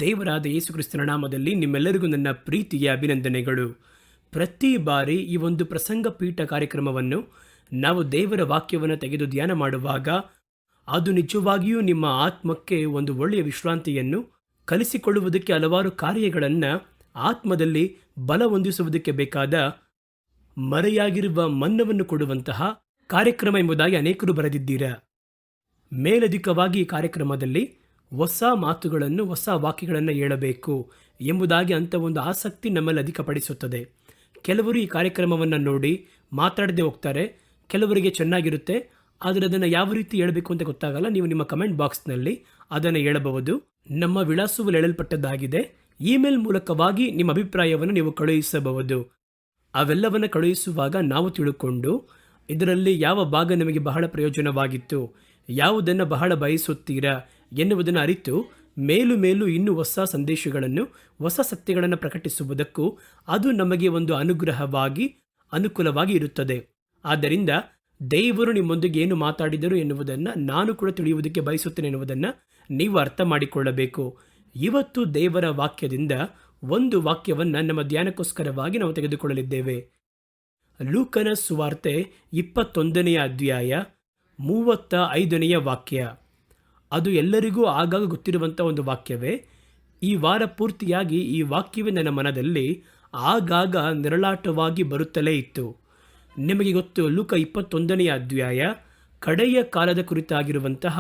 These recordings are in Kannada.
ದೇವರಾದ ಯೇಸು ಕ್ರಿಸ್ತನ ನಾಮದಲ್ಲಿ ನಿಮ್ಮೆಲ್ಲರಿಗೂ ನನ್ನ ಪ್ರೀತಿಯ ಅಭಿನಂದನೆಗಳು. ಪ್ರತಿ ಬಾರಿ ಈ ಒಂದು ಪ್ರಸಂಗ ಪೀಠ ಕಾರ್ಯಕ್ರಮವನ್ನು ನಾವು ದೇವರ ವಾಕ್ಯವನ್ನು ತೆಗೆದು ಧ್ಯಾನ ಮಾಡುವಾಗ ಅದು ನಿಜವಾಗಿಯೂ ನಿಮ್ಮ ಆತ್ಮಕ್ಕೆ ಒಂದು ಒಳ್ಳೆಯ ವಿಶ್ರಾಂತಿಯನ್ನು ಕಲಿಸಿಕೊಳ್ಳುವುದಕ್ಕೆ ಹಲವಾರು ಕಾರ್ಯಗಳನ್ನು ಆತ್ಮದಲ್ಲಿ ಬಲ ಹೊಂದಿಸುವುದಕ್ಕೆ ಬೇಕಾದ ಮರೆಯಾಗಿರುವ ಮನ್ನವನ್ನು ಕೊಡುವಂತಹ ಕಾರ್ಯಕ್ರಮ ಎಂಬುದಾಗಿ ಅನೇಕರು ಬರೆದಿದ್ದೀರಾ. ಮೇಲಧಿಕವಾಗಿ ಈ ಕಾರ್ಯಕ್ರಮದಲ್ಲಿ ಹೊಸ ಮಾತುಗಳನ್ನು, ಹೊಸ ವಾಕ್ಯಗಳನ್ನು ಹೇಳಬೇಕು ಎಂಬುದಾಗಿ ಅಂಥ ಒಂದು ಆಸಕ್ತಿ ನಮ್ಮಲ್ಲಿ ಅಧಿಕಪಡಿಸುತ್ತದೆ. ಕೆಲವರು ಈ ಕಾರ್ಯಕ್ರಮವನ್ನು ನೋಡಿ ಮಾತಾಡದೆ ಹೋಗ್ತಾರೆ. ಕೆಲವರಿಗೆ ಚೆನ್ನಾಗಿರುತ್ತೆ, ಆದರೆ ಅದನ್ನು ಯಾವ ರೀತಿ ಹೇಳಬೇಕು ಅಂತ ಗೊತ್ತಾಗಲ್ಲ. ನೀವು ನಿಮ್ಮ ಕಮೆಂಟ್ ಬಾಕ್ಸ್ನಲ್ಲಿ ಅದನ್ನು ಹೇಳಬಹುದು. ನಮ್ಮ ವಿಳಾಸವು ಹೇಳಲ್ಪಟ್ಟದ್ದಾಗಿದೆ. ಇಮೇಲ್ ಮೂಲಕವಾಗಿ ನಿಮ್ಮ ಅಭಿಪ್ರಾಯವನ್ನು ನೀವು ಕಳುಹಿಸಬಹುದು. ಅವೆಲ್ಲವನ್ನು ಕಳುಹಿಸುವಾಗ ನಾವು ತಿಳ್ಕೊಂಡು ಇದರಲ್ಲಿ ಯಾವ ಭಾಗ ನಿಮಗೆ ಬಹಳ ಪ್ರಯೋಜನವಾಗಿತ್ತು, ಯಾವುದನ್ನು ಬಹಳ ಬಯಸುತ್ತೀರಾ ಎನ್ನುವುದನ್ನು ಅರಿತು ಮೇಲು ಮೇಲು ಇನ್ನೂ ಹೊಸ ಸಂದೇಶಗಳನ್ನು, ಹೊಸ ಸತ್ಯಗಳನ್ನು ಪ್ರಕಟಿಸುವುದಕ್ಕೂ ಅದು ನಮಗೆ ಒಂದು ಅನುಕೂಲವಾಗಿ ಇರುತ್ತದೆ. ಆದ್ದರಿಂದ ದೇವರು ನಿಮ್ಮೊಂದಿಗೆ ಏನು ಮಾತಾಡಿದರು ಎನ್ನುವುದನ್ನು ನಾನು ಕೂಡ ತಿಳಿಯುವುದಕ್ಕೆ ಬಯಸುತ್ತೇನೆ ಎನ್ನುವುದನ್ನು ನೀವು ಅರ್ಥ ಮಾಡಿಕೊಳ್ಳಬೇಕು. ಇವತ್ತು ದೇವರ ವಾಕ್ಯದಿಂದ ಒಂದು ವಾಕ್ಯವನ್ನು ನಮ್ಮ ಧ್ಯಾನಕ್ಕೋಸ್ಕರವಾಗಿ ನಾವು ತೆಗೆದುಕೊಳ್ಳಲಿದ್ದೇವೆ. ಲೂಕನ ಸುವಾರ್ತೆ 21ನೇ ಅಧ್ಯಾಯ 35ನೇ ವಾಕ್ಯ. ಅದು ಎಲ್ಲರಿಗೂ ಆಗಾಗ ಗೊತ್ತಿರುವಂಥ ಒಂದು ವಾಕ್ಯವೇ. ಈ ವಾರ ಪೂರ್ತಿಯಾಗಿ ಈ ವಾಕ್ಯವೇ ನನ್ನ ಮನದಲ್ಲಿ ಆಗಾಗ ನಿರಳಾಟವಾಗಿ ಬರುತ್ತಲೇ ಇತ್ತು. ನಿಮಗೆ ಗೊತ್ತು, ಲೂಕ 21ನೇ ಅಧ್ಯಾಯ ಕಡೆಯ ಕಾಲದ ಕುರಿತಾಗಿರುವಂತಹ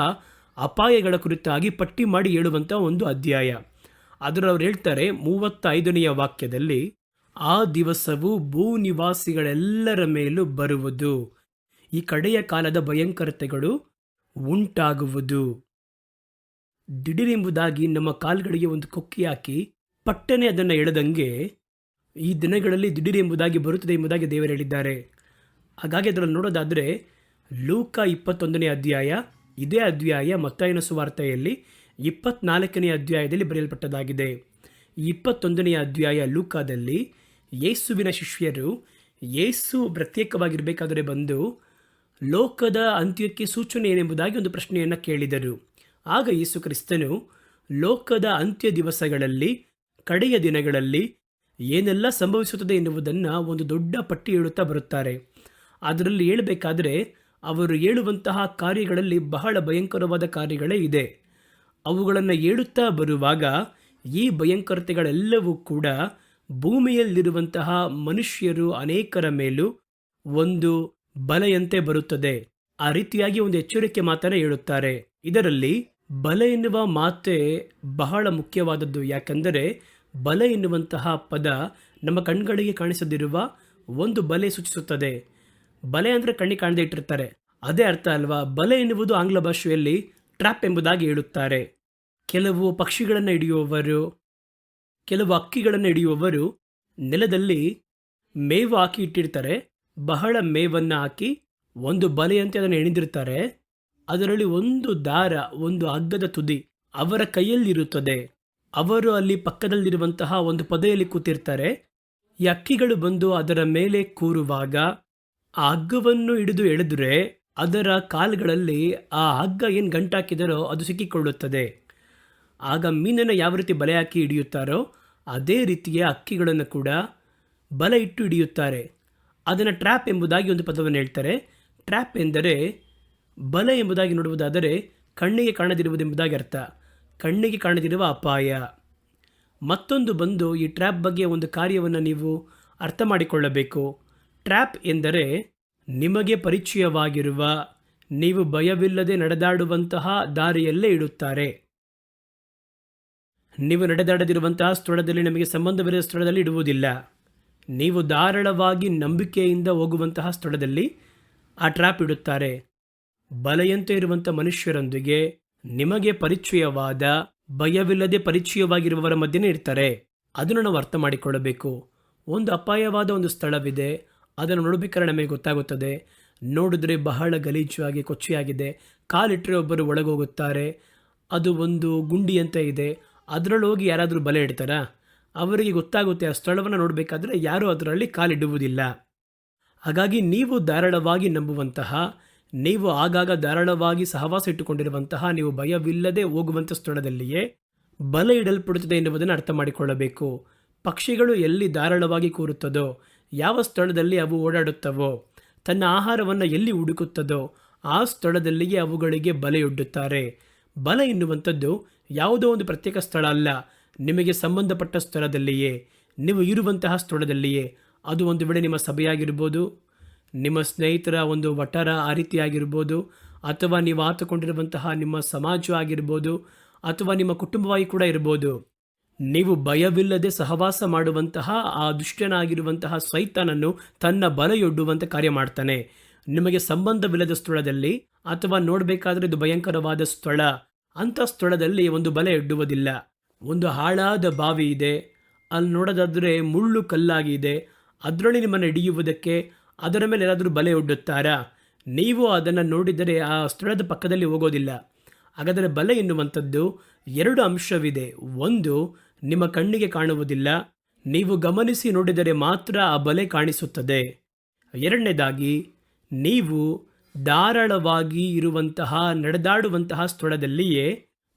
ಅಪಾಯಗಳ ಕುರಿತಾಗಿ ಪಟ್ಟಿ ಮಾಡಿ ಹೇಳುವಂಥ ಒಂದು ಅಧ್ಯಾಯ. ಅದರಲ್ಲಿ ಅವರು ಹೇಳ್ತಾರೆ 35ನೇ ವಾಕ್ಯದಲ್ಲಿ, ಆ ದಿವಸವು ಭೂನಿವಾಸಿಗಳೆಲ್ಲರ ಮೇಲೂ ಬರುವುದು, ಈ ಕಡೆಯ ಕಾಲದ ಭಯಂಕರತೆಗಳು ಉಂಟಾಗುವುದು. ದಿಢೀರೆಂಬುದಾಗಿ ನಮ್ಮ ಕಾಲುಗಳಿಗೆ ಒಂದು ಕೊಕ್ಕಿ ಹಾಕಿ ಪಟ್ಟನೆ ಅದನ್ನು ಎಳೆದಂಗೆ ಈ ದಿನಗಳಲ್ಲಿ ದಿಢೀರೆಂಬುದಾಗಿ ಬರುತ್ತದೆ ಎಂಬುದಾಗಿ ದೇವರು ಹೇಳಿದ್ದಾರೆ. ಹಾಗಾಗಿ ಅದರಲ್ಲಿ ನೋಡೋದಾದರೆ ಲೂಕ 21ನೇ ಅಧ್ಯಾಯ, ಇದೇ ಅಧ್ಯಾಯ ಮತ್ತಾಯನ ಸುವಾರ್ತೆಯಲ್ಲಿ 24ನೇ ಅಧ್ಯಾಯದಲ್ಲಿ ಬರೆಯಲ್ಪಟ್ಟದಾಗಿದೆ. 21ನೇ ಅಧ್ಯಾಯ ಲೂಕಾದಲ್ಲಿ ಯೇಸುವಿನ ಶಿಷ್ಯರು ಯೇಸು ಪ್ರತ್ಯೇಕವಾಗಿರಬೇಕಾದರೆ ಬಂದು ಲೋಕದ ಅಂತ್ಯಕ್ಕೆ ಸೂಚನೆ ಏನೆಂಬುದಾಗಿ ಒಂದು ಪ್ರಶ್ನೆಯನ್ನು ಕೇಳಿದರು. ಆಗ ಯೇಸು ಕ್ರಿಸ್ತನು ಲೋಕದ ಅಂತ್ಯ ದಿವಸಗಳಲ್ಲಿ, ಕಡೆಯ ದಿನಗಳಲ್ಲಿ ಏನೆಲ್ಲ ಸಂಭವಿಸುತ್ತದೆ ಎನ್ನುವುದನ್ನು ಒಂದು ದೊಡ್ಡ ಪಟ್ಟಿ ಹೇಳುತ್ತಾ ಬರುತ್ತಾರೆ. ಅದರಲ್ಲಿ ಹೇಳಬೇಕಾದ್ರೆ ಅವರು ಹೇಳುವಂತಹ ಕಾರ್ಯಗಳಲ್ಲಿ ಬಹಳ ಭಯಂಕರವಾದ ಕಾರ್ಯಗಳೇ ಇದೆ. ಅವುಗಳನ್ನು ಹೇಳುತ್ತಾ ಬರುವಾಗ ಈ ಭಯಂಕರತೆಗಳೆಲ್ಲವೂ ಕೂಡ ಭೂಮಿಯಲ್ಲಿರುವಂತಹ ಮನುಷ್ಯರು ಅನೇಕರ ಮೇಲೂ ಒಂದು ಬಲೆಯಂತೆ ಬರುತ್ತದೆ. ಆ ರೀತಿಯಾಗಿ ಒಂದು ಎಚ್ಚರಿಕೆ ಮಾತನ್ನು ಹೇಳುತ್ತಾರೆ. ಇದರಲ್ಲಿ ಬಲೆ ಎನ್ನುವ ಮಾತೇ ಬಹಳ ಮುಖ್ಯವಾದದ್ದು. ಯಾಕೆಂದರೆ ಬಲೆ ಎನ್ನುವಂತಹ ಪದ ನಮ್ಮ ಕಣ್ಗಳಿಗೆ ಕಾಣಿಸದಿರುವ ಒಂದು ಬಲೆ ಸೂಚಿಸುತ್ತದೆ. ಬಲೆ ಅಂದರೆ ಕಣ್ಣಿಗೆ ಕಾಣದೇ ಇಟ್ಟಿರ್ತಾರೆ, ಅದೇ ಅರ್ಥ ಅಲ್ವಾ? ಬಲೆ ಎನ್ನುವುದು ಆಂಗ್ಲ ಭಾಷೆಯಲ್ಲಿ ಟ್ರ್ಯಾಪ್ ಎಂಬುದಾಗಿ ಹೇಳುತ್ತಾರೆ. ಕೆಲವು ಪಕ್ಷಿಗಳನ್ನು ಹಿಡಿಯುವವರು, ಕೆಲವು ಹಕ್ಕಿಗಳನ್ನು ಹಿಡಿಯುವವರು ನೆಲದಲ್ಲಿ ಮೇವು ಹಾಕಿ ಇಟ್ಟಿರ್ತಾರೆ. ಬಹಳ ಮೇವನ್ನು ಹಾಕಿ ಒಂದು ಬಲೆಯಂತೆ ಅದನ್ನು ಎಣಿದಿರ್ತಾರೆ. ಅದರಲ್ಲಿ ಒಂದು ದಾರ, ಒಂದು ಹಗ್ಗದ ತುದಿ ಅವರ ಕೈಯಲ್ಲಿರುತ್ತದೆ. ಅವರು ಅಲ್ಲಿ ಪಕ್ಕದಲ್ಲಿರುವಂತಹ ಒಂದು ಪೊದೆಯಲ್ಲಿ ಕೂತಿರ್ತಾರೆ. ಈ ಹಕ್ಕಿಗಳು ಬಂದು ಅದರ ಮೇಲೆ ಕೂರುವಾಗ ಆ ಹಗ್ಗವನ್ನು ಹಿಡಿದು ಎಳೆದ್ರೆ ಅದರ ಕಾಲುಗಳಲ್ಲಿ ಆ ಹಗ್ಗ ಏನು ಗಂಟಾಕಿದರೋ ಅದು ಸಿಕ್ಕಿಕೊಳ್ಳುತ್ತದೆ. ಆಗ ಮೀನನ್ನು ಯಾವ ರೀತಿ ಬಲೆ ಹಾಕಿ ಹಿಡಿಯುತ್ತಾರೋ ಅದೇ ರೀತಿಯ ಹಕ್ಕಿಗಳನ್ನು ಕೂಡ ಬಲೆ ಇಟ್ಟು ಹಿಡಿಯುತ್ತಾರೆ. ಅದನ್ನು ಟ್ರ್ಯಾಪ್ ಎಂಬುದಾಗಿ ಒಂದು ಪದವನ್ನು ಹೇಳ್ತಾರೆ. ಟ್ರ್ಯಾಪ್ ಎಂದರೆ ಬಲೆ ಎಂಬುದಾಗಿ ನೋಡುವುದಾದರೆ ಕಣ್ಣಿಗೆ ಕಾಣದಿರುವುದೆಂಬುದಾಗಿ ಅರ್ಥ. ಕಣ್ಣಿಗೆ ಕಾಣದಿರುವ ಅಪಾಯ. ಮತ್ತೊಂದು ಬಂದು ಈ ಟ್ರ್ಯಾಪ್ ಬಗ್ಗೆ ಒಂದು ಕಾರ್ಯವನ್ನು ನೀವು ಅರ್ಥ ಮಾಡಿಕೊಳ್ಳಬೇಕು. ಟ್ರ್ಯಾಪ್ ಎಂದರೆ ನಿಮಗೆ ಪರಿಚಯವಾಗಿರುವ, ನೀವು ಭಯವಿಲ್ಲದೆ ನಡೆದಾಡುವಂತಹ ದಾರಿಯಲ್ಲೇ ಇಡುತ್ತಾರೆ. ನೀವು ನಡೆದಾಡದಿರುವಂತಹ ಸ್ಥಳದಲ್ಲಿ, ನಿಮಗೆ ಸಂಬಂಧವಿರುವ ಸ್ಥಳದಲ್ಲಿ ಇಡುವುದಿಲ್ಲ. ನೀವು ಧಾರಾಳವಾಗಿ ನಂಬಿಕೆಯಿಂದ ಹೋಗುವಂತಹ ಸ್ಥಳದಲ್ಲಿ ಆ ಟ್ರ್ಯಾಪ್ ಇಡುತ್ತಾರೆ. ಬಲೆಯಂತೆ ಇರುವಂಥ ಮನುಷ್ಯರೊಂದಿಗೆ ನಿಮಗೆ ಪರಿಚಯವಾದ, ಭಯವಿಲ್ಲದೆ ಪರಿಚಯವಾಗಿರುವವರ ಮಧ್ಯೆ ಇರ್ತಾರೆ. ಅದನ್ನು ನಾವು ಅರ್ಥ ಮಾಡಿಕೊಳ್ಳಬೇಕು. ಒಂದು ಅಪಾಯವಾದ ಒಂದು ಸ್ಥಳವಿದೆ, ಅದನ್ನು ನೋಡಬೇಕಾದ್ರೆ ನಮಗೆ ಗೊತ್ತಾಗುತ್ತದೆ. ನೋಡಿದ್ರೆ ಬಹಳ ಗಲೀಜಾಗಿ ಕೊಚ್ಚೆಯಾಗಿದೆ. ಕಾಲಿಟ್ಟರೆ ಒಬ್ಬರು ಒಳಗೋಗುತ್ತಾರೆ. ಅದು ಒಂದು ಗುಂಡಿಯಂತೆ ಇದೆ. ಅದರಲ್ಲಿ ಹೋಗಿ ಯಾರಾದರೂ ಬಲೆ ಇಡ್ತಾರಾ? ಅವರಿಗೆ ಗೊತ್ತಾಗುತ್ತೆ. ಆ ಸ್ಥಳವನ್ನು ನೋಡಬೇಕಾದ್ರೆ ಯಾರೂ ಅದರಲ್ಲಿ ಕಾಲಿಡುವುದಿಲ್ಲ. ಹಾಗಾಗಿ ನೀವು ಧಾರಾಳವಾಗಿ ನಂಬುವಂತಹ, ನೀವು ಆಗಾಗ ಧಾರಾಳವಾಗಿ ಸಹವಾಸ ಇಟ್ಟುಕೊಂಡಿರುವಂತಹ, ನೀವು ಭಯವಿಲ್ಲದೆ ಹೋಗುವಂಥ ಸ್ಥಳದಲ್ಲಿಯೇ ಬಲೆ ಇಡಲ್ಪಡುತ್ತದೆ ಎನ್ನುವುದನ್ನು ಅರ್ಥ ಮಾಡಿಕೊಳ್ಳಬೇಕು. ಪಕ್ಷಿಗಳು ಎಲ್ಲಿ ಧಾರಾಳವಾಗಿ ಕೂರುತ್ತದೋ, ಯಾವ ಸ್ಥಳದಲ್ಲಿ ಅವು ಓಡಾಡುತ್ತವೋ, ತನ್ನ ಆಹಾರವನ್ನು ಎಲ್ಲಿ ಹುಡುಕುತ್ತದೋ ಆ ಸ್ಥಳದಲ್ಲಿಯೇ ಅವುಗಳಿಗೆ ಬಲೆಯೊಡ್ಡುತ್ತಾರೆ. ಬಲೆ ಎನ್ನುವಂಥದ್ದು ಯಾವುದೋ ಒಂದು ಪ್ರತ್ಯೇಕ ಸ್ಥಳ ಅಲ್ಲ, ನಿಮಗೆ ಸಂಬಂಧಪಟ್ಟ ಸ್ಥಳದಲ್ಲಿಯೇ, ನೀವು ಇರುವಂತಹ ಸ್ಥಳದಲ್ಲಿಯೇ. ಅದು ಒಂದು ವೇಳೆ ನಿಮ್ಮ ಸಭೆಯಾಗಿರ್ಬೋದು, ನಿಮ್ಮ ಸ್ನೇಹಿತರ ಒಂದು ವಠಾರ ಆ ರೀತಿಯಾಗಿರ್ಬೋದು, ಅಥವಾ ನೀವು ಆತುಕೊಂಡಿರುವಂತಹ ನಿಮ್ಮ ಸಮಾಜ ಆಗಿರ್ಬೋದು, ಅಥವಾ ನಿಮ್ಮ ಕುಟುಂಬವಾಗಿ ಕೂಡ ಇರ್ಬೋದು. ನೀವು ಭಯವಿಲ್ಲದೆ ಸಹವಾಸ ಮಾಡುವಂತಹ ಆ ದುಷ್ಟನಾಗಿರುವಂತಹ ಸೈತಾನನ್ನು ತನ್ನ ಬಲೆಯೊಡ್ಡುವಂಥ ಕಾರ್ಯ ಮಾಡ್ತಾನೆ. ನಿಮಗೆ ಸಂಬಂಧವಿಲ್ಲದ ಸ್ಥಳದಲ್ಲಿ ಅಥವಾ ನೋಡಬೇಕಾದ್ರೆ ಇದು ಭಯಂಕರವಾದ ಸ್ಥಳ, ಅಂಥ ಸ್ಥಳದಲ್ಲಿ ಒಂದು ಬಲೆ ಎಡ್ಡುವುದಿಲ್ಲ. ಒಂದು ಹಾಳಾದ ಬಾವಿ ಇದೆ, ಅಲ್ಲಿ ನೋಡೋದಾದರೆ ಮುಳ್ಳು ಕಲ್ಲಾಗಿದೆ, ಅದರಲ್ಲಿ ನಿಮ್ಮನ್ನು ಹಿಡಿಯುವುದಕ್ಕೆ ಅದರ ಮೇಲೆ ಯಾರಾದರೂ ಬಲೆ ಒಡ್ಡುತ್ತಾರಾ? ನೀವು ಅದನ್ನು ನೋಡಿದರೆ ಆ ಸ್ಥಳದ ಪಕ್ಕದಲ್ಲಿ ಹೋಗೋದಿಲ್ಲ. ಹಾಗಾದರೆ ಬಲೆ ಎನ್ನುವಂಥದ್ದು ಎರಡು ಅಂಶವಿದೆ. ಒಂದು, ನಿಮ್ಮ ಕಣ್ಣಿಗೆ ಕಾಣುವುದಿಲ್ಲ, ನೀವು ಗಮನಿಸಿ ನೋಡಿದರೆ ಮಾತ್ರ ಆ ಬಲೆ ಕಾಣಿಸುತ್ತದೆ. ಎರಡನೇದಾಗಿ, ನೀವು ಧಾರಾಳವಾಗಿ ಇರುವಂತಹ ನಡೆದಾಡುವಂತಹ ಸ್ಥಳದಲ್ಲಿಯೇ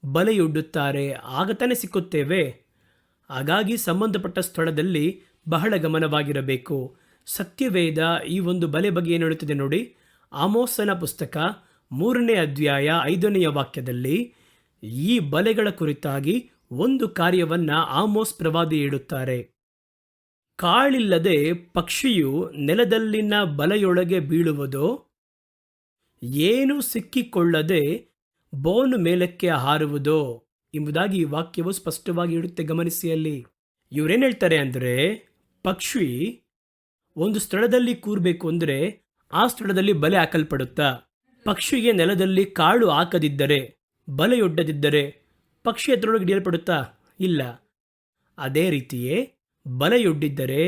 ಬಲೆಯೊಡ್ಡುತ್ತಾರೆ, ಆಗ ತಾನೇ ಸಿಕ್ಕುತ್ತೇವೆ. ಹಾಗಾಗಿ ಸಂಬಂಧಪಟ್ಟ ಸ್ಥಳದಲ್ಲಿ ಬಹಳ ಗಮನವಾಗಿರಬೇಕು. ಸತ್ಯವೇದ ಈ ಒಂದು ಬಲೆ ಬಗ್ಗೆ ಏನು ಹೇಳುತ್ತದೆ ನೋಡಿ. ಆಮೋಸನ ಪುಸ್ತಕ 3ನೇ ಅಧ್ಯಾಯ 5ನೇ ವಾಕ್ಯದಲ್ಲಿ ಈ ಬಲೆಗಳ ಕುರಿತಾಗಿ ಒಂದು ಕಾರ್ಯವನ್ನು ಆಮೋಸ್ ಪ್ರವಾದಿ ಹೇಳುತ್ತಾರೆ. ಕಾಳಿಲ್ಲದೆ ಪಕ್ಷಿಯು ನೆಲದಲ್ಲಿನ ಬಲೆಯೊಳಗೆ ಬೀಳುವುದೋ, ಏನು ಸಿಕ್ಕಿಕೊಳ್ಳದೆ ಬೋನು ಮೇಲಕ್ಕೆ ಹಾರುವುದೋ ಎಂಬುದಾಗಿ ಈ ವಾಕ್ಯವು ಸ್ಪಷ್ಟವಾಗಿ ಹೇಳುತ್ತೆ. ಗಮನಿಸಿ, ಅಲ್ಲಿ ಇವರೇನು ಹೇಳ್ತಾರೆ ಅಂದರೆ, ಪಕ್ಷಿ ಒಂದು ಸ್ಥಳದಲ್ಲಿ ಕೂರಬೇಕು ಅಂದರೆ ಆ ಸ್ಥಳದಲ್ಲಿ ಬಲೆ ಹಾಕಲ್ಪಡುತ್ತಾ? ಪಕ್ಷಿಗೆ ನೆಲದಲ್ಲಿ ಕಾಳು ಹಾಕದಿದ್ದರೆ, ಬಲೆಯೊಡ್ಡದಿದ್ದರೆ ಪಕ್ಷಿ ಅದರೊಳಗೆ ಹಿಡಿಯಲ್ಪಡುತ್ತಾ? ಇಲ್ಲ. ಅದೇ ರೀತಿಯೇ ಬಲೆಯೊಡ್ಡಿದ್ದರೆ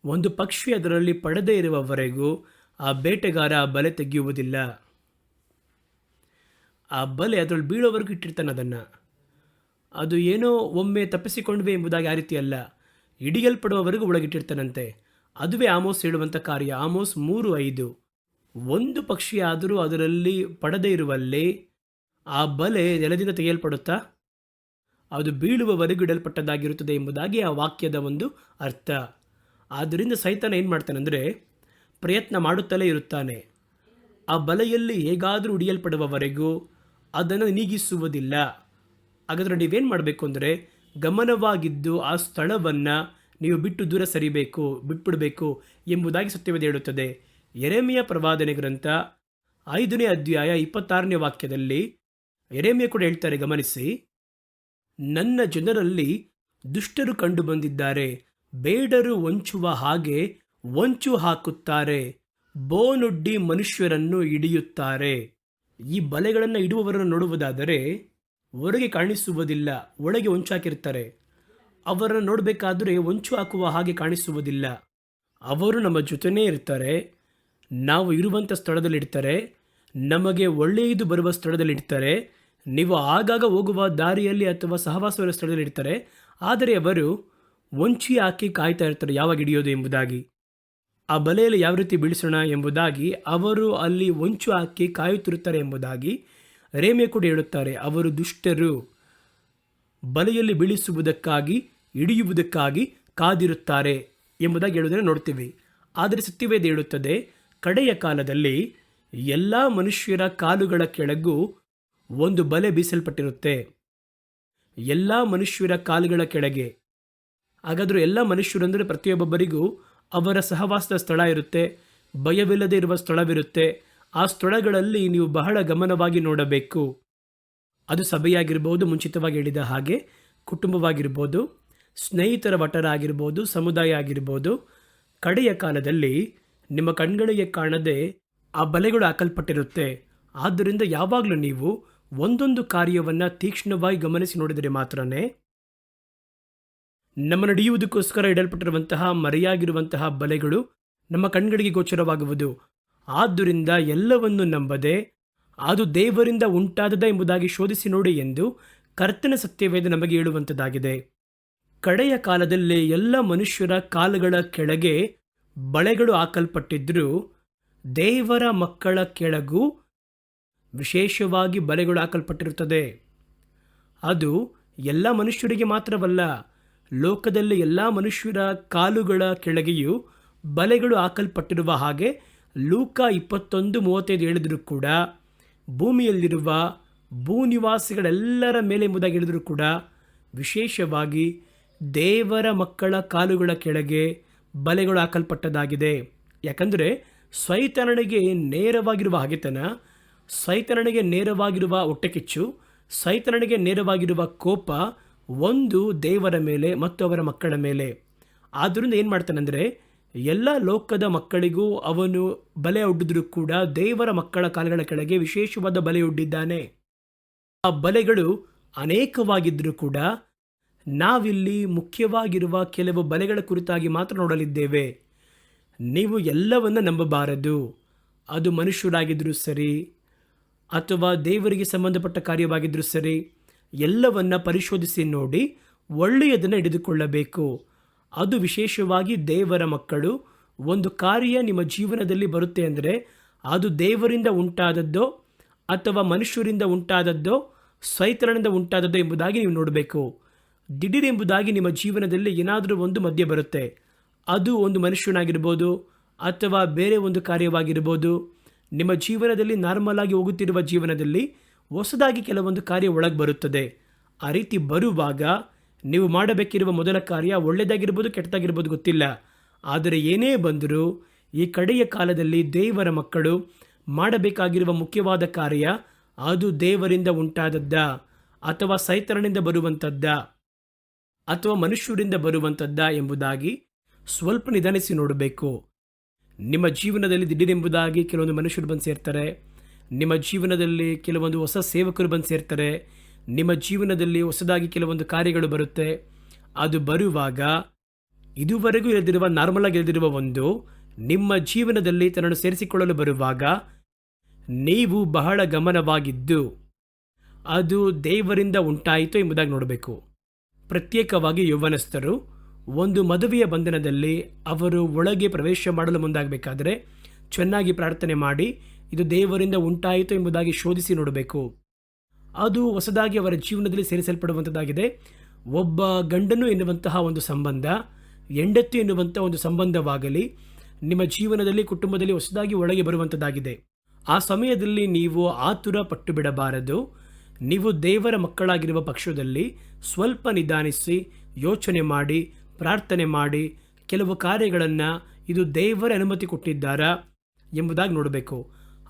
ಒಂದು ಪಕ್ಷಿ ಅದರಲ್ಲಿ ಪಡದೇ ಇರುವವರೆಗೂ ಆ ಬೇಟೆಗಾರ ಆ ಬಲೆ ತೆಗೆಯುವುದಿಲ್ಲ. ಆ ಬಲೆ ಅದರಲ್ಲಿ ಬೀಳೋವರೆಗೂ ಇಟ್ಟಿರ್ತಾನೆ ಅದನ್ನು. ಅದು ಏನೋ ಒಮ್ಮೆ ತಪ್ಪಿಸಿಕೊಂಡ್ವೆ ಎಂಬುದಾಗಿ ಆ ರೀತಿ ಅಲ್ಲ, ಹಿಡಿಯಲ್ಪಡುವವರೆಗೂ ಒಳಗಿಟ್ಟಿರ್ತಾನಂತೆ. ಅದುವೇ ಆಮೋಸ್ ಹೇಳುವಂಥ ಕಾರ್ಯ. ಆಮೋಸ್ 3:5. ಒಂದು ಪಕ್ಷಿ ಆದರೂ ಅದರಲ್ಲಿ ಪಡದೇ ಇರುವಲ್ಲಿ ಆ ಬಲೆ ನೆಲದಿಂದ ತೆಗೆಯಲ್ಪಡುತ್ತಾ? ಅದು ಬೀಳುವವರೆಗೂ ಇಡಲ್ಪಟ್ಟದ್ದಾಗಿರುತ್ತದೆ ಎಂಬುದಾಗಿ ಆ ವಾಕ್ಯದ ಒಂದು ಅರ್ಥ. ಆದ್ದರಿಂದ ಸೈತಾನ ಏನು ಮಾಡ್ತಾನೆಂದರೆ, ಪ್ರಯತ್ನ ಮಾಡುತ್ತಲೇ ಇರುತ್ತಾನೆ. ಆ ಬಲೆಯಲ್ಲಿ ಹೇಗಾದರೂ ಹಿಡಿಯಲ್ಪಡುವವರೆಗೂ ಅದನ್ನು ನೀಗಿಸುವುದಿಲ್ಲ. ಹಾಗಾದರೆ ನೀವೇನು ಮಾಡಬೇಕು ಅಂದರೆ, ಗಮನವಾಗಿದ್ದು ಆ ಸ್ಥಳವನ್ನು ನೀವು ಬಿಟ್ಟು ದೂರ ಸರಿಬೇಕು, ಬಿಟ್ಬಿಡಬೇಕು ಎಂಬುದಾಗಿ ಸತ್ಯವೇದ ಹೇಳುತ್ತದೆ. ಯೆರೆಮೀಯ ಪ್ರವಾದನೆ ಗ್ರಂಥ 5ನೇ ಅಧ್ಯಾಯ 26ನೇ ವಾಕ್ಯದಲ್ಲಿ ಯೆರೆಮೀಯ ಕೂಡ ಹೇಳ್ತಾರೆ, ಗಮನಿಸಿ, ನನ್ನ ಜನರಲ್ಲಿ ದುಷ್ಟರು ಕಂಡು ಬಂದಿದ್ದಾರೆ, ಬೇಡರು ಹೊಂಚುವ ಹಾಗೆ ಹೊಂಚು ಹಾಕುತ್ತಾರೆ, ಬೋನೊಡ್ಡಿ ಮನುಷ್ಯರನ್ನು ಹಿಡಿಯುತ್ತಾರೆ. ಈ ಬಲೆಗಳನ್ನು ಇಡುವವರನ್ನು ನೋಡುವುದಾದರೆ ಹೊರಗೆ ಕಾಣಿಸುವುದಿಲ್ಲ, ಒಳಗೆ ಹೊಂಚಾಕಿರ್ತಾರೆ. ಅವರನ್ನು ನೋಡಬೇಕಾದರೆ ಹೊಂಚು ಹಾಕುವ ಹಾಗೆ ಕಾಣಿಸುವುದಿಲ್ಲ. ಅವರು ನಮ್ಮ ಜೊತೆನೇ ಇರ್ತಾರೆ, ನಾವು ಇರುವಂಥ ಸ್ಥಳದಲ್ಲಿ ಇಡ್ತಾರೆ, ನಮಗೆ ಒಳ್ಳೆಯದು ಬರುವ ಸ್ಥಳದಲ್ಲಿ ಇಡ್ತಾರೆ, ನೀವು ಆಗಾಗ ಹೋಗುವ ದಾರಿಯಲ್ಲಿ ಅಥವಾ ಸಹವಾಸವಿರುವ ಸ್ಥಳದಲ್ಲಿ ಇಡ್ತಾರೆ. ಆದರೆ ಅವರು ಹೊಂಚಿ ಹಾಕಿ ಕಾಯ್ತಾ ಇರ್ತಾರೆ ಯಾವಾಗ ಹಿಡಿಯೋದು ಎಂಬುದಾಗಿ, ಆ ಬಲೆಯಲ್ಲಿ ಯಾವ ರೀತಿ ಬೀಳಿಸೋಣ ಎಂಬುದಾಗಿ ಅವರು ಅಲ್ಲಿ ಹೊಂಚು ಹಾಕಿ ಕಾಯುತ್ತಿರುತ್ತಾರೆ ಎಂಬುದಾಗಿ ಯೆರೆಮೀಯ ಕೂಡ ಹೇಳುತ್ತಾರೆ. ಅವರು ದುಷ್ಟರು, ಬಲೆಯಲ್ಲಿ ಬೀಳಿಸುವುದಕ್ಕಾಗಿ ಹಿಡಿಯುವುದಕ್ಕಾಗಿ ಕಾದಿರುತ್ತಾರೆ ಎಂಬುದಾಗಿ ಹೇಳುವುದನ್ನು ನೋಡ್ತೀವಿ. ಆದರೆ ಸತ್ಯವೇದ ಹೇಳುತ್ತದೆ, ಕಡೆಯ ಕಾಲದಲ್ಲಿ ಎಲ್ಲ ಮನುಷ್ಯರ ಕಾಲುಗಳ ಕೆಳಗೂ ಒಂದು ಬಲೆ ಬೀಸಲ್ಪಟ್ಟಿರುತ್ತೆ. ಎಲ್ಲ ಮನುಷ್ಯರ ಕಾಲುಗಳ ಕೆಳಗೆ. ಹಾಗಾದರೂ ಎಲ್ಲ ಮನುಷ್ಯರು ಅಂದರೆ ಪ್ರತಿಯೊಬ್ಬೊಬ್ಬರಿಗೂ ಅವರ ಸಹವಾಸದ ಸ್ಥಳ ಇರುತ್ತೆ, ಭಯವಿಲ್ಲದೆ ಇರುವ ಸ್ಥಳವಿರುತ್ತೆ. ಆ ಸ್ಥಳಗಳಲ್ಲಿ ನೀವು ಬಹಳ ಗಮನವಾಗಿ ನೋಡಬೇಕು. ಅದು ಸಭೆಯಾಗಿರ್ಬೋದು, ಮುಂಚಿತವಾಗಿ ಹೇಳಿದ ಹಾಗೆ ಕುಟುಂಬವಾಗಿರ್ಬೋದು, ಸ್ನೇಹಿತರ ವಠಾರ ಆಗಿರ್ಬೋದು, ಸಮುದಾಯ ಆಗಿರ್ಬೋದು. ಕಡೆಯ ಕಾಲದಲ್ಲಿ ನಿಮ್ಮ ಕಣ್ಗಳಿಗೆ ಕಾಣದೆ ಆ ಬಲೆಗಳು ಹಾಕಲ್ಪಟ್ಟಿರುತ್ತೆ. ಆದ್ದರಿಂದ ಯಾವಾಗಲೂ ನೀವು ಒಂದೊಂದು ಕಾರ್ಯವನ್ನು ತೀಕ್ಷ್ಣವಾಗಿ ಗಮನಿಸಿ ನೋಡಿದರೆ ಮಾತ್ರನೇ ನಮ್ಮ ನಡೆಯುವುದಕ್ಕೋಸ್ಕರ ಇಡಲ್ಪಟ್ಟಿರುವಂತಹ ಮರೆಯಾಗಿರುವಂತಹ ಬಲೆಗಳು ನಮ್ಮ ಕಣ್ಗಳಿಗೆ ಗೋಚರವಾಗುವುದು. ಆದ್ದರಿಂದ ಎಲ್ಲವನ್ನು ನಂಬದೆ ಅದು ದೇವರಿಂದ ಉಂಟಾದದ ಎಂಬುದಾಗಿ ಶೋಧಿಸಿ ನೋಡಿ ಎಂದು ಕರ್ತನ ಸತ್ಯವೇದ ನಮಗೆ ಹೇಳುವಂಥದ್ದಾಗಿದೆ. ಕಡೆಯ ಕಾಲದಲ್ಲಿ ಎಲ್ಲ ಮನುಷ್ಯರ ಕಾಲುಗಳ ಕೆಳಗೆ ಬಳೆಗಳು ಹಾಕಲ್ಪಟ್ಟಿದ್ದರೂ ದೇವರ ಮಕ್ಕಳ ಕೆಳಗೂ ವಿಶೇಷವಾಗಿ ಬಲೆಗಳು ಹಾಕಲ್ಪಟ್ಟಿರುತ್ತದೆ. ಅದು ಎಲ್ಲ ಮನುಷ್ಯರಿಗೆ ಮಾತ್ರವಲ್ಲ, ಲೋಕದಲ್ಲಿ ಎಲ್ಲ ಮನುಷ್ಯರ ಕಾಲುಗಳ ಕೆಳಗೆಯೂ ಬಲೆಗಳು ಹಾಕಲ್ಪಟ್ಟಿರುವ ಹಾಗೆ ಲೂಕ 21:35 ಹೇಳಿದರೂ ಕೂಡ ಭೂಮಿಯಲ್ಲಿರುವ ಭೂನಿವಾಸಿಗಳೆಲ್ಲರ ಮೇಲೆ ಎಂಬುದಾಗಿ ಹೇಳಿದರೂ ಕೂಡ ವಿಶೇಷವಾಗಿ ದೇವರ ಮಕ್ಕಳ ಕಾಲುಗಳ ಕೆಳಗೆ ಬಲೆಗಳು ಹಾಕಲ್ಪಟ್ಟದಾಗಿದೆ. ಯಾಕಂದರೆ ಸೈತಾನನಿಗೆ ನೇರವಾಗಿರುವ ಹಗೆತನ, ಸೈತಾನನಿಗೆ ನೇರವಾಗಿರುವ ಹೊಟ್ಟೆಕಿಚ್ಚು, ಸೈತಾನನಿಗೆ ನೇರವಾಗಿರುವ ಕೋಪ ಒಂದು ದೇವರ ಮೇಲೆ ಮತ್ತು ಅವರ ಮಕ್ಕಳ ಮೇಲೆ. ಆದ್ದರಿಂದ ಏನು ಮಾಡ್ತಾನೆಂದರೆ ಎಲ್ಲ ಲೋಕದ ಮಕ್ಕಳಿಗೂ ಅವನು ಬಲೆ ಒಡ್ಡಿದ್ರೂ ಕೂಡ ದೇವರ ಮಕ್ಕಳ ಕಾಲುಗಳ ಕೆಳಗೆ ವಿಶೇಷವಾದ ಬಲೆ ಒಡ್ಡಿದ್ದಾನೆ. ಆ ಬಲೆಗಳು ಅನೇಕವಾಗಿದ್ದರೂ ಕೂಡ ನಾವಿಲ್ಲಿ ಮುಖ್ಯವಾಗಿರುವ ಕೆಲವು ಬಲೆಗಳ ಕುರಿತಾಗಿ ಮಾತ್ರ ನೋಡಲಿದ್ದೇವೆ. ನೀವು ಎಲ್ಲವನ್ನ ನಂಬಬಾರದು. ಅದು ಮನುಷ್ಯರಾಗಿದ್ದರೂ ಸರಿ ಅಥವಾ ದೇವರಿಗೆ ಸಂಬಂಧಪಟ್ಟ ಕಾರ್ಯವಾಗಿದ್ದರೂ ಸರಿ, ಎಲ್ಲವನ್ನ ಪರಿಶೋಧಿಸಿ ನೋಡಿ ಒಳ್ಳೆಯದನ್ನು ಹಿಡಿದುಕೊಳ್ಳಬೇಕು. ಅದು ವಿಶೇಷವಾಗಿ ದೇವರ ಮಕ್ಕಳು ಒಂದು ಕಾರ್ಯ ನಿಮ್ಮ ಜೀವನದಲ್ಲಿ ಬರುತ್ತೆ ಅಂದರೆ ಅದು ದೇವರಿಂದ ಉಂಟಾದದ್ದೋ ಅಥವಾ ಮನುಷ್ಯರಿಂದ ಉಂಟಾದದ್ದೋ ಸೈತಾನನಿಂದ ಉಂಟಾದದ್ದೋ ಎಂಬುದಾಗಿ ನೀವು ನೋಡಬೇಕು. ದಿಢೀರೆಂಬುದಾಗಿ ನಿಮ್ಮ ಜೀವನದಲ್ಲಿ ಏನಾದರೂ ಒಂದು ಮಧ್ಯೆ ಬರುತ್ತೆ. ಅದು ಒಂದು ಮನುಷ್ಯನಾಗಿರ್ಬೋದು ಅಥವಾ ಬೇರೆ ಒಂದು ಕಾರ್ಯವಾಗಿರ್ಬೋದು. ನಿಮ್ಮ ಜೀವನದಲ್ಲಿ ನಾರ್ಮಲ್ ಆಗಿ ಹೋಗುತ್ತಿರುವ ಜೀವನದಲ್ಲಿ ಹೊಸದಾಗಿ ಕೆಲವೊಂದು ಕಾರ್ಯ ಒಳಗೆ ಬರುತ್ತದೆ. ಆ ರೀತಿ ಬರುವಾಗ ನೀವು ಮಾಡಬೇಕಿರುವ ಮೊದಲ ಕಾರ್ಯ ಒಳ್ಳೆಯದಾಗಿರ್ಬೋದು ಕೆಟ್ಟದಾಗಿರ್ಬೋದು ಗೊತ್ತಿಲ್ಲ, ಆದರೆ ಏನೇ ಬಂದರೂ ಈ ಕಡೆಯ ಕಾಲದಲ್ಲಿ ದೇವರ ಮಕ್ಕಳು ಮಾಡಬೇಕಾಗಿರುವ ಮುಖ್ಯವಾದ ಕಾರ್ಯ ಅದು ದೇವರಿಂದ ಉಂಟಾದದ್ದ ಅಥವಾ ಸೈತಾನನಿಂದ ಬರುವಂಥದ್ದ ಅಥವಾ ಮನುಷ್ಯರಿಂದ ಬರುವಂಥದ್ದ ಎಂಬುದಾಗಿ ಸ್ವಲ್ಪ ನಿಧಾನಿಸಿ ನೋಡಬೇಕು. ನಿಮ್ಮ ಜೀವನದಲ್ಲಿ ದಿಢೀರೆಂಬುದಾಗಿ ಕೆಲವೊಂದು ಮನುಷ್ಯರು ಬಂದು ಸೇರ್ತಾರೆ. ನಿಮ್ಮ ಜೀವನದಲ್ಲಿ ಕೆಲವೊಂದು ಹೊಸ ಸೇವಕರು ಬಂದು ಸೇರ್ತಾರೆ. ನಿಮ್ಮ ಜೀವನದಲ್ಲಿ ಹೊಸದಾಗಿ ಕೆಲವೊಂದು ಕಾರ್ಯಗಳು ಬರುತ್ತೆ. ಅದು ಬರುವಾಗ ಇದುವರೆಗೂ ಇಲ್ಲದಿರುವ ನಾರ್ಮಲ್ ಆಗಿ ಇಲ್ಲದಿರುವ ಒಂದು ನಿಮ್ಮ ಜೀವನದಲ್ಲಿ ತನ್ನನ್ನು ಸೇರಿಸಿಕೊಳ್ಳಲು ಬರುವಾಗ ನೀವು ಬಹಳ ಗಮನವಾಗಿದ್ದು ಅದು ದೇವರಿಂದ ಉಂಟಾಯಿತು ಎಂಬುದಾಗಿ ನೋಡಬೇಕು. ಪ್ರತ್ಯೇಕವಾಗಿ ಯೌವನಸ್ಥರು ಒಂದು ಮದುವೆಯ ಬಂಧನದಲ್ಲಿ ಅವರು ಒಳಗೆ ಪ್ರವೇಶ ಮಾಡಲು ಮುಂದಾಗಬೇಕಾದರೆ ಚೆನ್ನಾಗಿ ಪ್ರಾರ್ಥನೆ ಮಾಡಿ ಇದು ದೇವರಿಂದ ಉಂಟಾಯಿತು ಎಂಬುದಾಗಿ ಶೋಧಿಸಿ ನೋಡಬೇಕು. ಅದು ಹೊಸದಾಗಿ ಅವರ ಜೀವನದಲ್ಲಿ ಸೇರಿಸಲ್ಪಡುವಂಥದ್ದಾಗಿದೆ. ಒಬ್ಬ ಗಂಡನು ಎನ್ನುವಂತಹ ಒಂದು ಸಂಬಂಧ, ಹೆಂಡತಿ ಎನ್ನುವಂಥ ಒಂದು ಸಂಬಂಧವಾಗಲಿ ನಿಮ್ಮ ಜೀವನದಲ್ಲಿ ಕುಟುಂಬದಲ್ಲಿ ಹೊಸದಾಗಿ ಒಳಗೆ ಬರುವಂಥದ್ದಾಗಿದೆ. ಆ ಸಮಯದಲ್ಲಿ ನೀವು ಆತುರ ಪಟ್ಟು ಬಿಡಬಾರದು. ನೀವು ದೇವರ ಮಕ್ಕಳಾಗಿರುವ ಪಕ್ಷದಲ್ಲಿ ಸ್ವಲ್ಪ ನಿಧಾನಿಸಿ ಯೋಚನೆ ಮಾಡಿ ಪ್ರಾರ್ಥನೆ ಮಾಡಿ ಕೆಲವು ಕಾರ್ಯಗಳನ್ನು ಇದು ದೇವರ ಅನುಮತಿ ಕೊಟ್ಟಿದ್ದಾರಾ ಎಂಬುದಾಗಿ ನೋಡಬೇಕು.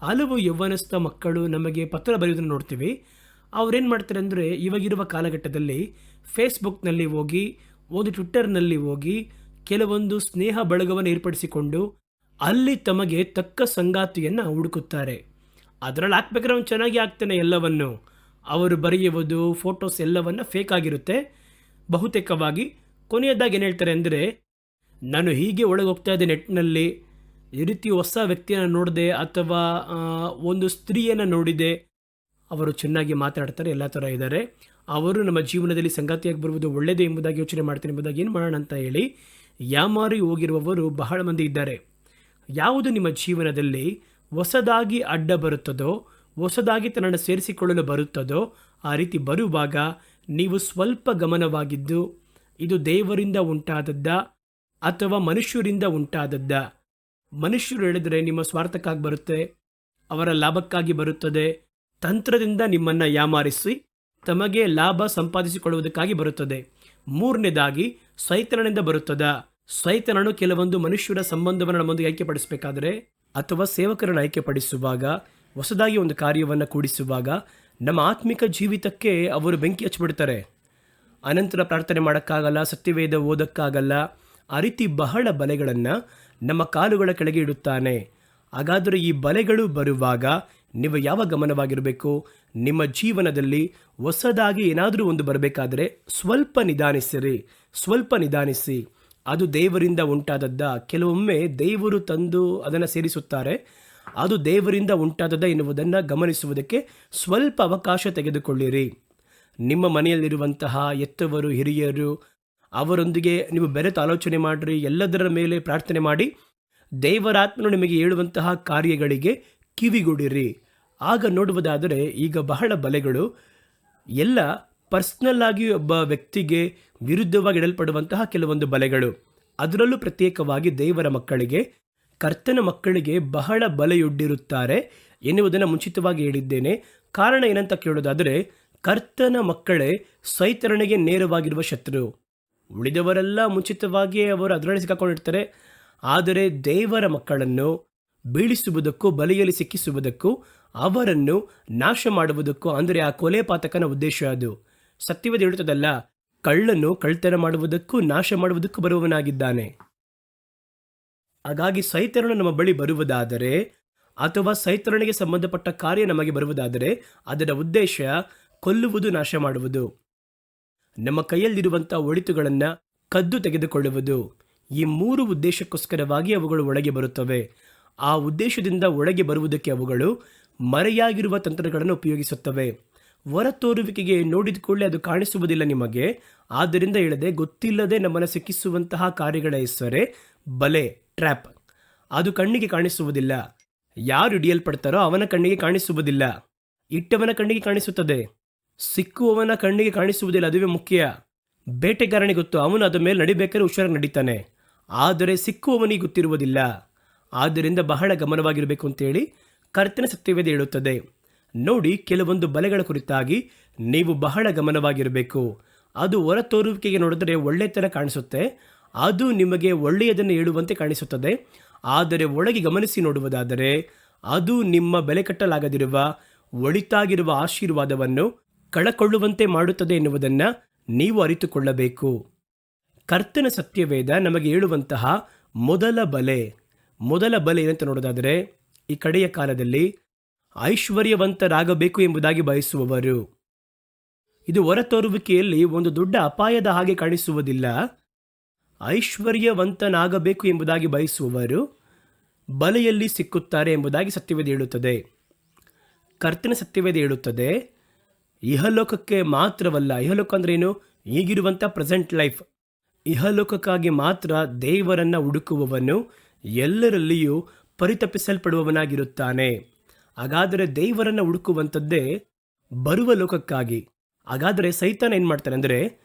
ಹಲವು ಯೌವನಸ್ಥ ಮಕ್ಕಳು ನಮಗೆ ಪತ್ರ ಬರೆಯೋದನ್ನು ನೋಡ್ತೀವಿ. ಅವರೇನು ಮಾಡ್ತಾರೆ ಅಂದರೆ ಇವಾಗಿರುವ ಕಾಲಘಟ್ಟದಲ್ಲಿ ಫೇಸ್ಬುಕ್ನಲ್ಲಿ ಹೋಗಿ ಒಂದು ಟ್ವಿಟ್ಟರ್ನಲ್ಲಿ ಹೋಗಿ ಕೆಲವೊಂದು ಸ್ನೇಹ ಬಳಗವನ್ನು ಏರ್ಪಡಿಸಿಕೊಂಡು ಅಲ್ಲಿ ತಮಗೆ ತಕ್ಕ ಸಂಗಾತಿಯನ್ನು ಹುಡುಕುತ್ತಾರೆ. ಅದರಲ್ಲಿ ಹಾಕ್ಬೇಕಾದ್ರೆ ಅವನು ಚೆನ್ನಾಗಿ ಹಾಕ್ತಾನೆ ಎಲ್ಲವನ್ನು. ಅವರು ಬರೆಯುವುದು ಫೋಟೋಸ್ ಎಲ್ಲವನ್ನ ಫೇಕ್ ಆಗಿರುತ್ತೆ ಬಹುತೇಕವಾಗಿ. ಕೊನೆಯದಾಗಿ ಏನು ಹೇಳ್ತಾರೆ ಅಂದರೆ ನಾನು ಹೀಗೆ ಒಳಗೆ ಹೋಗ್ತಾ ಇದ್ದೆ ನೆಟ್ನಲ್ಲಿ, ಈ ರೀತಿ ಹೊಸ ವ್ಯಕ್ತಿಯನ್ನು ನೋಡಿದೆ ಅಥವಾ ಒಂದು ಸ್ತ್ರೀಯನ್ನು ನೋಡಿದೆ, ಅವರು ಚೆನ್ನಾಗಿ ಮಾತಾಡ್ತಾರೆ, ಎಲ್ಲ ಥರ ಇದ್ದಾರೆ, ಅವರು ನಮ್ಮ ಜೀವನದಲ್ಲಿ ಸಂಗಾತಿಯಾಗಿ ಬರುವುದು ಒಳ್ಳೆಯದೇ ಎಂಬುದಾಗಿ ಯೋಚನೆ ಮಾಡ್ತಾರೆ ಎಂಬುದಾಗಿ ಏನು ಮಾಡೋಣ ಅಂತ ಹೇಳಿ ಯಾಮಾರಿ ಹೋಗಿರುವವರು ಬಹಳ ಮಂದಿ ಇದ್ದಾರೆ. ಯಾವುದು ನಿಮ್ಮ ಜೀವನದಲ್ಲಿ ಹೊಸದಾಗಿ ಅಡ್ಡ ಬರುತ್ತದೋ, ಹೊಸದಾಗಿ ತನ್ನನ್ನು ಸೇರಿಸಿಕೊಳ್ಳಲು ಬರುತ್ತದೋ ಆ ರೀತಿ ಬರುವಾಗ ನೀವು ಸ್ವಲ್ಪ ಗಮನವಾಗಿದ್ದು ಇದು ದೇವರಿಂದ ಉಂಟಾದದ್ದ ಅಥವಾ ಮನುಷ್ಯರಿಂದ ಉಂಟಾದದ್ದ. ಮನುಷ್ಯರು ಹೇಳಿದರೆ ನಿಮ್ಮ ಸ್ವಾರ್ಥಕ್ಕಾಗಿ ಬರುತ್ತೆ, ಅವರ ಲಾಭಕ್ಕಾಗಿ ಬರುತ್ತದೆ, ತಂತ್ರದಿಂದ ನಿಮ್ಮನ್ನು ಯಾಮಾರಿಸಿ ತಮಗೆ ಲಾಭ ಸಂಪಾದಿಸಿಕೊಳ್ಳುವುದಕ್ಕಾಗಿ ಬರುತ್ತದೆ. ಮೂರನೇದಾಗಿ ಸೈತಾನನಿಂದ ಬರುತ್ತದ. ಸೈತಾನನು ಕೆಲವೊಂದು ಮನುಷ್ಯರ ಸಂಬಂಧವನ್ನು ನಮ್ಮೊಂದಿಗೆ ಆಯ್ಕೆಪಡಿಸಬೇಕಾದರೆ ಅಥವಾ ಸೇವಕರನ್ನು ಆಯ್ಕೆಪಡಿಸುವಾಗ ಹೊಸದಾಗಿ ಒಂದು ಕಾರ್ಯವನ್ನು ಕೂಡಿಸುವಾಗ ನಮ್ಮ ಆತ್ಮಿಕ ಜೀವಿತಕ್ಕೆ ಅವರು ಬೆಂಕಿ ಹಚ್ಚಿಬಿಡ್ತಾರೆ. ಅನಂತರ ಪ್ರಾರ್ಥನೆ ಮಾಡೋಕ್ಕಾಗಲ್ಲ, ಸತ್ಯವೇದ ಓದೋಕ್ಕಾಗಲ್ಲ. ಆ ರೀತಿ ಬಹಳ ಬಲೆಗಳನ್ನು ನಮ್ಮ ಕಾಲುಗಳ ಕೆಳಗೆ ಇಡುತ್ತಾನೆ. ಹಾಗಾದರೆ ಈ ಬಲೆಗಳು ಬರುವಾಗ ನೀವು ಯಾವ ಗಮನವಾಗಿರಬೇಕು? ನಿಮ್ಮ ಜೀವನದಲ್ಲಿ ಹೊಸದಾಗಿ ಏನಾದರೂ ಒಂದು ಬರಬೇಕಾದರೆ ಸ್ವಲ್ಪ ನಿಧಾನಿಸಿರಿ, ಸ್ವಲ್ಪ ನಿಧಾನಿಸಿ. ಅದು ದೇವರಿಂದ ಉಂಟಾದದ್ದ. ಕೆಲವೊಮ್ಮೆ ದೇವರು ತಂದು ಅದನ್ನು ಸೇರಿಸುತ್ತಾರೆ. ಅದು ದೇವರಿಂದ ಉಂಟಾದದ ಎನ್ನುವುದನ್ನು ಗಮನಿಸುವುದಕ್ಕೆ ಸ್ವಲ್ಪ ಅವಕಾಶ ತೆಗೆದುಕೊಳ್ಳಿರಿ. ನಿಮ್ಮ ಮನೆಯಲ್ಲಿರುವಂತಹ ಎತ್ತವರು, ಹಿರಿಯರು, ಅವರೊಂದಿಗೆ ನೀವು ಬೆರೆತು ಆಲೋಚನೆ ಮಾಡಿರಿ. ಎಲ್ಲದರ ಮೇಲೆ ಪ್ರಾರ್ಥನೆ ಮಾಡಿ ದೇವರಾತ್ಮನು ನಿಮಗೆ ಹೇಳುವಂತಹ ಕಾರ್ಯಗಳಿಗೆ ಕಿವಿಗೊಡಿರಿ. ಆಗ ನೋಡುವುದಾದರೆ ಈಗ ಬಹಳ ಬಲೆಗಳು ಎಲ್ಲ ಪರ್ಸ್ನಲ್ ಆಗಿ ಒಬ್ಬ ವ್ಯಕ್ತಿಗೆ ವಿರುದ್ಧವಾಗಿ ಇಡಲ್ಪಡುವಂತಹ ಕೆಲವೊಂದು ಬಲೆಗಳು, ಅದರಲ್ಲೂ ಪ್ರತ್ಯೇಕವಾಗಿ ದೇವರ ಮಕ್ಕಳಿಗೆ, ಕರ್ತನ ಮಕ್ಕಳಿಗೆ ಬಹಳ ಬಲೆಯೊಡ್ಡಿರುತ್ತಾರೆ ಎನ್ನುವುದನ್ನು ಮುಂಚಿತವಾಗಿ ಹೇಳಿದ್ದೇನೆ. ಕಾರಣ ಏನಂತ ಕೇಳೋದಾದರೆ, ಕರ್ತನ ಮಕ್ಕಳೇ ಸೈತಾನನಿಗೆ ನೇರವಾಗಿರುವ ಶತ್ರು. ಉಳಿದವರೆಲ್ಲ ಮುಂಚಿತವಾಗಿಯೇ ಅವರು ಅದರಲ್ಲಿ ಸಿಕ್ಕಾಕೊಂಡಿರ್ತಾರೆ. ಆದರೆ ದೇವರ ಮಕ್ಕಳನ್ನು ಬೀಳಿಸುವುದಕ್ಕೂ, ಬಲೆಯಲ್ಲಿ ಸಿಕ್ಕಿಸುವುದಕ್ಕೂ, ಅವರನ್ನು ನಾಶ ಮಾಡುವುದಕ್ಕೂ, ಅಂದರೆ ಆ ಕೊಲೆ ಪಾತಕನ ಉದ್ದೇಶ ಅದು. ಸತ್ಯವೇದ ಹೇಳುತ್ತದಲ್ಲ, ಕಳ್ಳನು ಕಳ್ತನ ಮಾಡುವುದಕ್ಕೂ ನಾಶ ಮಾಡುವುದಕ್ಕೂ ಬರುವವನಾಗಿದ್ದಾನೆ. ಹಾಗಾಗಿ ಸೈತಾನನು ನಮ್ಮ ಬಳಿ ಬರುವುದಾದರೆ, ಅಥವಾ ಸೈತಾನನಿಗೆ ಸಂಬಂಧಪಟ್ಟ ಕಾರ್ಯ ನಮಗೆ ಬರುವುದಾದರೆ, ಅದರ ಉದ್ದೇಶ ಕೊಲ್ಲುವುದು, ನಾಶ ಮಾಡುವುದು, ನಮ್ಮ ಕೈಯಲ್ಲಿರುವಂಥ ಒಳಿತುಗಳನ್ನು ಕದ್ದು ತೆಗೆದುಕೊಳ್ಳುವುದು. ಈ 3 ಉದ್ದೇಶಕ್ಕೋಸ್ಕರವಾಗಿ ಅವುಗಳು ಒಳಗೆ ಬರುತ್ತವೆ. ಆ ಉದ್ದೇಶದಿಂದ ಒಳಗೆ ಬರುವುದಕ್ಕೆ ಅವುಗಳು ಮರೆಯಾಗಿರುವ ತಂತ್ರಗಳನ್ನು ಉಪಯೋಗಿಸುತ್ತವೆ. ಹೊರತೋರುವಿಕೆಗೆ ನೋಡಿದ ಕೂಡಲೇ ಅದು ಕಾಣಿಸುವುದಿಲ್ಲ ನಿಮಗೆ. ಆದ್ದರಿಂದ ಹೇಳದೆ, ಗೊತ್ತಿಲ್ಲದೆ ನಮ್ಮನ್ನು ಸಿಕ್ಕಿಸುವಂತಹ ಕಾರ್ಯಗಳ ಹೆಸರೇ ಬಲೆ, ಟ್ರ್ಯಾಪ್. ಅದು ಕಣ್ಣಿಗೆ ಕಾಣಿಸುವುದಿಲ್ಲ. ಯಾರು ಹಿಡಿಯಲ್ಪಡ್ತಾರೋ ಅವನ ಕಣ್ಣಿಗೆ ಕಾಣಿಸುವುದಿಲ್ಲ, ಇಟ್ಟವನ ಕಣ್ಣಿಗೆ ಕಾಣಿಸುತ್ತದೆ. ಸಿಕ್ಕುವವನ ಕಣ್ಣಿಗೆ ಕಾಣಿಸುವುದಿಲ್ಲ, ಅದುವೇ ಮುಖ್ಯ. ಬೇಟೆಗಾರನಿಗೆ ಗೊತ್ತು, ಅವನು ಅದರ ಮೇಲೆ ನಡಿಬೇಕಾದ್ರೆ ಹುಷಾರಾಗಿ ನಡೀತಾನೆ. ಆದರೆ ಸಿಕ್ಕುವವನಿಗೆ ಗೊತ್ತಿರುವುದಿಲ್ಲ. ಆದ್ದರಿಂದ ಬಹಳ ಗಮನವಾಗಿರಬೇಕು ಅಂತೇಳಿ ಕರ್ತನ ಸತ್ಯವೇದ ಹೇಳುತ್ತದೆ. ನೋಡಿ, ಕೆಲವೊಂದು ಬಲೆಗಳ ಕುರಿತಾಗಿ ನೀವು ಬಹಳ ಗಮನವಾಗಿರಬೇಕು. ಅದು ಹೊರತೋರುವಿಕೆಗೆ ನೋಡಿದರೆ ಒಳ್ಳೆತನ ಕಾಣಿಸುತ್ತೆ, ಅದು ನಿಮಗೆ ಒಳ್ಳೆಯದನ್ನು ಹೇಳುವಂತೆ ಕಾಣಿಸುತ್ತದೆ. ಆದರೆ ಒಳಗೆ ಗಮನಿಸಿ ನೋಡುವುದಾದರೆ ಅದು ನಿಮ್ಮ ಬೆಲೆ ಕಟ್ಟಲಾಗದಿರುವ ಒಳಿತಾಗಿರುವ ಆಶೀರ್ವಾದವನ್ನು ಕಳಕೊಳ್ಳುವಂತೆ ಮಾಡುತ್ತದೆ ಎನ್ನುವುದನ್ನು ನೀವು ಅರಿತುಕೊಳ್ಳಬೇಕು. ಕರ್ತನ ಸತ್ಯವೇದ ನಮಗೆ ಹೇಳುವಂತಹ ಮೊದಲ ಬಲೆ ಏನಂತ ನೋಡೋದಾದರೆ, ಈ ಕಡೆಯ ಕಾಲದಲ್ಲಿ ಐಶ್ವರ್ಯವಂತರಾಗಬೇಕು ಎಂಬುದಾಗಿ ಬಯಸುವವರು. ಇದು ಹೊರತೋರುವಿಕೆಯಲ್ಲಿ ಒಂದು ದೊಡ್ಡ ಅಪಾಯದ ಹಾಗೆ ಕಾಣಿಸುವುದಿಲ್ಲ. ಐಶ್ವರ್ಯವಂತನಾಗಬೇಕು ಎಂಬುದಾಗಿ ಬಯಸುವವರು ಬಲೆಯಲ್ಲಿ ಸಿಕ್ಕುತ್ತಾರೆ ಎಂಬುದಾಗಿ ಸತ್ಯವೇದ ಹೇಳುತ್ತದೆ. ಕರ್ತನ ಸತ್ಯವೇದ ಹೇಳುತ್ತದೆ, ಇಹಲೋಕಕ್ಕೆ ಮಾತ್ರವಲ್ಲ. ಇಹಲೋಕ ಅಂದ್ರೇನು? ಈಗಿರುವಂಥ ಪ್ರೆಸೆಂಟ್ ಲೈಫ್. ಇಹಲೋಕಕ್ಕಾಗಿ ಮಾತ್ರ ದೇವರನ್ನು ಹುಡುಕುವವನು ಎಲ್ಲರಲ್ಲಿಯೂ ಪರಿತಪಿಸಲ್ಪಡುವವನಾಗಿರುತ್ತಾನೆ. ಹಾಗಾದರೆ ದೇವರನ್ನು ಹುಡುಕುವಂಥದ್ದೇ ಬರುವ ಲೋಕಕ್ಕಾಗಿ. ಹಾಗಾದರೆ ಸೈತಾನ ಏನು ಮಾಡ್ತಾನೆ ಅಂದರೆ,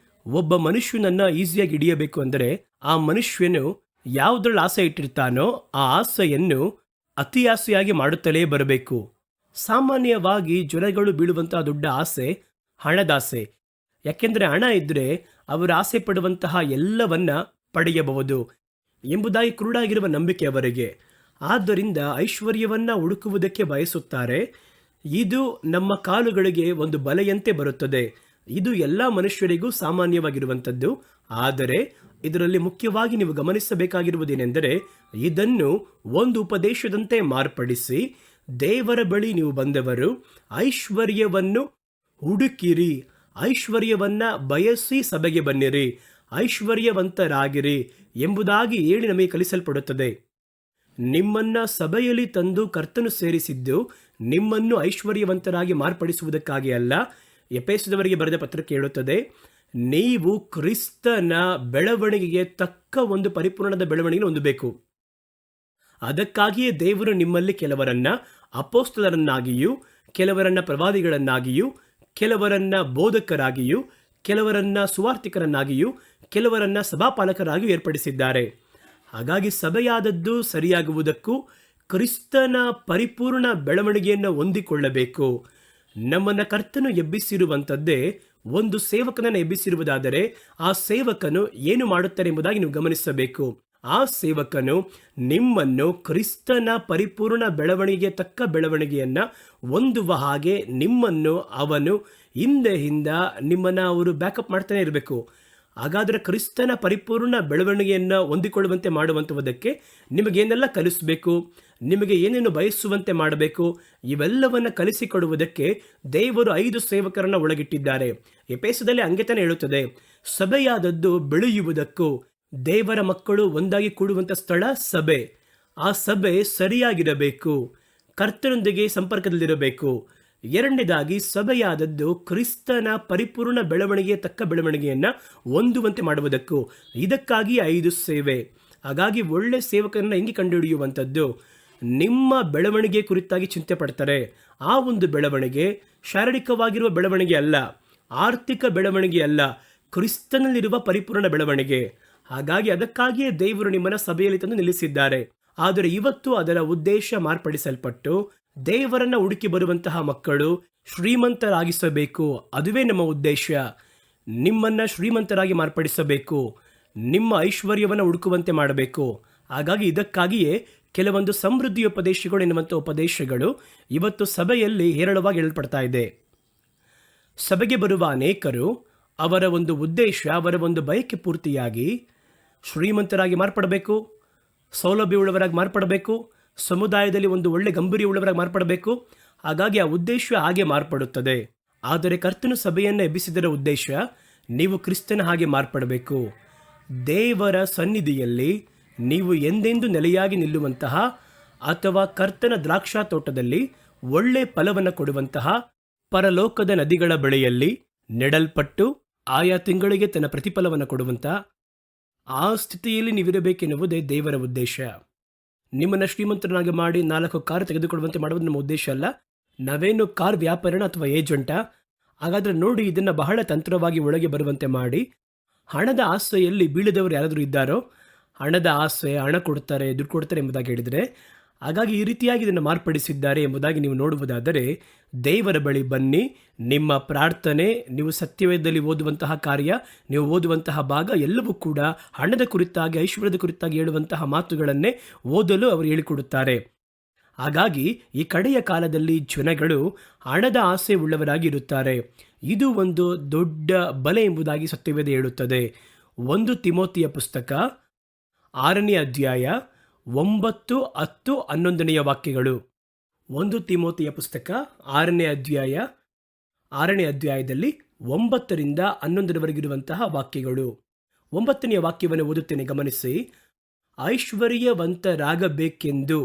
ಒಬ್ಬ ಮನುಷ್ಯನನ್ನು ಈಸಿಯಾಗಿ ಹಿಡಿಯಬೇಕು ಅಂದರೆ ಆ ಮನುಷ್ಯನು ಯಾವುದ್ರಲ್ಲಿ ಆಸೆ ಇಟ್ಟಿರ್ತಾನೋ ಆ ಆಸೆಯನ್ನು ಅತಿ ಆಸೆಯಾಗಿ ಮಾಡುತ್ತಲೇ ಬರಬೇಕು. ಸಾಮಾನ್ಯವಾಗಿ ಜನಗಳು ಬೀಳುವಂತಹ ದೊಡ್ಡ ಆಸೆ ಹಣದಾಸೆ. ಯಾಕೆಂದರೆ ಹಣ ಇದ್ದರೆ ಅವರು ಆಸೆ ಪಡುವಂತಹ ಎಲ್ಲವನ್ನ ಪಡೆಯಬಹುದು ಎಂಬುದಾಗಿ ಕುರುಡಾಗಿರುವ ನಂಬಿಕೆ ಅವರಿಗೆ. ಆದ್ದರಿಂದ ಐಶ್ವರ್ಯವನ್ನು ಹುಡುಕುವುದಕ್ಕೆ ಬಯಸುತ್ತಾರೆ. ಇದು ನಮ್ಮ ಕಾಲುಗಳಿಗೆ ಒಂದು ಬಲೆಯಂತೆ ಬರುತ್ತದೆ. ಇದು ಎಲ್ಲ ಮನುಷ್ಯರಿಗೂ ಸಾಮಾನ್ಯವಾಗಿರುವಂಥದ್ದು. ಆದರೆ ಇದರಲ್ಲಿ ಮುಖ್ಯವಾಗಿ ನೀವು ಗಮನಿಸಬೇಕಾಗಿರುವುದೇನೆಂದರೆ, ಇದನ್ನು ಒಂದು ಉಪದೇಶದಂತೆ ಮಾರ್ಪಡಿಸಿ ದೇವರ ಬಳಿ ನೀವು ಬಂದವರು ಐಶ್ವರ್ಯವನ್ನು ಹುಡುಕಿರಿ, ಐಶ್ವರ್ಯವನ್ನ ಬಯಸಿ ಸಭೆಗೆ ಬನ್ನಿರಿ, ಐಶ್ವರ್ಯವಂತರಾಗಿರಿ ಎಂಬುದಾಗಿ ಹೇಳಿ ನಮಗೆ ಕಲಿಸಲ್ಪಡುತ್ತದೆ. ನಿಮ್ಮನ್ನ ಸಭೆಯಲ್ಲಿ ತಂದು ಕರ್ತನು ಸೇರಿಸಿದ್ದು ನಿಮ್ಮನ್ನು ಐಶ್ವರ್ಯವಂತರಾಗಿ ಮಾರ್ಪಡಿಸುವುದಕ್ಕಾಗಿ ಅಲ್ಲ. ಎಫೆಸದವರಿಗೆ ಬರೆದ ಪತ್ರಕ್ಕೆ ಹೇಳುತ್ತದೆ, ನೀವು ಕ್ರಿಸ್ತನ ಬೆಳವಣಿಗೆಗೆ ತಕ್ಕ ಒಂದು ಪರಿಪೂರ್ಣದ ಬೆಳವಣಿಗೆ ಹೊಂದಬೇಕು. ಅದಕ್ಕಾಗಿಯೇ ದೇವರು ನಿಮ್ಮಲ್ಲಿ ಕೆಲವರನ್ನ ಅಪೊಸ್ತಲರನ್ನಾಗಿಯೂ, ಕೆಲವರನ್ನ ಪ್ರವಾದಿಗಳನ್ನಾಗಿಯೂ, ಕೆಲವರನ್ನ ಬೋಧಕರಾಗಿಯೂ, ಕೆಲವರನ್ನ ಸುವಾರ್ತಿಕರನ್ನಾಗಿಯೂ, ಕೆಲವರನ್ನ ಸಭಾಪಾಲಕರಾಗಿಯೂ ಏರ್ಪಡಿಸಿದ್ದಾರೆ. ಹಾಗಾಗಿ ಸಭೆಯಾದದ್ದು ಸರಿಯಾಗುವುದಕ್ಕೂ ಕ್ರಿಸ್ತನ ಪರಿಪೂರ್ಣ ಬೆಳವಣಿಗೆಯನ್ನು ಹೊಂದಿಕೊಳ್ಳಬೇಕು. ನಮ್ಮನ್ನು ಕರ್ತನು ಎಬ್ಬಿಸಿರುವಂಥದ್ದೇ ಒಂದು ಸೇವಕನನ್ನು ಎಬ್ಬಿಸಿರುವುದಾದರೆ ಆ ಸೇವಕನು ಏನು ಮಾಡುತ್ತಾರೆ ಎಂಬುದಾಗಿ ನೀವು ಗಮನಿಸಬೇಕು. ಆ ಸೇವಕನು ನಿಮ್ಮನ್ನು ಕ್ರಿಸ್ತನ ಪರಿಪೂರ್ಣ ಬೆಳವಣಿಗೆಗೆ ತಕ್ಕ ಬೆಳವಣಿಗೆಯನ್ನು ಹೊಂದುವ ಹಾಗೆ ನಿಮ್ಮನ್ನು ಅವನು ಹಿಂದೆ ನಿಮ್ಮನ್ನು ಅವರು ಬ್ಯಾಕಪ್ ಮಾಡ್ತಾನೆ ಇರಬೇಕು. ಹಾಗಾದರೆ ಕ್ರಿಸ್ತನ ಪರಿಪೂರ್ಣ ಬೆಳವಣಿಗೆಯನ್ನು ಹೊಂದಿಕೊಳ್ಳುವಂತೆ ಮಾಡುವಂಥದ್ದಕ್ಕೆ ನಿಮಗೇನೆಲ್ಲ ಕಲಿಸಬೇಕು, ನಿಮಗೆ ಏನೇನು ಬಯಸುವಂತೆ ಮಾಡಬೇಕು, ಇವೆಲ್ಲವನ್ನು ಕಲಿಸಿಕೊಡುವುದಕ್ಕೆ ದೇವರು 5 ಸೇವಕರನ್ನು ಒಳಗಿಟ್ಟಿದ್ದಾರೆ. ಎಫೆಸದಲ್ಲಿ ಹಂಗೆ ತಾನೇ ಹೇಳುತ್ತದೆ, ಸಭೆಯಾದದ್ದು ಬೆಳೆಯುವುದಕ್ಕೂ, ದೇವರ ಮಕ್ಕಳು ಒಂದಾಗಿ ಕೂಡುವಂಥ ಸ್ಥಳ ಸಭೆ. ಆ ಸಭೆ ಸರಿಯಾಗಿರಬೇಕು, ಕರ್ತನೊಂದಿಗೆ ಸಂಪರ್ಕದಲ್ಲಿರಬೇಕು. ಎರಡನೇದಾಗಿ ಸಭೆಯಾದದ್ದು ಕ್ರಿಸ್ತನ ಪರಿಪೂರ್ಣ ಬೆಳವಣಿಗೆಯ ತಕ್ಕ ಬೆಳವಣಿಗೆಯನ್ನು ಹೊಂದುವಂತೆ ಮಾಡುವುದಕ್ಕೂ. ಇದಕ್ಕಾಗಿ 5 ಸೇವೆ. ಹಾಗಾಗಿ ಒಳ್ಳೆ ಸೇವಕರನ್ನು ಹೆಂಗೆ ಕಂಡುಹಿಡಿಯುವಂಥದ್ದು? ನಿಮ್ಮ ಬೆಳವಣಿಗೆ ಕುರಿತಾಗಿ ಚಿಂತೆ ಪಡ್ತಾರೆ. ಆ ಒಂದು ಬೆಳವಣಿಗೆ ಶಾರೀರಿಕವಾಗಿರುವ ಬೆಳವಣಿಗೆ ಅಲ್ಲ, ಆರ್ಥಿಕ ಬೆಳವಣಿಗೆ ಅಲ್ಲ, ಕ್ರಿಸ್ತನಲ್ಲಿರುವ ಪರಿಪೂರ್ಣ ಬೆಳವಣಿಗೆ. ಹಾಗಾಗಿ ಅದಕ್ಕಾಗಿಯೇ ದೇವರು ನಿಮ್ಮನ್ನ ಸಭೆಯಲ್ಲಿ ತಂದು ನಿಲ್ಲಿಸಿದ್ದಾರೆ. ಆದರೆ ಇವತ್ತು ಅದರ ಉದ್ದೇಶ ಮಾರ್ಪಡಿಸಲ್ಪಟ್ಟು ದೇವರನ್ನ ಹುಡುಕಿ ಬರುವಂತಹ ಮಕ್ಕಳು ಶ್ರೀಮಂತರಾಗಿಸಬೇಕು. ಅದುವೇ ನಮ್ಮ ಉದ್ದೇಶ. ನಿಮ್ಮನ್ನ ಶ್ರೀಮಂತರಾಗಿ ಮಾರ್ಪಡಿಸಬೇಕು, ನಿಮ್ಮ ಐಶ್ವರ್ಯವನ್ನು ಹುಡುಕುವಂತೆ ಮಾಡಬೇಕು. ಹಾಗಾಗಿ ಇದಕ್ಕಾಗಿಯೇ ಕೆಲವೊಂದು ಸಮೃದ್ಧಿ ಉಪದೇಶಗಳು ಎನ್ನುವಂಥ ಉಪದೇಶಗಳು ಇವತ್ತು ಸಭೆಯಲ್ಲಿ ಹೇರಳವಾಗಿ ಹೇಳಲ್ಪಡ್ತಾ ಇದೆ. ಸಭೆಗೆ ಬರುವ ಅನೇಕರು ಅವರ ಒಂದು ಉದ್ದೇಶ, ಅವರ ಒಂದು ಬಯಕೆ ಪೂರ್ತಿಯಾಗಿ ಶ್ರೀಮಂತರಾಗಿ ಮಾರ್ಪಡಬೇಕು, ಸೌಲಭ್ಯವುಳ್ಳವರಾಗಿ ಮಾರ್ಪಡಬೇಕು, ಸಮುದಾಯದಲ್ಲಿ ಒಂದು ಒಳ್ಳೆ ಗಂಭೀರ್ಯವುಳ್ಳವರಾಗಿ ಮಾರ್ಪಡಬೇಕು. ಹಾಗಾಗಿ ಆ ಉದ್ದೇಶ ಹಾಗೆ ಮಾರ್ಪಡುತ್ತದೆ. ಆದರೆ ಕರ್ತನು ಸಭೆಯನ್ನು ಎಬ್ಬಿಸಿದರ ಉದ್ದೇಶ ನೀವು ಕ್ರಿಸ್ತನ ಹಾಗೆ ಮಾರ್ಪಡಬೇಕು. ದೇವರ ಸನ್ನಿಧಿಯಲ್ಲಿ ನೀವು ಎಂದೆಂದು ನೆಲೆಯಾಗಿ ನಿಲ್ಲುವಂತಹ ಅಥವಾ ಕರ್ತನ ದ್ರಾಕ್ಷಾ ತೋಟದಲ್ಲಿ ಒಳ್ಳೆ ಫಲವನ್ನು ಕೊಡುವಂತಹ ಪರಲೋಕದ ನದಿಗಳ ಬಳಿಯಲ್ಲಿ ನೆಡಲ್ಪಟ್ಟು ಆಯಾ ತಿಂಗಳಿಗೆ ತನ್ನ ಪ್ರತಿಫಲವನ್ನು ಕೊಡುವಂತಹ ಆ ಸ್ಥಿತಿಯಲ್ಲಿ ನೀವಿರಬೇಕೆನ್ನುವುದೇ ದೇವರ ಉದ್ದೇಶ. ನಿಮ್ಮನ್ನು ಶ್ರೀಮಂತರನ್ನಾಗಿ ಮಾಡಿ 4 ಕಾರ್ ತೆಗೆದುಕೊಡುವಂತೆ ಮಾಡುವುದು ನಮ್ಮ ಉದ್ದೇಶ ಅಲ್ಲ. ನಾವೇನು ಕಾರ್ ವ್ಯಾಪಾರನ ಅಥವಾ ಏಜೆಂಟಾ? ಹಾಗಾದರೆ ನೋಡಿ, ಇದನ್ನು ಬಹಳ ತಂತ್ರವಾಗಿ ಒಳಗೆ ಬರುವಂತೆ ಮಾಡಿ ಹಣದ ಆಸೆಯಲ್ಲಿ ಬೀಳದವರು ಯಾರಾದರೂ ಇದ್ದಾರೋ, ಹಣದ ಆಸೆ, ಹಣ ಕೊಡ್ತಾರೆ, ದುಡ್ಡು ಕೊಡ್ತಾರೆ ಎಂಬುದಾಗಿ ಹೇಳಿದರೆ, ಹಾಗಾಗಿ ಈ ರೀತಿಯಾಗಿ ಇದನ್ನು ಮಾರ್ಪಡಿಸಿದ್ದಾರೆ ಎಂಬುದಾಗಿ ನೀವು ನೋಡುವುದಾದರೆ ದೇವರ ಬಳಿ ಬನ್ನಿ. ನಿಮ್ಮ ಪ್ರಾರ್ಥನೆ, ನೀವು ಸತ್ಯವೇದದಲ್ಲಿ ಓದುವಂತಹ ಕಾರ್ಯ, ನೀವು ಓದುವಂತಹ ಭಾಗ ಎಲ್ಲವೂ ಕೂಡ ಹಣದ ಕುರಿತಾಗಿ, ಐಶ್ವರ್ಯದ ಕುರಿತಾಗಿ ಹೇಳುವಂತಹ ಮಾತುಗಳನ್ನೇ ಓದಲು ಅವರು ಹೇಳಿಕೊಡುತ್ತಾರೆ. ಹಾಗಾಗಿ ಈ ಕಡೆಯ ಕಾಲದಲ್ಲಿ ಜನಗಳು ಹಣದ ಆಸೆ ಉಳ್ಳವರಾಗಿ ಇರುತ್ತಾರೆ. ಇದು ಒಂದು ದೊಡ್ಡ ಬಲೆ ಎಂಬುದಾಗಿ ಸತ್ಯವೇದ ಹೇಳುತ್ತದೆ. 1 ತಿಮೋತಿಯ ಪುಸ್ತಕ 6ನೇ ಅಧ್ಯಾಯ 9, 10, 11 ವಾಕ್ಯಗಳು. 1 ತಿಮೋತಿಯ ಪುಸ್ತಕ 6ನೇ ಅಧ್ಯಾಯ 6ನೇ ಅಧ್ಯಾಯದಲ್ಲಿ 9ರಿಂದ 11ರವರೆಗಿರುವಂತಹ ವಾಕ್ಯಗಳು. 9ನೇ ವಾಕ್ಯವನ್ನು ಓದುತ್ತೇನೆ, ಗಮನಿಸಿ. ಐಶ್ವರ್ಯವಂತರಾಗಬೇಕೆಂದು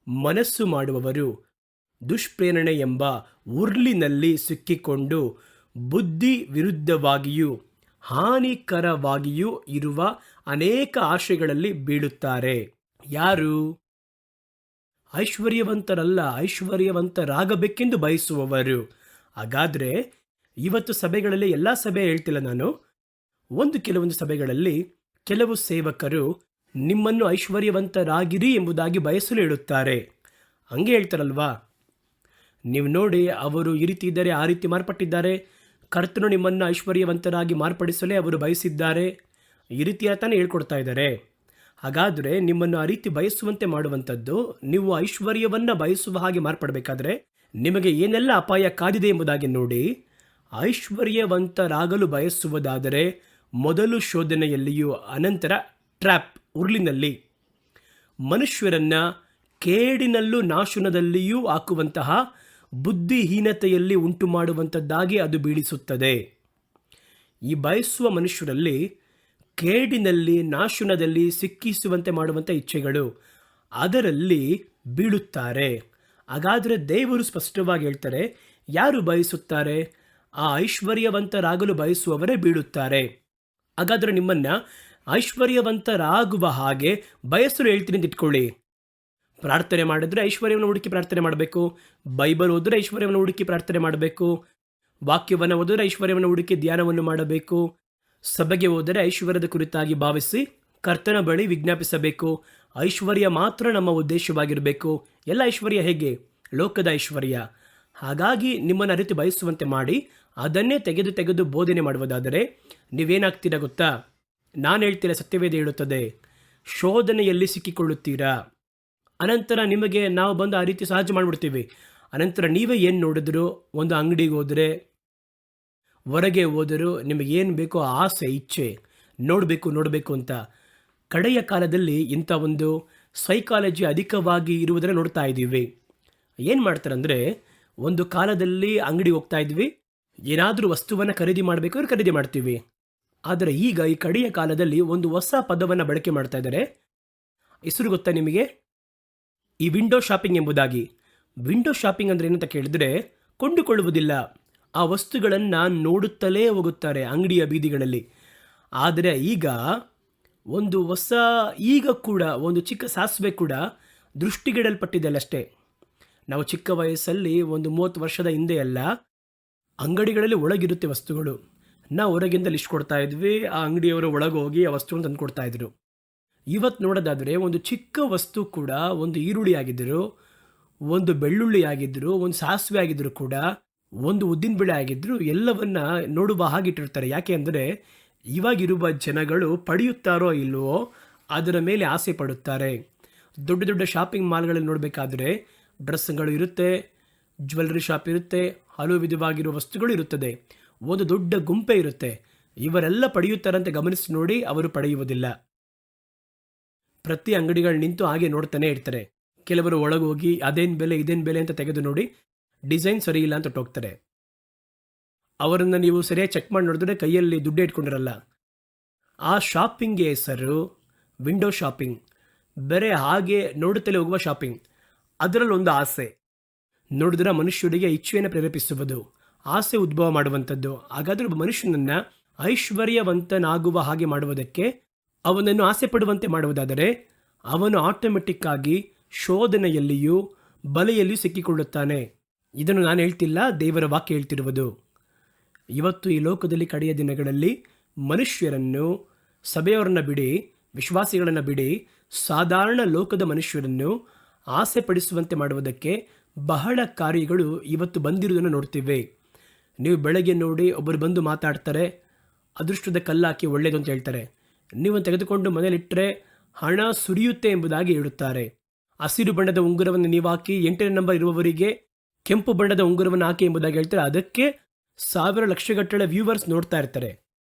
ಮನಸ್ಸು ಮಾಡುವವರು ದುಷ್ಪ್ರೇರಣೆ ಎಂಬ ಉರ್ಲಿನಲ್ಲಿ ಸಿಕ್ಕಿಕೊಂಡು ಬುದ್ಧಿ ವಿರುದ್ಧವಾಗಿಯೂ ಹಾನಿಕರವಾಗಿಯೂ ಇರುವ ಅನೇಕ ಆಶೆಗಳಲ್ಲಿ ಬೀಳುತ್ತಾರೆ. ಯಾರು? ಐಶ್ವರ್ಯವಂತರಲ್ಲ, ಐಶ್ವರ್ಯವಂತರಾಗಬೇಕೆಂದು ಬಯಸುವವರು. ಹಾಗಾದರೆ ಇವತ್ತು ಸಭೆಗಳಲ್ಲಿ, ಎಲ್ಲ ಸಭೆ ಹೇಳ್ತಿಲ್ಲ ನಾನು, ಕೆಲವೊಂದು ಸಭೆಗಳಲ್ಲಿ ಕೆಲವು ಸೇವಕರು ನಿಮ್ಮನ್ನು ಐಶ್ವರ್ಯವಂತರಾಗಿರಿ ಎಂಬುದಾಗಿ ಬಯಸಲು ಹೇಳುತ್ತಾರೆ. ಹಂಗೆ ಹೇಳ್ತಾರಲ್ವಾ? ನೀವು ನೋಡಿ, ಅವರು ಈ ರೀತಿ ಇದ್ದಾರೆ, ಆ ರೀತಿ ಮಾರ್ಪಟ್ಟಿದ್ದಾರೆ, ಕರ್ತನು ನಿಮ್ಮನ್ನು ಐಶ್ವರ್ಯವಂತರಾಗಿ ಮಾರ್ಪಡಿಸಲೇ ಅವರು ಬಯಸಿದ್ದಾರೆ, ಈ ರೀತಿಯ ತಾನೇ ಹೇಳ್ಕೊಡ್ತಾ ಇದ್ದಾರೆ. ಹಾಗಾದರೆ ನಿಮ್ಮನ್ನು ಆ ರೀತಿ ಬಯಸುವಂತೆ ಮಾಡುವಂಥದ್ದು, ನೀವು ಐಶ್ವರ್ಯವನ್ನು ಬಯಸುವ ಹಾಗೆ ಮಾರ್ಪಡಬೇಕಾದ್ರೆ ನಿಮಗೆ ಏನೆಲ್ಲ ಅಪಾಯ ಕಾದಿದೆ ಎಂಬುದಾಗಿ ನೋಡಿ. ಐಶ್ವರ್ಯವಂತರಾಗಲು ಬಯಸುವುದಾದರೆ ಮೊದಲು ಶೋಧನೆಯಲ್ಲಿಯೂ ಅನಂತರ ಟ್ರ್ಯಾಪ್, ಉರ್ಲಿನಲ್ಲಿ, ಮನುಷ್ಯರನ್ನ ಕೇಡಿನಲ್ಲೂ ನಾಶನದಲ್ಲಿಯೂ ಹಾಕುವಂತಹ ಬುದ್ಧಿಹೀನತೆಯಲ್ಲಿ ಉಂಟು ಮಾಡುವಂಥದ್ದಾಗಿ ಅದು ಬೀಳಿಸುತ್ತದೆ. ಈ ಬಯಸುವ ಮನುಷ್ಯರಲ್ಲಿ ಕೇಡಿನಲ್ಲಿ, ನಾಶನದಲ್ಲಿ ಸಿಕ್ಕಿಸುವಂತೆ ಮಾಡುವಂಥ ಇಚ್ಛೆಗಳು, ಅದರಲ್ಲಿ ಬೀಳುತ್ತಾರೆ. ಹಾಗಾದರೆ ದೇವರು ಸ್ಪಷ್ಟವಾಗಿ ಹೇಳ್ತಾರೆ, ಯಾರು ಬಯಸುತ್ತಾರೆ? ಆ ಐಶ್ವರ್ಯವಂತರಾಗಲು ಬಯಸುವವರೇ ಬೀಳುತ್ತಾರೆ. ಹಾಗಾದರೆ ನಿಮ್ಮನ್ನು ಐಶ್ವರ್ಯವಂತರಾಗುವ ಹಾಗೆ ಬಯಸಲು ಹೇಳ್ತೀನಿ ಅಂತ ಇಟ್ಕೊಳ್ಳಿ. ಪ್ರಾರ್ಥನೆ ಮಾಡಿದ್ರೆ ಐಶ್ವರ್ಯವನ್ನು ಹುಡುಕಿ ಪ್ರಾರ್ಥನೆ ಮಾಡಬೇಕು, ಬೈಬಲ್ ಓದಿದ್ರೆ ಐಶ್ವರ್ಯವನ್ನು ಹುಡುಕಿ ಪ್ರಾರ್ಥನೆ ಮಾಡಬೇಕು, ವಾಕ್ಯವನ್ನು ಓದಿದ್ರೆ ಐಶ್ವರ್ಯವನ್ನು ಹುಡುಕಿ ಧ್ಯಾನವನ್ನು ಮಾಡಬೇಕು, ಸಭೆಗೆ ಹೋದರೆ ಐಶ್ವರ್ಯದ ಕುರಿತಾಗಿ ಭಾವಿಸಿ ಕರ್ತನ ಬಳಿ ವಿಜ್ಞಾಪಿಸಬೇಕು. ಐಶ್ವರ್ಯ ಮಾತ್ರ ನಮ್ಮ ಉದ್ದೇಶವಾಗಿರಬೇಕು. ಎಲ್ಲ ಐಶ್ವರ್ಯ ಹೇಗೆ? ಲೋಕದ ಐಶ್ವರ್ಯ. ಹಾಗಾಗಿ ನಿಮ್ಮನ್ನು ಅರಿತು ಬಯಸುವಂತೆ ಮಾಡಿ ಅದನ್ನೇ ತೆಗೆದು ಬೋಧನೆ ಮಾಡುವುದಾದರೆ ನೀವೇನಾಗ್ತೀರಾ ಗೊತ್ತಾ? ನಾನು ಹೇಳ್ತೀರಾ, ಸತ್ಯವೇದ ಹೇಳುತ್ತದೆ, ಶೋಧನೆಯಲ್ಲಿ ಸಿಕ್ಕಿಕೊಳ್ಳುತ್ತೀರಾ. ಅನಂತರ ನಿಮಗೆ ನಾವು ಬಂದು ಆ ರೀತಿ ಸಹಜ ಮಾಡಿಬಿಡ್ತೀವಿ. ಅನಂತರ ನೀವೇ ಏನು ನೋಡಿದ್ರು, ಒಂದು ಅಂಗಡಿಗೆ ಹೋದರೆ, ಹೊರಗೆ ಹೋದರೂ ನಿಮಗೇನು ಬೇಕೋ ಆಸೆ, ಇಚ್ಛೆ, ನೋಡಬೇಕು ಅಂತ. ಕಡೆಯ ಕಾಲದಲ್ಲಿ ಇಂಥ ಒಂದು ಸೈಕಾಲಜಿ ಅಧಿಕವಾಗಿ ಇರುವುದನ್ನು ನೋಡ್ತಾ ಇದ್ದೀವಿ. ಏನು ಮಾಡ್ತಾರಂದರೆ, ಒಂದು ಕಾಲದಲ್ಲಿ ಅಂಗಡಿಗೆ ಹೋಗ್ತಾ ಇದ್ವಿ, ಏನಾದರೂ ವಸ್ತುವನ್ನು ಖರೀದಿ ಮಾಡಬೇಕಾದ್ರೆ ಖರೀದಿ ಮಾಡ್ತೀವಿ. ಆದರೆ ಈಗ ಈ ಕಡೆಯ ಕಾಲದಲ್ಲಿ ಒಂದು ಹೊಸ ಪದವನ್ನು ಬಳಕೆ ಮಾಡ್ತಾ ಇದ್ದಾರೆ. ಹೆಸರು ಗೊತ್ತಾ ನಿಮಗೆ? ಈ ವಿಂಡೋ ಶಾಪಿಂಗ್ ಎಂಬುದಾಗಿ. ವಿಂಡೋ ಶಾಪಿಂಗ್ ಅಂದರೆ ಏನಂತ ಕೇಳಿದರೆ, ಕೊಂಡುಕೊಳ್ಳುವುದಿಲ್ಲ, ಆ ವಸ್ತುಗಳನ್ನು ನೋಡುತ್ತಲೇ ಹೋಗುತ್ತಾರೆ ಅಂಗಡಿಯ ಬೀದಿಗಳಲ್ಲಿ. ಆದರೆ ಈಗ ಕೂಡ ಒಂದು ಚಿಕ್ಕ ಸಾಸಿವೆ ಕೂಡ ದೃಷ್ಟಿಗಿಡಲ್ಪಟ್ಟಿದೆ ಅಷ್ಟೇ. ನಾವು ಚಿಕ್ಕ ವಯಸ್ಸಲ್ಲಿ ಒಂದು 30 ವರ್ಷದ ಹಿಂದೆ ಎಲ್ಲ ಅಂಗಡಿಗಳಲ್ಲಿ ಒಳಗಿರುತ್ತೆ ವಸ್ತುಗಳು. ನಾವು ಹೊರಗಿಂದ ಲಿಸ್ಟ್ ಕೊಡ್ತಾ ಇದ್ವಿ, ಆ ಅಂಗಡಿಯವರು ಒಳಗೆ ಹೋಗಿ ಆ ವಸ್ತುವನ್ನು ತಂದು ಕೊಡ್ತಾ ಇದ್ರು. ಇವತ್ತು ನೋಡೋದಾದರೆ ಒಂದು ಚಿಕ್ಕ ವಸ್ತು ಕೂಡ, ಒಂದು ಈರುಳ್ಳಿ ಆಗಿದ್ದರು, ಒಂದು ಬೆಳ್ಳುಳ್ಳಿ ಆಗಿದ್ದರು, ಒಂದು ಸಾಸಿವೆ ಆಗಿದ್ದರೂ ಕೂಡ, ಒಂದು ಉದ್ದಿನಬೇಳೆ ಆಗಿದ್ದರೂ ಎಲ್ಲವನ್ನ ನೋಡುವ ಹಾಗಿಟ್ಟಿರ್ತಾರೆ. ಯಾಕೆ ಅಂದರೆ ಇವಾಗಿರುವ ಜನಗಳು ಪಡೆಯುತ್ತಾರೋ ಇಲ್ಲವೋ ಅದರ ಮೇಲೆ ಆಸೆ ಪಡುತ್ತಾರೆ. ದೊಡ್ಡ ದೊಡ್ಡ ಶಾಪಿಂಗ್ ಮಾಲ್ಗಳಲ್ಲಿ ನೋಡಬೇಕಾದ್ರೆ ಡ್ರೆಸ್ಗಳು ಇರುತ್ತೆ, ಜ್ಯುವೆಲ್ಲರಿ ಶಾಪ್ ಇರುತ್ತೆ, ಹಲವು ವಿಧವಾಗಿರುವ ವಸ್ತುಗಳು ಇರುತ್ತದೆ, ಒಂದು ದೊಡ್ಡ ಗುಂಪೆ ಇರುತ್ತೆ. ಇವರೆಲ್ಲ ಪಡೆಯುತ್ತಾರಂತೆ ಗಮನಿಸಿ ನೋಡಿ, ಅವರು ಪಡೆಯುವುದಿಲ್ಲ. ಪ್ರತಿ ಅಂಗಡಿಗಳು ನಿಂತು ಹಾಗೆ ನೋಡ್ತಾನೆ ಇರ್ತಾರೆ. ಕೆಲವರು ಒಳಗೋಗಿ ಅದೇನು ಬೆಲೆ ಇದೇನು ಬೆಲೆ ಅಂತ ತೆಗೆದು ನೋಡಿ, ಡಿಸೈನ್ ಸರಿ ಇಲ್ಲ ಅಂತ ಹೋಗ್ತಾರೆ. ಅವರನ್ನು ನೀವು ಸರಿಯಾಗಿ ಚೆಕ್ ಮಾಡಿ ನೋಡಿದ್ರೆ ಕೈಯಲ್ಲಿ ದುಡ್ಡು ಇಟ್ಕೊಂಡಿರಲ್ಲ. ಆ ಶಾಪಿಂಗ್ಗೆ ಹೆಸರು ವಿಂಡೋ ಶಾಪಿಂಗ್, ಬೇರೆ ಹಾಗೆ ನೋಡುತ್ತಲೇ ಹೋಗುವ ಶಾಪಿಂಗ್. ಅದರಲ್ಲಿ ಒಂದು ಆಸೆ ನೋಡಿದ್ರೆ ಮನುಷ್ಯರಿಗೆ ಇಚ್ಛೆಯನ್ನು ಪ್ರೇರೇಪಿಸುವುದು, ಆಸೆ ಉದ್ಭವ ಮಾಡುವಂಥದ್ದು. ಹಾಗಾದರೆ ಒಬ್ಬ ಮನುಷ್ಯನನ್ನು ಐಶ್ವರ್ಯವಂತನಾಗುವ ಹಾಗೆ ಮಾಡುವುದಕ್ಕೆ, ಅವನನ್ನು ಆಸೆ ಪಡುವಂತೆ ಮಾಡುವುದಾದರೆ ಅವನು ಆಟೋಮೆಟಿಕ್ ಆಗಿ ಶೋಧನೆಯಲ್ಲಿಯೂ ಬಲೆಯಲ್ಲಿಯೂ ಸಿಕ್ಕಿಕೊಳ್ಳುತ್ತಾನೆ. ಇದನ್ನು ನಾನು ಹೇಳ್ತಿಲ್ಲ, ದೇವರ ವಾಕ್ಯ ಹೇಳ್ತಿರುವುದು. ಇವತ್ತು ಈ ಲೋಕದಲ್ಲಿ ಕಡೆಯ ದಿನಗಳಲ್ಲಿ ಮನುಷ್ಯರನ್ನು, ಸಭೆಯವರನ್ನು ಬಿಡಿ, ವಿಶ್ವಾಸಿಗಳನ್ನು ಬಿಡಿ, ಸಾಧಾರಣ ಲೋಕದ ಮನುಷ್ಯರನ್ನು ಆಸೆ ಪಡಿಸುವಂತೆ ಮಾಡುವುದಕ್ಕೆ ಬಹಳ ಕಾರ್ಯಗಳು ಇವತ್ತು ಬಂದಿರುವುದನ್ನು ನೋಡ್ತೀವಿ. ನೀವು ಬೆಳಗ್ಗೆ ನೋಡಿ ಒಬ್ಬರು ಬಂದು ಮಾತಾಡ್ತಾರೆ, ಅದೃಷ್ಟದ ಕಲ್ಲಾಕಿ ಒಳ್ಳೆಯದು ಅಂತ ಹೇಳ್ತಾರೆ. ನೀವು ತೆಗೆದುಕೊಂಡು ಮನೇಲಿಟ್ಟರೆ ಹಣ ಸುರಿಯುತ್ತೆ ಎಂಬುದಾಗಿ ಹೇಳುತ್ತಾರೆ. ಹಸಿರು ಬಣ್ಣದ ಉಂಗುರವನ್ನು ನೀವು ಹಾಕಿ 8ನೇ ನಂಬರ್ ಇರುವವರಿಗೆ ಕೆಂಪು ಬಣ್ಣದ ಉಂಗುರವನ್ನು ಹಾಕಿ ಎಂಬುದಾಗಿ ಹೇಳ್ತಾರೆ. ಅದಕ್ಕೆ 1000 ಲಕ್ಷಗಟ್ಟಲೆ ವ್ಯೂವರ್ಸ್ ನೋಡ್ತಾ ಇರ್ತಾರೆ.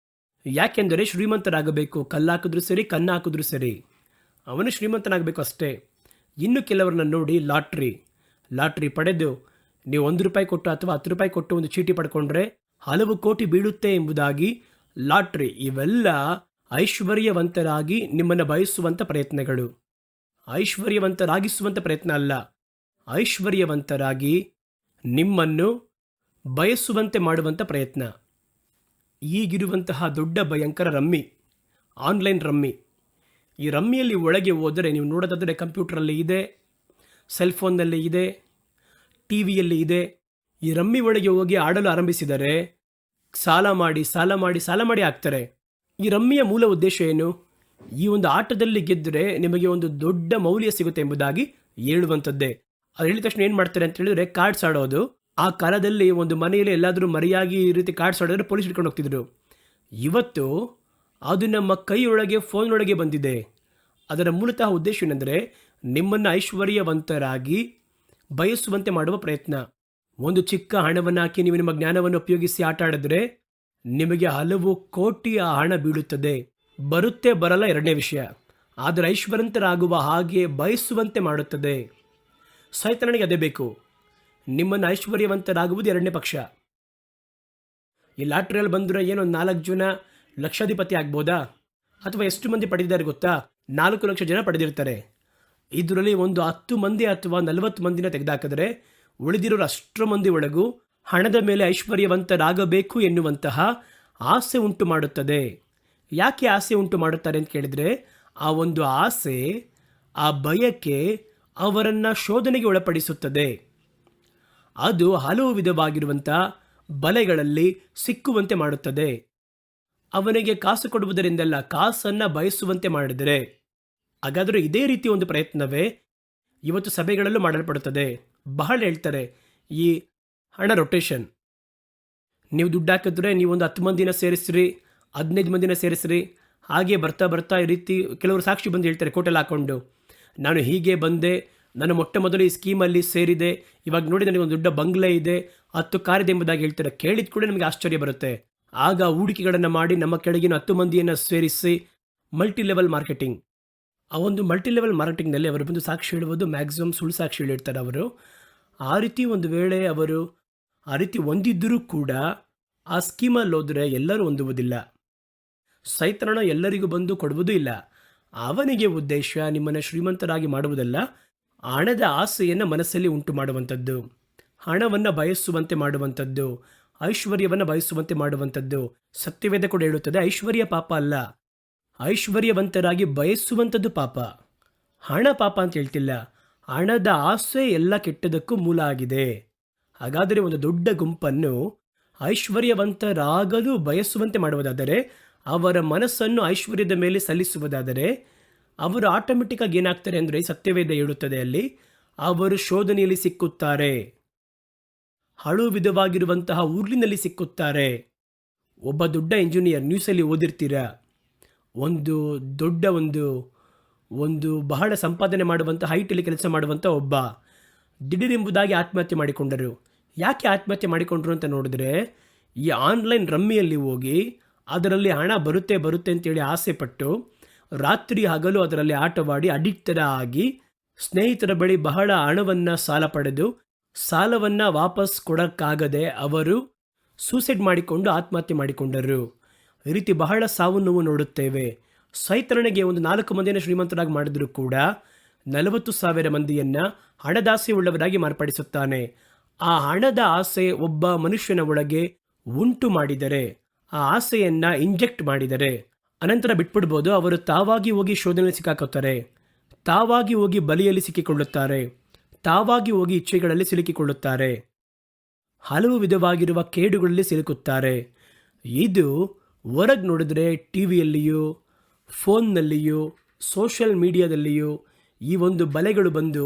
ಯಾಕೆಂದರೆ ಶ್ರೀಮಂತರಾಗಬೇಕು, ಕಲ್ಲಾಕಿದ್ರು ಸರಿ, ಕನ್ನ ಹಾಕಿದ್ರು ಸರಿ, ಅವನು ಶ್ರೀಮಂತನಾಗಬೇಕು ಅಷ್ಟೇ. ಇನ್ನು ಕೆಲವರನ್ನ ನೋಡಿ, ಲಾಟ್ರಿ ಪಡೆದು ನೀವು 1 ರೂಪಾಯಿ ಕೊಟ್ಟು ಅಥವಾ 10 ರೂಪಾಯಿ ಕೊಟ್ಟು ಒಂದು ಚೀಟಿ ಪಡ್ಕೊಂಡ್ರೆ ಹಲವು ಕೋಟಿ ಬೀಳುತ್ತೆ ಎಂಬುದಾಗಿ ಲಾಟ್ರಿ. ಇವೆಲ್ಲ ಐಶ್ವರ್ಯವಂತರಾಗಿ ನಿಮ್ಮನ್ನು ಬಯಸುವಂಥ ಪ್ರಯತ್ನಗಳು. ಐಶ್ವರ್ಯವಂತರಾಗಿಸುವಂಥ ಪ್ರಯತ್ನ ಅಲ್ಲ, ಐಶ್ವರ್ಯವಂತರಾಗಿ ನಿಮ್ಮನ್ನು ಬಯಸುವಂತೆ ಮಾಡುವಂಥ ಪ್ರಯತ್ನ. ಈಗಿರುವಂತಹ ದೊಡ್ಡ ಭಯಂಕರ ರಮ್ಮಿ, ಆನ್ಲೈನ್ ರಮ್ಮಿ. ಈ ರಮ್ಮಿಯಲ್ಲಿ ಒಳಗೆ ಹೋದರೆ ನೀವು ನೋಡೋದಾದರೆ ಕಂಪ್ಯೂಟ್ರಲ್ಲಿ ಇದೆ, ಸೆಲ್ಫೋನ್ನಲ್ಲಿ ಇದೆ, ಟಿ ವಿಯಲ್ಲಿ ಇದೆ. ಈ ರಮ್ಮಿ ಒಳಗೆ ಹೋಗಿ ಆಡಲು ಆರಂಭಿಸಿದರೆ ಸಾಲ ಮಾಡಿ ಆಗ್ತಾರೆ. ಈ ರಮ್ಮಿಯ ಮೂಲ ಉದ್ದೇಶ ಏನು? ಈ ಒಂದು ಆಟದಲ್ಲಿ ಗೆದ್ದರೆ ನಿಮಗೆ ಒಂದು ದೊಡ್ಡ ಮೌಲ್ಯ ಸಿಗುತ್ತೆ ಎಂಬುದಾಗಿ ಹೇಳುವಂಥದ್ದೇ. ಅದು ಹೇಳಿದ ತಕ್ಷಣ ಏನು ಮಾಡ್ತಾರೆ ಅಂತ ಹೇಳಿದ್ರೆ, ಕಾರ್ಡ್ಸ್ ಆಡೋದು. ಆ ಕಾಲದಲ್ಲಿ ಒಂದು ಮನೆಯಲ್ಲಿ ಎಲ್ಲಾದರೂ ಮರೆಯಾಗಿ ಈ ರೀತಿ ಕಾರ್ಡ್ಸ್ ಆಡಿದ್ರೆ ಪೊಲೀಸ್ ಹಿಡ್ಕೊಂಡು ಹೋಗ್ತಿದ್ರು. ಇವತ್ತು ಅದು ನಮ್ಮ ಕೈಯೊಳಗೆ, ಫೋನ್ನೊಳಗೆ ಬಂದಿದೆ. ಅದರ ಮೂಲತಃ ಉದ್ದೇಶ ಏನೆಂದರೆ ನಿಮ್ಮನ್ನು ಐಶ್ವರ್ಯವಂತರಾಗಿ ಬಯಸುವಂತೆ ಮಾಡುವ ಪ್ರಯತ್ನ. ಒಂದು ಚಿಕ್ಕ ಹಣವನ್ನು ಹಾಕಿ ನೀವು ನಿಮ್ಮ ಜ್ಞಾನವನ್ನು ಉಪಯೋಗಿಸಿ ಆಟ ಆಡಿದ್ರೆ ನಿಮಗೆ ಹಲವು ಕೋಟಿ ಆ ಹಣ ಬೀಳುತ್ತದೆ. ಬರುತ್ತೆ ಬರಲ್ಲ ಎರಡನೇ ವಿಷಯ, ಆದರೆ ಐಶ್ವರ್ಯವಂತರಾಗುವ ಹಾಗೆ ಬಯಸುವಂತೆ ಮಾಡುತ್ತದೆ. ಸೈತಾನನಿಗೆ ಅದೇ ಬೇಕು, ನಿಮ್ಮನ್ನು ಐಶ್ವರ್ಯವಂತರಾಗುವುದು ಎರಡನೇ ಪಕ್ಷ. ಈ ಲಾಟ್ರಿಯಲ್ಲಿ ಬಂದರೆ ಏನೋ 4 ಜನ ಲಕ್ಷಾಧಿಪತಿ ಆಗ್ಬೋದಾ? ಅಥವಾ ಎಷ್ಟು ಮಂದಿ ಪಡೆದಿದ್ದಾರೆ ಗೊತ್ತಾ? 4 ಲಕ್ಷ ಜನ ಪಡೆದಿರ್ತಾರೆ. ಇದರಲ್ಲಿ ಒಂದು 10 ಮಂದಿ ಅಥವಾ 40 ಮಂದಿನ ತೆಗೆದುಹಾಕಿದ್ರೆ ಉಳಿದಿರೋರು ಅಷ್ಟರ ಮಂದಿ ಒಳಗೂ ಹಣದ ಮೇಲೆ ಐಶ್ವರ್ಯವಂತರಾಗಬೇಕು ಎನ್ನುವಂತಹ ಆಸೆ ಉಂಟು ಮಾಡುತ್ತದೆ. ಯಾಕೆ ಆಸೆ ಉಂಟು ಮಾಡುತ್ತಾರೆ ಅಂತ ಕೇಳಿದರೆ, ಆ ಒಂದು ಆಸೆ, ಆ ಬಯಕೆ ಅವರನ್ನು ಶೋಧನೆಗೆ ಒಳಪಡಿಸುತ್ತದೆ. ಅದು ಹಲವು ವಿಧವಾಗಿರುವಂಥ ಬಲೆಗಳಲ್ಲಿ ಸಿಕ್ಕುವಂತೆ ಮಾಡುತ್ತದೆ. ಅವನಿಗೆ ಕಾಸು ಕೊಡುವುದರಿಂದಲ್ಲ, ಕಾಸನ್ನು ಬಯಸುವಂತೆ ಮಾಡಿದರೆ. ಹಾಗಾದರೆ ಇದೇ ರೀತಿ ಒಂದು ಪ್ರಯತ್ನವೇ ಇವತ್ತು ಸಭೆಗಳಲ್ಲೂ ಮಾಡಲ್ಪಡುತ್ತದೆ. ಬಹಳ ಹೇಳ್ತಾರೆ, ಈ ಹಣ ರೊಟೇಷನ್. ನೀವು ದುಡ್ಡು ಹಾಕಿದ್ರೆ ನೀವೊಂದು 10 ಮಂದಿನ ಸೇರಿಸ್ರಿ, 15 ಮಂದಿನ ಸೇರಿಸ್ರಿ. ಹಾಗೆ ಬರ್ತಾ ಈ ರೀತಿ ಕೆಲವರು ಸಾಕ್ಷಿ ಬಂದು ಹೇಳ್ತಾರೆ ಕೋಟೆಲ್ ಹಾಕ್ಕೊಂಡು, ನಾನು ಹೀಗೆ ಬಂದೆ, ನಾನು ಮೊಟ್ಟ ಮೊದಲು ಈ ಸ್ಕೀಮಲ್ಲಿ ಸೇರಿದೆ, ಇವಾಗ ನೋಡಿ ನನಗೆ ಒಂದು ದೊಡ್ಡ ಬಂಗ್ಲೆ ಇದೆ, 10 ಕಾರಿದೆ ಎಂಬುದಾಗಿ ಹೇಳ್ತಾರೆ. ಕೇಳಿದ ಕೂಡ ನಮಗೆ ಆಶ್ಚರ್ಯ ಬರುತ್ತೆ. ಆಗ ಹೂಡಿಕೆಗಳನ್ನು ಮಾಡಿ ನಮ್ಮ ಕೆಳಗಿನ 10 ಮಂದಿಯನ್ನು ಸೇರಿಸಿ ಮಲ್ಟಿ ಲೆವೆಲ್ ಮಾರ್ಕೆಟಿಂಗ್. ಆ ಒಂದು ಮಲ್ಟಿ ಲೆವೆಲ್ ಮಾರ್ಕೆಟಿಂಗ್ನಲ್ಲಿ ಅವರು ಬಂದು ಸಾಕ್ಷಿ ಹೇಳುವುದು ಮ್ಯಾಕ್ಸಿಮಮ್ ಸುಳ್ಳು ಸಾಕ್ಷಿ ಹೇಳಿರ್ತಾರೆ ಅವರು. ಆ ರೀತಿ ಒಂದು ವೇಳೆ ಅವರು ಆ ರೀತಿ ಹೊಂದಿದ್ದರೂ ಕೂಡ ಆ ಸ್ಕೀಮಲ್ಲಿ ಹೋದರೆ ಎಲ್ಲರೂ ಹೊಂದುವುದಿಲ್ಲ. ಸೈತಾನ ಎಲ್ಲರಿಗೂ ಬಂದು ಕೊಡುವುದೂ ಇಲ್ಲ. ಅವನಿಗೆ ಉದ್ದೇಶ ನಿಮ್ಮನ್ನು ಶ್ರೀಮಂತರಾಗಿ ಮಾಡುವುದಲ್ಲ, ಹಣದ ಆಸೆಯನ್ನು ಮನಸ್ಸಲ್ಲಿ ಉಂಟು ಮಾಡುವಂಥದ್ದು, ಹಣವನ್ನು ಬಯಸುವಂತೆ ಮಾಡುವಂಥದ್ದು, ಐಶ್ವರ್ಯವನ್ನು ಬಯಸುವಂತೆ ಮಾಡುವಂಥದ್ದು. ಸತ್ಯವೇದ ಕೂಡ ಹೇಳುತ್ತದೆ, ಐಶ್ವರ್ಯ ಪಾಪ ಅಲ್ಲ, ಐಶ್ವರ್ಯವಂತರಾಗಿ ಬಯಸುವಂಥದ್ದು ಪಾಪ. ಹಣ ಪಾಪ ಅಂತ ಹೇಳ್ತಿಲ್ಲ, ಹಣದ ಆಸೆ ಎಲ್ಲ ಕೆಟ್ಟದಕ್ಕೂ ಮೂಲ ಆಗಿದೆ. ಹಾಗಾದರೆ ಒಂದು ದೊಡ್ಡ ಗುಂಪನ್ನು ಐಶ್ವರ್ಯವಂತರಾಗಲು ಬಯಸುವಂತೆ ಮಾಡುವುದಾದರೆ, ಅವರ ಮನಸ್ಸನ್ನು ಐಶ್ವರ್ಯದ ಮೇಲೆ ಸಲ್ಲಿಸುವುದಾದರೆ, ಅವರು ಆಟೋಮೆಟಿಕ್ಕಾಗಿ ಏನಾಗ್ತಾರೆ ಅಂದರೆ, ಸತ್ಯವೇದ ಹೇಳುತ್ತದೆ ಅಲ್ಲಿ, ಅವರು ಶೋಧನೆಯಲ್ಲಿ ಸಿಕ್ಕುತ್ತಾರೆ, ಹಳು ವಿಧವಾಗಿರುವಂತಹ ಉರುಳಿನಲ್ಲಿ ಸಿಕ್ಕುತ್ತಾರೆ. ಒಬ್ಬ ದೊಡ್ಡ ಇಂಜಿನಿಯರ್, ನ್ಯೂಸಲ್ಲಿ ಓದಿರ್ತೀರ, ಒಂದು ದೊಡ್ಡ ಒಂದು ಬಹಳ ಸಂಪಾದನೆ ಮಾಡುವಂಥ ಹೈಟಲ್ಲಿ ಕೆಲಸ ಮಾಡುವಂಥ ಒಬ್ಬ ದಿಢೀರೆಂಬುದಾಗಿ ಆತ್ಮಹತ್ಯೆ ಮಾಡಿಕೊಂಡರು. ಯಾಕೆ ಆತ್ಮಹತ್ಯೆ ಮಾಡಿಕೊಂಡ್ರು ಅಂತ ನೋಡಿದ್ರೆ, ಈ ಆನ್ಲೈನ್ ರಮ್ಮಿಯಲ್ಲಿ ಹೋಗಿ ಅದರಲ್ಲಿ ಹಣ ಬರುತ್ತೆ ಅಂತೇಳಿ ಆಸೆ ಪಟ್ಟು ರಾತ್ರಿ ಹಗಲು ಅದರಲ್ಲಿ ಆಟವಾಡಿ ಅಡಿಕ್ಟರ ಆಗಿ ಸ್ನೇಹಿತರ ಬಳಿ ಬಹಳ ಹಣವನ್ನು ಸಾಲ ಪಡೆದು ಸಾಲವನ್ನು ವಾಪಸ್ ಕೊಡೋಕ್ಕಾಗದೆ ಅವರು ಸೂಸೈಡ್ ಮಾಡಿಕೊಂಡು ಆತ್ಮಹತ್ಯೆ ಮಾಡಿಕೊಂಡರು. ಈ ರೀತಿ ಬಹಳ ಸಾವು ನೋವು ನೋಡುತ್ತೇವೆ. ಸೈತಾನನಿಗೆ ಒಂದು 4 ಮಂದಿಯನ್ನು ಶ್ರೀಮಂತರಾಗಿ ಮಾಡಿದರೂ ಕೂಡ 40,000 ಮಂದಿಯನ್ನು ಹಣದಾಸೆ ಉಳ್ಳವರಾಗಿ ಮಾರ್ಪಡಿಸುತ್ತಾನೆ. ಆ ಹಣದ ಆಸೆ ಒಬ್ಬ ಮನುಷ್ಯನ ಒಳಗೆ ಉಂಟು ಮಾಡಿದರೆ, ಆ ಆಸೆಯನ್ನು ಇಂಜೆಕ್ಟ್ ಮಾಡಿದರೆ ಅನಂತರ ಬಿಟ್ಬಿಡ್ಬೋದು. ಅವರು ತಾವಾಗಿ ಹೋಗಿ ಶೋಧನೆಯಲ್ಲಿ ಸಿಕ್ಕಾಕೋತಾರೆ, ತಾವಾಗಿ ಹೋಗಿ ಬಲಿಯಲ್ಲಿ ಸಿಕ್ಕಿಕೊಳ್ಳುತ್ತಾರೆ, ತಾವಾಗಿ ಹೋಗಿ ಇಚ್ಛೆಗಳಲ್ಲಿ ಸಿಲುಕಿಕೊಳ್ಳುತ್ತಾರೆ, ಹಲವು ವಿಧವಾಗಿರುವ ಕೇಡುಗಳಲ್ಲಿ ಸಿಲುಕುತ್ತಾರೆ. ಇದು ಹೊರಗೆ ನೋಡಿದ್ರೆ ಟಿ ವಿಯಲ್ಲಿಯೂ, ಫೋನ್ನಲ್ಲಿಯೂ, ಸೋಷಿಯಲ್ ಮೀಡಿಯಾದಲ್ಲಿಯೂ ಈ ಒಂದು ಬಲೆಗಳು ಬಂದು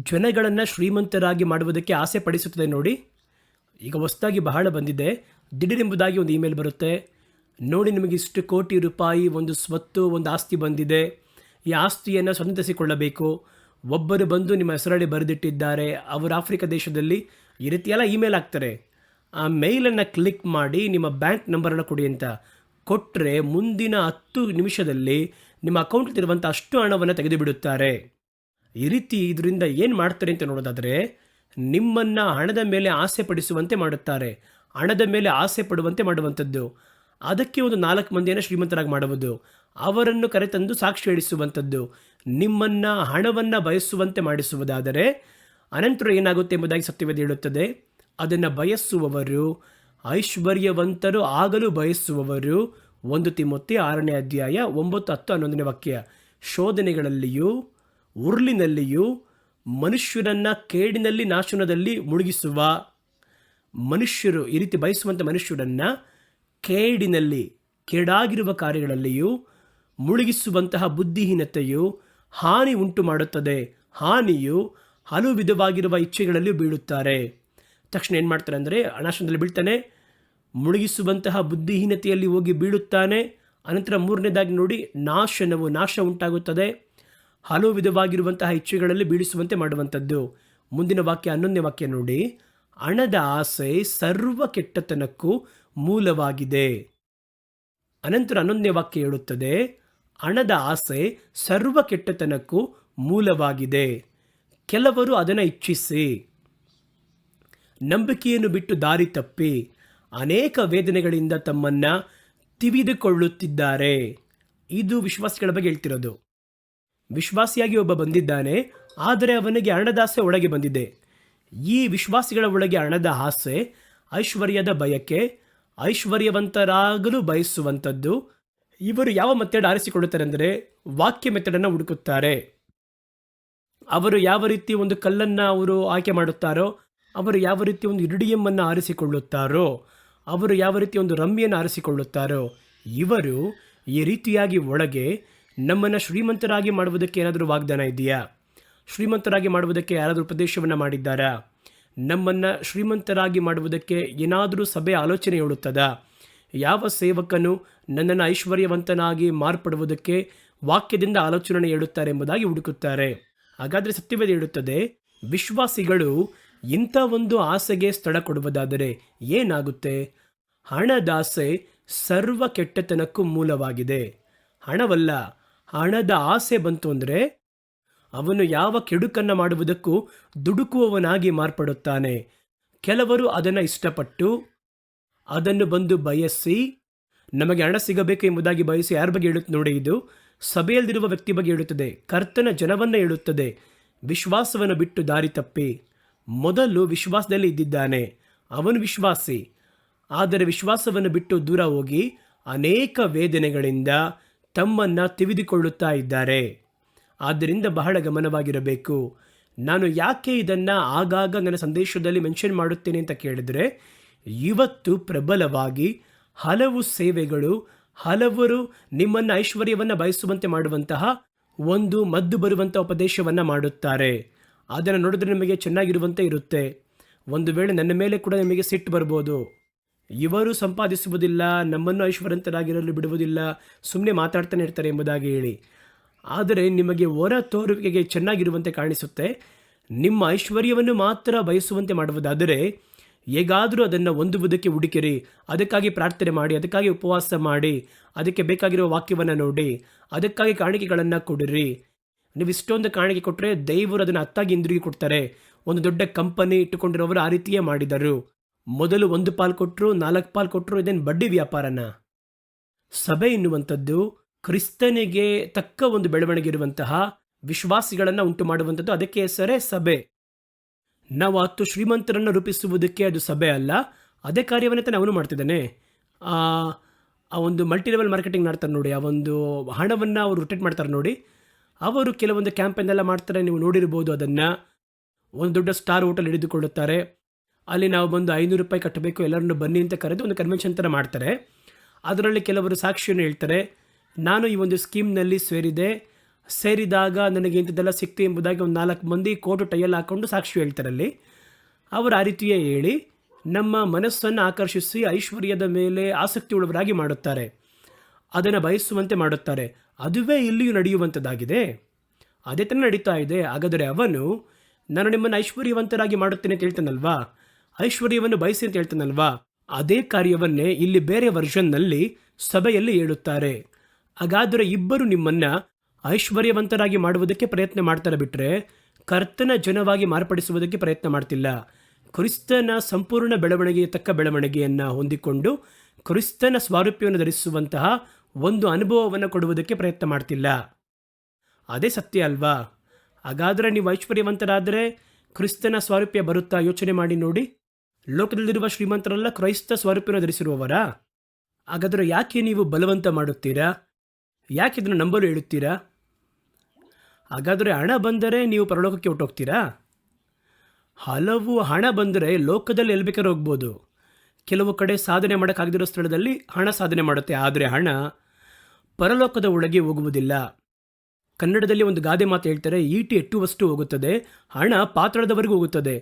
ಜನಗಳನ್ನು ಶ್ರೀಮಂತರಾಗಿ ಮಾಡುವುದಕ್ಕೆ ಆಸೆ ಪಡಿಸುತ್ತದೆ. ನೋಡಿ, ಈಗ ಹೊಸದಾಗಿ ಬಹಳ ಬಂದಿದೆ. ದಿಢೀರೆಂಬುದಾಗಿ ಒಂದು ಇಮೇಲ್ ಬರುತ್ತೆ, ನೋಡಿ ನಿಮಗೆ ಇಷ್ಟು ಕೋಟಿ ರೂಪಾಯಿ ಒಂದು ಸ್ವತ್ತು, ಒಂದು ಆಸ್ತಿ ಬಂದಿದೆ, ಈ ಆಸ್ತಿಯನ್ನು ಸ್ವಂತಿಸಿಕೊಳ್ಳಬೇಕು. ಒಬ್ಬರು ಬಂದು ನಿಮ್ಮ ಹೆಸರಡಿ ಬರೆದಿಟ್ಟಿದ್ದಾರೆ, ಅವರು ಆಫ್ರಿಕಾ ದೇಶದಲ್ಲಿ. ಈ ರೀತಿಯೆಲ್ಲ ಇಮೇಲ್ ಹಾಕ್ತಾರೆ. ಆ ಮೇಲನ್ನು ಕ್ಲಿಕ್ ಮಾಡಿ ನಿಮ್ಮ ಬ್ಯಾಂಕ್ ನಂಬರನ್ನು ಕೊಡಿ ಅಂತ ಕೊಟ್ಟರೆ ಮುಂದಿನ 10 ನಿಮಿಷದಲ್ಲಿ ನಿಮ್ಮ ಅಕೌಂಟ್ಲಿರುವಂಥ ಅಷ್ಟು ಹಣವನ್ನು ತೆಗೆದು ಬಿಡುತ್ತಾರೆ. ಈ ರೀತಿ ಇದರಿಂದ ಏನು ಮಾಡ್ತಾರೆ ಅಂತ ನೋಡೋದಾದರೆ, ನಿಮ್ಮನ್ನು ಹಣದ ಮೇಲೆ ಆಸೆ ಪಡಿಸುವಂತೆ ಮಾಡುತ್ತಾರೆ, ಹಣದ ಮೇಲೆ ಆಸೆ ಪಡುವಂತೆ ಮಾಡುವಂಥದ್ದು. ಅದಕ್ಕೆ ಒಂದು 4 ಮಂದಿಯನ್ನು ಶ್ರೀಮಂತರಾಗಿ ಮಾಡುವುದು, ಅವರನ್ನು ಕರೆತಂದು ಸಾಕ್ಷಿ ಹೇಳಿಸುವಂಥದ್ದು, ನಿಮ್ಮನ್ನು ಹಣವನ್ನು ಬಯಸುವಂತೆ ಮಾಡಿಸುವುದಾದರೆ ಅನಂತರ ಏನಾಗುತ್ತೆ ಎಂಬುದಾಗಿ ಸತ್ಯವೇದ ಹೇಳುತ್ತದೆ. ಅದನ್ನು ಬಯಸುವವರು, ಐಶ್ವರ್ಯವಂತರು ಆಗಲು ಬಯಸುವವರು, 1 ತಿಮೋಥೆ 6ನೇ ಅಧ್ಯಾಯ 9, 10, 11ನೇ ವಾಕ್ಯ, ಶೋಧನೆಗಳಲ್ಲಿಯೂ ಉರುಳಿನಲ್ಲಿಯೂ ಮನುಷ್ಯರನ್ನು ಕೇಡಿನಲ್ಲಿ ನಾಶನದಲ್ಲಿ ಮುಳುಗಿಸುವ ಮನುಷ್ಯರು, ಈ ರೀತಿ ಬಯಸುವಂಥ ಮನುಷ್ಯರನ್ನು ಕೇಡಿನಲ್ಲಿ, ಕೇಡಾಗಿರುವ ಕಾರ್ಯಗಳಲ್ಲಿಯೂ ಮುಳುಗಿಸುವಂತಹ ಬುದ್ಧಿಹೀನತೆಯು ಹಾನಿ ಉಂಟು ಮಾಡುತ್ತದೆ. ಹಾನಿಯು ಹಲವು ವಿಧವಾಗಿರುವ ಇಚ್ಛೆಗಳಲ್ಲಿ ಬೀಳುತ್ತಾರೆ. ತಕ್ಷಣ ಏನು ಮಾಡ್ತಾರೆ ಅಂದರೆ, ಅನಾಶನದಲ್ಲಿ ಬೀಳ್ತಾನೆ, ಮುಳುಗಿಸುವಂತಹ ಬುದ್ಧಿಹೀನತೆಯಲ್ಲಿ ಹೋಗಿ ಬೀಳುತ್ತಾನೆ. ಅನಂತರ 3ನೇದಾಗಿ ನೋಡಿ, ನಾಶ ಉಂಟಾಗುತ್ತದೆ, ಹಲವು ವಿಧವಾಗಿರುವಂತಹ ಇಚ್ಛೆಗಳಲ್ಲಿ ಬೀಳಿಸುವಂತೆ ಮಾಡುವಂಥದ್ದು. ಮುಂದಿನ ವಾಕ್ಯ 11ನೇ ವಾಕ್ಯ ನೋಡಿ, ಹಣದ ಆಸೆ ಸರ್ವ ಕೆಟ್ಟತನಕ್ಕೂ ಮೂಲವಾಗಿದೆ. ಅನಂತರ 11ನೇ ವಾಕ್ಯ ಹೇಳುತ್ತದೆ, ಹಣದ ಆಸೆ ಸರ್ವ ಕೆಟ್ಟತನಕ್ಕೂ ಮೂಲವಾಗಿದೆ. ಕೆಲವರು ಅದನ್ನು ಇಚ್ಛಿಸಿ ನಂಬಿಕೆಯನ್ನು ಬಿಟ್ಟು ದಾರಿ ತಪ್ಪಿ ಅನೇಕ ವೇದನೆಗಳಿಂದ ತಮ್ಮನ್ನು ತಿವಿದುಕೊಳ್ಳುತ್ತಿದ್ದಾರೆ. ಇದು ವಿಶ್ವಾಸಿಗಳ ಬಗ್ಗೆ ಹೇಳ್ತಿರೋದು. ವಿಶ್ವಾಸಿಯಾಗಿ ಒಬ್ಬ ಬಂದಿದ್ದಾನೆ, ಆದರೆ ಅವನಿಗೆ ಹಣದ ಆಸೆ ಒಳಗೆ ಬಂದಿದೆ. ಈ ವಿಶ್ವಾಸಿಗಳ ಒಳಗೆ ಹಣದ ಆಸೆ, ಐಶ್ವರ್ಯದ ಬಯಕೆ, ಐಶ್ವರ್ಯವಂತರಾಗಲು ಬಯಸುವಂಥದ್ದು. ಇವರು ಯಾವ ಮೆಥಡ್ ಆರಿಸಿಕೊಳ್ಳುತ್ತಾರೆ ಅಂದರೆ, ವಾಕ್ಯ ಮೆಥಡನ್ನು ಹುಡುಕುತ್ತಾರೆ. ಅವರು ಯಾವ ರೀತಿ ಒಂದು ಕಲ್ಲನ್ನು ಅವರು ಆಯ್ಕೆ ಮಾಡುತ್ತಾರೋ, ಅವರು ಯಾವ ರೀತಿ ಒಂದು ಇರಿಡಿಯಮ್ಮನ್ನು ಆರಿಸಿಕೊಳ್ಳುತ್ತಾರೋ, ಅವರು ಯಾವ ರೀತಿ ಒಂದು ರಮ್ಮಿಯನ್ನು ಆರಿಸಿಕೊಳ್ಳುತ್ತಾರೋ, ಇವರು ಈ ರೀತಿಯಾಗಿ ಒಳಗೆ ನಮ್ಮನ್ನು ಶ್ರೀಮಂತರಾಗಿ ಮಾಡುವುದಕ್ಕೆ ಏನಾದರೂ ವಾಗ್ದಾನ ಇದೆಯಾ? ಶ್ರೀಮಂತರಾಗಿ ಮಾಡುವುದಕ್ಕೆ ಯಾರಾದರೂ ಉಪದೇಶವನ್ನು ಮಾಡಿದ್ದಾರಾ? ನಮ್ಮನ್ನು ಶ್ರೀಮಂತರಾಗಿ ಮಾಡುವುದಕ್ಕೆ ಏನಾದರೂ ಸಭೆ ಆಲೋಚನೆ ಹೇಳುತ್ತದಾ? ಯಾವ ಸೇವಕನು ನನ್ನನ್ನು ಐಶ್ವರ್ಯವಂತನಾಗಿ ಮಾರ್ಪಡುವುದಕ್ಕೆ ವಾಕ್ಯದಿಂದ ಆಲೋಚನೆ ಹೇಳುತ್ತಾರೆ ಎಂಬುದಾಗಿ ಹುಡುಕುತ್ತಾರೆ. ಹಾಗಾದರೆ ಸತ್ಯವೇದ ಹೇಳುತ್ತದೆ, ವಿಶ್ವಾಸಿಗಳು ಇಂಥ ಒಂದು ಆಸೆಗೆ ಸ್ಥಳ ಕೊಡುವುದಾದರೆ ಏನಾಗುತ್ತೆ? ಹಣದಾಸೆ ಸರ್ವ ಕೆಟ್ಟತನಕ್ಕೂ ಮೂಲವಾಗಿದೆ. ಹಣವಲ್ಲ, ಹಣದ ಆಸೆ ಬಂತು ಅಂದರೆ ಅವನು ಯಾವ ಕೆಡುಕನ್ನು ಮಾಡುವುದಕ್ಕೂ ದುಡುಕುವವನಾಗಿ ಮಾರ್ಪಡುತ್ತಾನೆ. ಕೆಲವರು ಅದನ್ನು ಇಷ್ಟಪಟ್ಟು ಅದನ್ನು ಬಂದು ಬಯಸಿ, ನಮಗೆ ಹಣ ಸಿಗಬೇಕು ಎಂಬುದಾಗಿ ಬಯಸಿ, ಯಾರ ಬಗ್ಗೆ ಹೇಳುತ್ತೆ ನೋಡಿ, ಇದು ಸಭೆಯಲ್ಲಿರುವ ವ್ಯಕ್ತಿ ಬಗ್ಗೆ ಹೇಳುತ್ತದೆ, ಕರ್ತನ ಜನವನ್ನು ಹೇಳುತ್ತದೆ. ವಿಶ್ವಾಸವನ್ನು ಬಿಟ್ಟು ದಾರಿ ತಪ್ಪಿ, ಮೊದಲು ವಿಶ್ವಾಸದಲ್ಲಿ ಇದ್ದಿದ್ದಾನೆ, ಅವನು ವಿಶ್ವಾಸಿ, ಆದರೆ ವಿಶ್ವಾಸವನ್ನು ಬಿಟ್ಟು ದೂರ ಹೋಗಿ ಅನೇಕ ವೇದನೆಗಳಿಂದ ತಮ್ಮನ್ನು ತಿವಿದುಕೊಳ್ಳುತ್ತಾ ಇದ್ದಾರೆ. ಆದ್ದರಿಂದ ಬಹಳ ಗಮನವಾಗಿರಬೇಕು. ನಾನು ಯಾಕೆ ಇದನ್ನು ಆಗಾಗ ನನ್ನ ಸಂದೇಶದಲ್ಲಿ ಮೆನ್ಷನ್ ಮಾಡುತ್ತೇನೆ ಅಂತ ಕೇಳಿದರೆ, ಇವತ್ತು ಪ್ರಬಲವಾಗಿ ಹಲವು ಸೇವೆಗಳು, ಹಲವರು ನಿಮ್ಮನ್ನು ಐಶ್ವರ್ಯವನ್ನು ಬಯಸುವಂತೆ ಮಾಡುವಂತಹ ಒಂದು ಮದ್ದು ಬರುವಂಥ ಉಪದೇಶವನ್ನು ಮಾಡುತ್ತಾರೆ. ಅದನ್ನು ನೋಡಿದ್ರೆ ನಿಮಗೆ ಚೆನ್ನಾಗಿರುವಂತೆ ಇರುತ್ತೆ. ಒಂದು ವೇಳೆ ನನ್ನ ಮೇಲೆ ಕೂಡ ನಿಮಗೆ ಸಿಟ್ಟು ಬರ್ಬೋದು. ಇವರು ಸಂಪಾದಿಸುವುದಿಲ್ಲ, ನಮ್ಮನ್ನು ಐಶ್ವರ್ಯವಂತರಾಗಿರಲು ಬಿಡುವುದಿಲ್ಲ, ಸುಮ್ಮನೆ ಮಾತಾಡ್ತಾನೆ ಇರ್ತಾರೆ ಎಂಬುದಾಗಿ ಹೇಳಿ. ಆದರೆ ನಿಮಗೆ ಹೊರ ತೋರುವಿಕೆಗೆ ಚೆನ್ನಾಗಿರುವಂತೆ ಕಾಣಿಸುತ್ತೆ. ನಿಮ್ಮ ಐಶ್ವರ್ಯವನ್ನು ಮಾತ್ರ ಬಯಸುವಂತೆ ಮಾಡುವುದಾದರೆ ಹೇಗಾದರೂ ಅದನ್ನು ಹೊಂದುವುದಕ್ಕೆ ಹುಡುಕಿರಿ. ಅದಕ್ಕಾಗಿ ಪ್ರಾರ್ಥನೆ ಮಾಡಿ, ಅದಕ್ಕಾಗಿ ಉಪವಾಸ ಮಾಡಿ, ಅದಕ್ಕೆ ಬೇಕಾಗಿರುವ ವಾಕ್ಯವನ್ನು ನೋಡಿ, ಅದಕ್ಕಾಗಿ ಕಾಣಿಕೆಗಳನ್ನು ಕೊಡಿರಿ. ನೀವು ಇಷ್ಟೊಂದು ಕಾಣಿಕೆ ಕೊಟ್ಟರೆ ದೇವರು ಅದನ್ನು ಹತ್ತಾಗಿ ಹಿಂದಿರುಗಿ ಕೊಡ್ತಾರೆ. ಒಂದು ದೊಡ್ಡ ಕಂಪನಿ ಇಟ್ಟುಕೊಂಡಿರೋರು ಆ ರೀತಿಯೇ ಮಾಡಿದರು. ಮೊದಲು 1 ಪಾಲು ಕೊಟ್ಟರು, 4 ಪಾಲು ಕೊಟ್ಟರು. ಇದೇನು ಬಡ್ಡಿ ವ್ಯಾಪಾರನ? ಸಭೆ ಎನ್ನುವಂಥದ್ದು ಕ್ರಿಸ್ತನಿಗೆ ತಕ್ಕ ಒಂದು ಬೆಳವಣಿಗೆ ಇರುವಂತಹ ವಿಶ್ವಾಸಿಗಳನ್ನು ಉಂಟು ಮಾಡುವಂಥದ್ದು. ಅದಕ್ಕೆ ಹೆಸರೇ ಸಭೆ. ನಾವು 10 ಶ್ರೀಮಂತರನ್ನು ರೂಪಿಸುವುದಕ್ಕೆ ಅದು ಸಭೆ ಅಲ್ಲ. ಅದೇ ಕಾರ್ಯವನ್ನೇ ತಾನೇ ಅವನು ಮಾಡ್ತಿದ್ದಾನೆ. ಆ ಒಂದು ಮಲ್ಟಿ ಲೆವೆಲ್ ಮಾರ್ಕೆಟಿಂಗ್ ಮಾಡ್ತಾರೆ ನೋಡಿ, ಆ ಒಂದು ಹಣವನ್ನು ಅವರು ರೊಟೇಟ್ ಮಾಡ್ತಾರೆ ನೋಡಿ. ಅವರು ಕೆಲವೊಂದು ಕ್ಯಾಂಪೇನೆಲ್ಲ ಮಾಡ್ತಾರೆ, ನೀವು ನೋಡಿರ್ಬೋದು. ಅದನ್ನು ಒಂದು ದೊಡ್ಡ ಸ್ಟಾರ್ ಹೋಟೆಲ್ ಹಿಡಿದುಕೊಳ್ಳುತ್ತಾರೆ. ಅಲ್ಲಿ ನಾವು ಬಂದು 500 ರೂಪಾಯಿ ಕಟ್ಟಬೇಕು, ಎಲ್ಲರನ್ನು ಬನ್ನಿ ಅಂತ ಕರೆದು ಒಂದು ಕನ್ವೆನ್ಷನ್ ಥರ ಮಾಡ್ತಾರೆ. ಅದರಲ್ಲಿ ಕೆಲವರು ಸಾಕ್ಷಿಯನ್ನು ಹೇಳ್ತಾರೆ, ನಾನು ಈ ಒಂದು ಸ್ಕೀಮ್ನಲ್ಲಿ ಸೇರಿದಾಗ ನನಗೆ ಇಂಥದ್ದೆಲ್ಲ ಸಿಕ್ತು ಎಂಬುದಾಗಿ ಒಂದು 4 ಮಂದಿ ಕೋಟು ಟೈಯಲ್ಲಿ ಹಾಕ್ಕೊಂಡು ಸಾಕ್ಷಿ ಹೇಳ್ತಾರೆ. ಅಲ್ಲಿ ಅವರು ಆ ರೀತಿಯೇ ಹೇಳಿ ನಮ್ಮ ಮನಸ್ಸನ್ನು ಆಕರ್ಷಿಸಿ ಐಶ್ವರ್ಯದ ಮೇಲೆ ಆಸಕ್ತಿ ಉಳ್ಳವರಾಗಿ ಮಾಡುತ್ತಾರೆ, ಅದನ್ನು ಬಯಸುವಂತೆ ಮಾಡುತ್ತಾರೆ. ಅದುವೇ ಇಲ್ಲಿಯೂ ನಡೆಯುವಂಥದ್ದಾಗಿದೆ. ಅದೇ ಥರ ನಡೀತಾ ಇದೆ. ಹಾಗಾದರೆ ಅವನು ನಾನು ನಿಮ್ಮನ್ನು ಐಶ್ವರ್ಯವಂತರಾಗಿ ಮಾಡುತ್ತೇನೆ ಅಂತ ಹೇಳ್ತಾನಲ್ವಾ, ಐಶ್ವರ್ಯವನ್ನು ಬಯಸಿ ಅಂತ ಹೇಳ್ತಾನಲ್ವಾ, ಅದೇ ಕಾರ್ಯವನ್ನೇ ಇಲ್ಲಿ ಬೇರೆ ವರ್ಷನ್ನಲ್ಲಿ ಸಭೆಯಲ್ಲಿ ಹೇಳುತ್ತಾರೆ. ಹಾಗಾದರೆ ಇಬ್ಬರು ನಿಮ್ಮನ್ನು ಐಶ್ವರ್ಯವಂತರಾಗಿ ಮಾಡುವುದಕ್ಕೆ ಪ್ರಯತ್ನ ಮಾಡ್ತಾರೆ ಬಿಟ್ಟರೆ ಕರ್ತನ ಜನವಾಗಿ ಮಾರ್ಪಡಿಸುವುದಕ್ಕೆ ಪ್ರಯತ್ನ ಮಾಡ್ತಿಲ್ಲ. ಕ್ರಿಸ್ತನ ಸಂಪೂರ್ಣ ಬೆಳವಣಿಗೆಯ ತಕ್ಕ ಬೆಳವಣಿಗೆಯನ್ನು ಹೊಂದಿಕೊಂಡು ಕ್ರಿಸ್ತನ ಸ್ವಾರೂಪ್ಯವನ್ನು ಧರಿಸುವಂತಹ ಒಂದು ಅನುಭವವನ್ನು ಕೊಡುವುದಕ್ಕೆ ಪ್ರಯತ್ನ ಮಾಡ್ತಿಲ್ಲ. ಅದೇ ಸತ್ಯ ಅಲ್ವಾ? ಹಾಗಾದರೆ ನೀವು ಐಶ್ವರ್ಯವಂತರಾದರೆ ಕ್ರಿಸ್ತನ ಸ್ವಾರೂಪ್ಯ ಬರುತ್ತಾ? ಯೋಚನೆ ಮಾಡಿ ನೋಡಿ. ಲೋಕದಲ್ಲಿರುವ ಶ್ರೀಮಂತರೆಲ್ಲ ಕ್ರೈಸ್ತ ಸ್ವರೂಪವನ್ನು ಧರಿಸಿರುವವರಾ? ಹಾಗಾದರೆ ಯಾಕೆ ನೀವು ಬಲವಂತ ಮಾಡುತ್ತೀರಾ? ಯಾಕೆ ಇದನ್ನು ನಂಬಲು ಹೇಳುತ್ತೀರಾ? ಹಾಗಾದರೆ ಹಣ ಬಂದರೆ ನೀವು ಪರಲೋಕಕ್ಕೆ ಹೊರಟೋಗ್ತೀರಾ? ಹಲವು ಹಣ ಬಂದರೆ ಲೋಕದಲ್ಲಿ ಎಲ್ಲಿ ಬೇಕಾದ್ರೂ ಹೋಗ್ಬೋದು. ಕೆಲವು ಕಡೆ ಸಾಧನೆ ಮಾಡೋಕ್ಕಾಗದಿರೋ ಸ್ಥಳದಲ್ಲಿ ಹಣ ಸಾಧನೆ ಮಾಡುತ್ತೆ. ಆದರೆ ಹಣ ಪರಲೋಕದ ಒಳಗೆ ಹೋಗುವುದಿಲ್ಲ. ಕನ್ನಡದಲ್ಲಿ ಒಂದು ಗಾದೆ ಮಾತು ಹೇಳ್ತಾರೆ, ಈಟಿ ಎಟ್ಟುವಷ್ಟು ಹೋಗುತ್ತದೆ, ಹಣ ಪಾತ್ರದವರೆಗೂ ಹೋಗುತ್ತದೆ.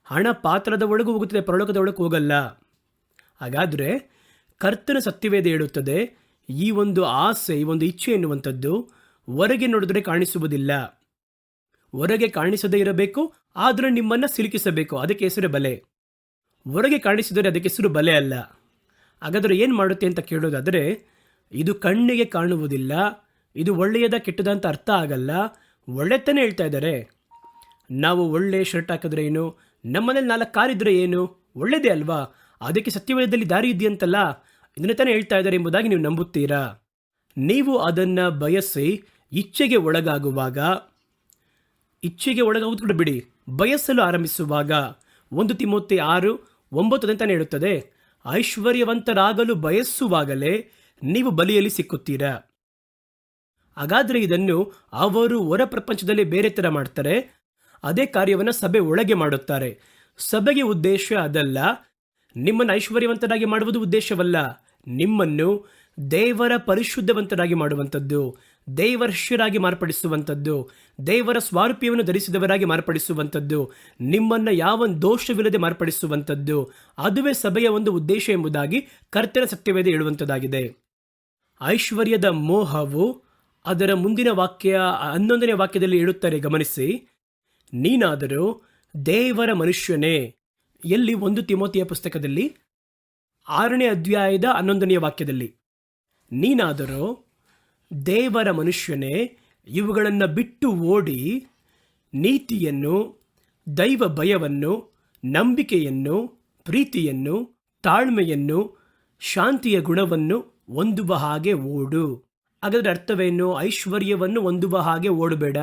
ಹಣ ಪಾತ್ರದ ಒಳಗೂ ಹೋಗುತ್ತದೆ, ಪರಲೋಕದ ಒಳಗೆ ಹೋಗಲ್ಲ. ಹಾಗಾದರೆ ಕರ್ತನ ಸತ್ಯವೇದ ಹೇಳುತ್ತದೆ, ಈ ಒಂದು ಆಸೆ, ಈ ಒಂದು ಇಚ್ಛೆ ಎನ್ನುವಂಥದ್ದು ಹೊರಗೆ ನೋಡಿದ್ರೆ ಕಾಣಿಸುವುದಿಲ್ಲ. ಹೊರಗೆ ಕಾಣಿಸದೇ ಇರಬೇಕು, ಆದರೆ ನಿಮ್ಮನ್ನು ಸಿಲುಕಿಸಬೇಕು. ಅದಕ್ಕೆ ಹೆಸರು ಬಲೆ. ಹೊರಗೆ ಕಾಣಿಸಿದರೆ ಅದಕ್ಕೆ ಹೆಸರು ಬಲೆ ಅಲ್ಲ. ಹಾಗಾದರೆ ಏನು ಮಾಡುತ್ತೆ ಅಂತ ಕೇಳೋದಾದರೆ, ಇದು ಕಣ್ಣಿಗೆ ಕಾಣುವುದಿಲ್ಲ, ಇದು ಒಳ್ಳೆಯದ ಕೆಟ್ಟದ ಅಂತ ಅರ್ಥ ಆಗಲ್ಲ. ಒಳ್ಳೆತನೇ ಹೇಳ್ತಾ ಇದ್ದಾರೆ. ನಾವು ಒಳ್ಳೆ ಶರ್ಟ್ ಹಾಕಿದ್ರೆ ಏನು, ನಮ್ಮನೇಲಿ 4 ಕಾರಿದ್ರೆ ಏನು, ಒಳ್ಳೆಯದೇ ಅಲ್ವಾ? ಅದಕ್ಕೆ ಸತ್ಯವೇದದಲ್ಲಿ ದಾರಿ ಇದೆಯಂತಲ್ಲ, ಇದನ್ನೇ ತಾನೇ ಹೇಳ್ತಾ ಇದ್ದಾರೆ ಎಂಬುದಾಗಿ ನೀವು ನಂಬುತ್ತೀರಾ? ನೀವು ಅದನ್ನು ಬಯಸಿ ಇಚ್ಛೆಗೆ ಒಳಗಾಗುವುದು ಬಿಡಿ, ಬಯಸಲು ಆರಂಭಿಸುವಾಗ 1 ತಿಮೋಥೆ 6:9 ಅಂತಾನೆ ಹೇಳುತ್ತದೆ, ಐಶ್ವರ್ಯವಂತರಾಗಲು ಬಯಸುವಾಗಲೇ ನೀವು ಬಲಿಯಲ್ಲಿ ಸಿಕ್ಕುತ್ತೀರಾ. ಹಾಗಾದರೆ ಇದನ್ನು ಅವರು ಹೊರ ಪ್ರಪಂಚದಲ್ಲಿ ಬೇರೆ ಥರ ಮಾಡ್ತಾರೆ. ಅದೇ ಕಾರ್ಯವನ್ನು ಸಭೆ ಒಳಗೆ ಮಾಡುತ್ತಾರೆ. ಸಭೆಗೆ ಉದ್ದೇಶ ಅದಲ್ಲ. ನಿಮ್ಮನ್ನು ಐಶ್ವರ್ಯವಂತರಾಗಿ ಮಾಡುವುದು ಉದ್ದೇಶವಲ್ಲ. ನಿಮ್ಮನ್ನು ದೇವರ ಪರಿಶುದ್ಧವಂತರಾಗಿ ಮಾಡುವಂಥದ್ದು, ದೇವರ್ಷರಾಗಿ ಮಾರ್ಪಡಿಸುವಂಥದ್ದು, ದೇವರ ಸ್ವಾರೂಪ್ಯವನ್ನು ಧರಿಸಿದವರಾಗಿ ಮಾರ್ಪಡಿಸುವಂಥದ್ದು, ನಿಮ್ಮನ್ನು ಯಾವ ದೋಷವಿಲ್ಲದೆ ಮಾರ್ಪಡಿಸುವಂಥದ್ದು, ಅದುವೇ ಸಭೆಯ ಒಂದು ಉದ್ದೇಶ ಎಂಬುದಾಗಿ ಕರ್ತನ ಸತ್ಯವೇದ ಹೇಳುವಂಥದ್ದಾಗಿದೆ. ಐಶ್ವರ್ಯದ ಮೋಹವು ಅದರ ಮುಂದಿನ ವಾಕ್ಯ 11ನೇ ವಾಕ್ಯದಲ್ಲಿ ಹೇಳುತ್ತಾರೆ, ಗಮನಿಸಿ. ನೀನಾದರೂ ದೇವರ ಮನುಷ್ಯನೇ, ಎಲ್ಲಿ? 1 ತಿಮೋಥೆಯ ಪುಸ್ತಕದಲ್ಲಿ 6ನೇ ಅಧ್ಯಾಯದ 11ನೇ ವಾಕ್ಯದಲ್ಲಿ, ನೀನಾದರೂ ದೇವರ ಮನುಷ್ಯನೇ, ಇವುಗಳನ್ನು ಬಿಟ್ಟು ಓಡಿ ನೀತಿಯನ್ನು, ದೈವ ಭಯವನ್ನು, ನಂಬಿಕೆಯನ್ನು, ಪ್ರೀತಿಯನ್ನು, ತಾಳ್ಮೆಯನ್ನು, ಶಾಂತಿಯ ಗುಣವನ್ನು ಹೊಂದುವ ಹಾಗೆ ಓಡು. ಹಾಗಾದರೆ ಅರ್ಥವೇನು? ಐಶ್ವರ್ಯವನ್ನು ಹೊಂದುವ ಹಾಗೆ ಓಡಬೇಡ.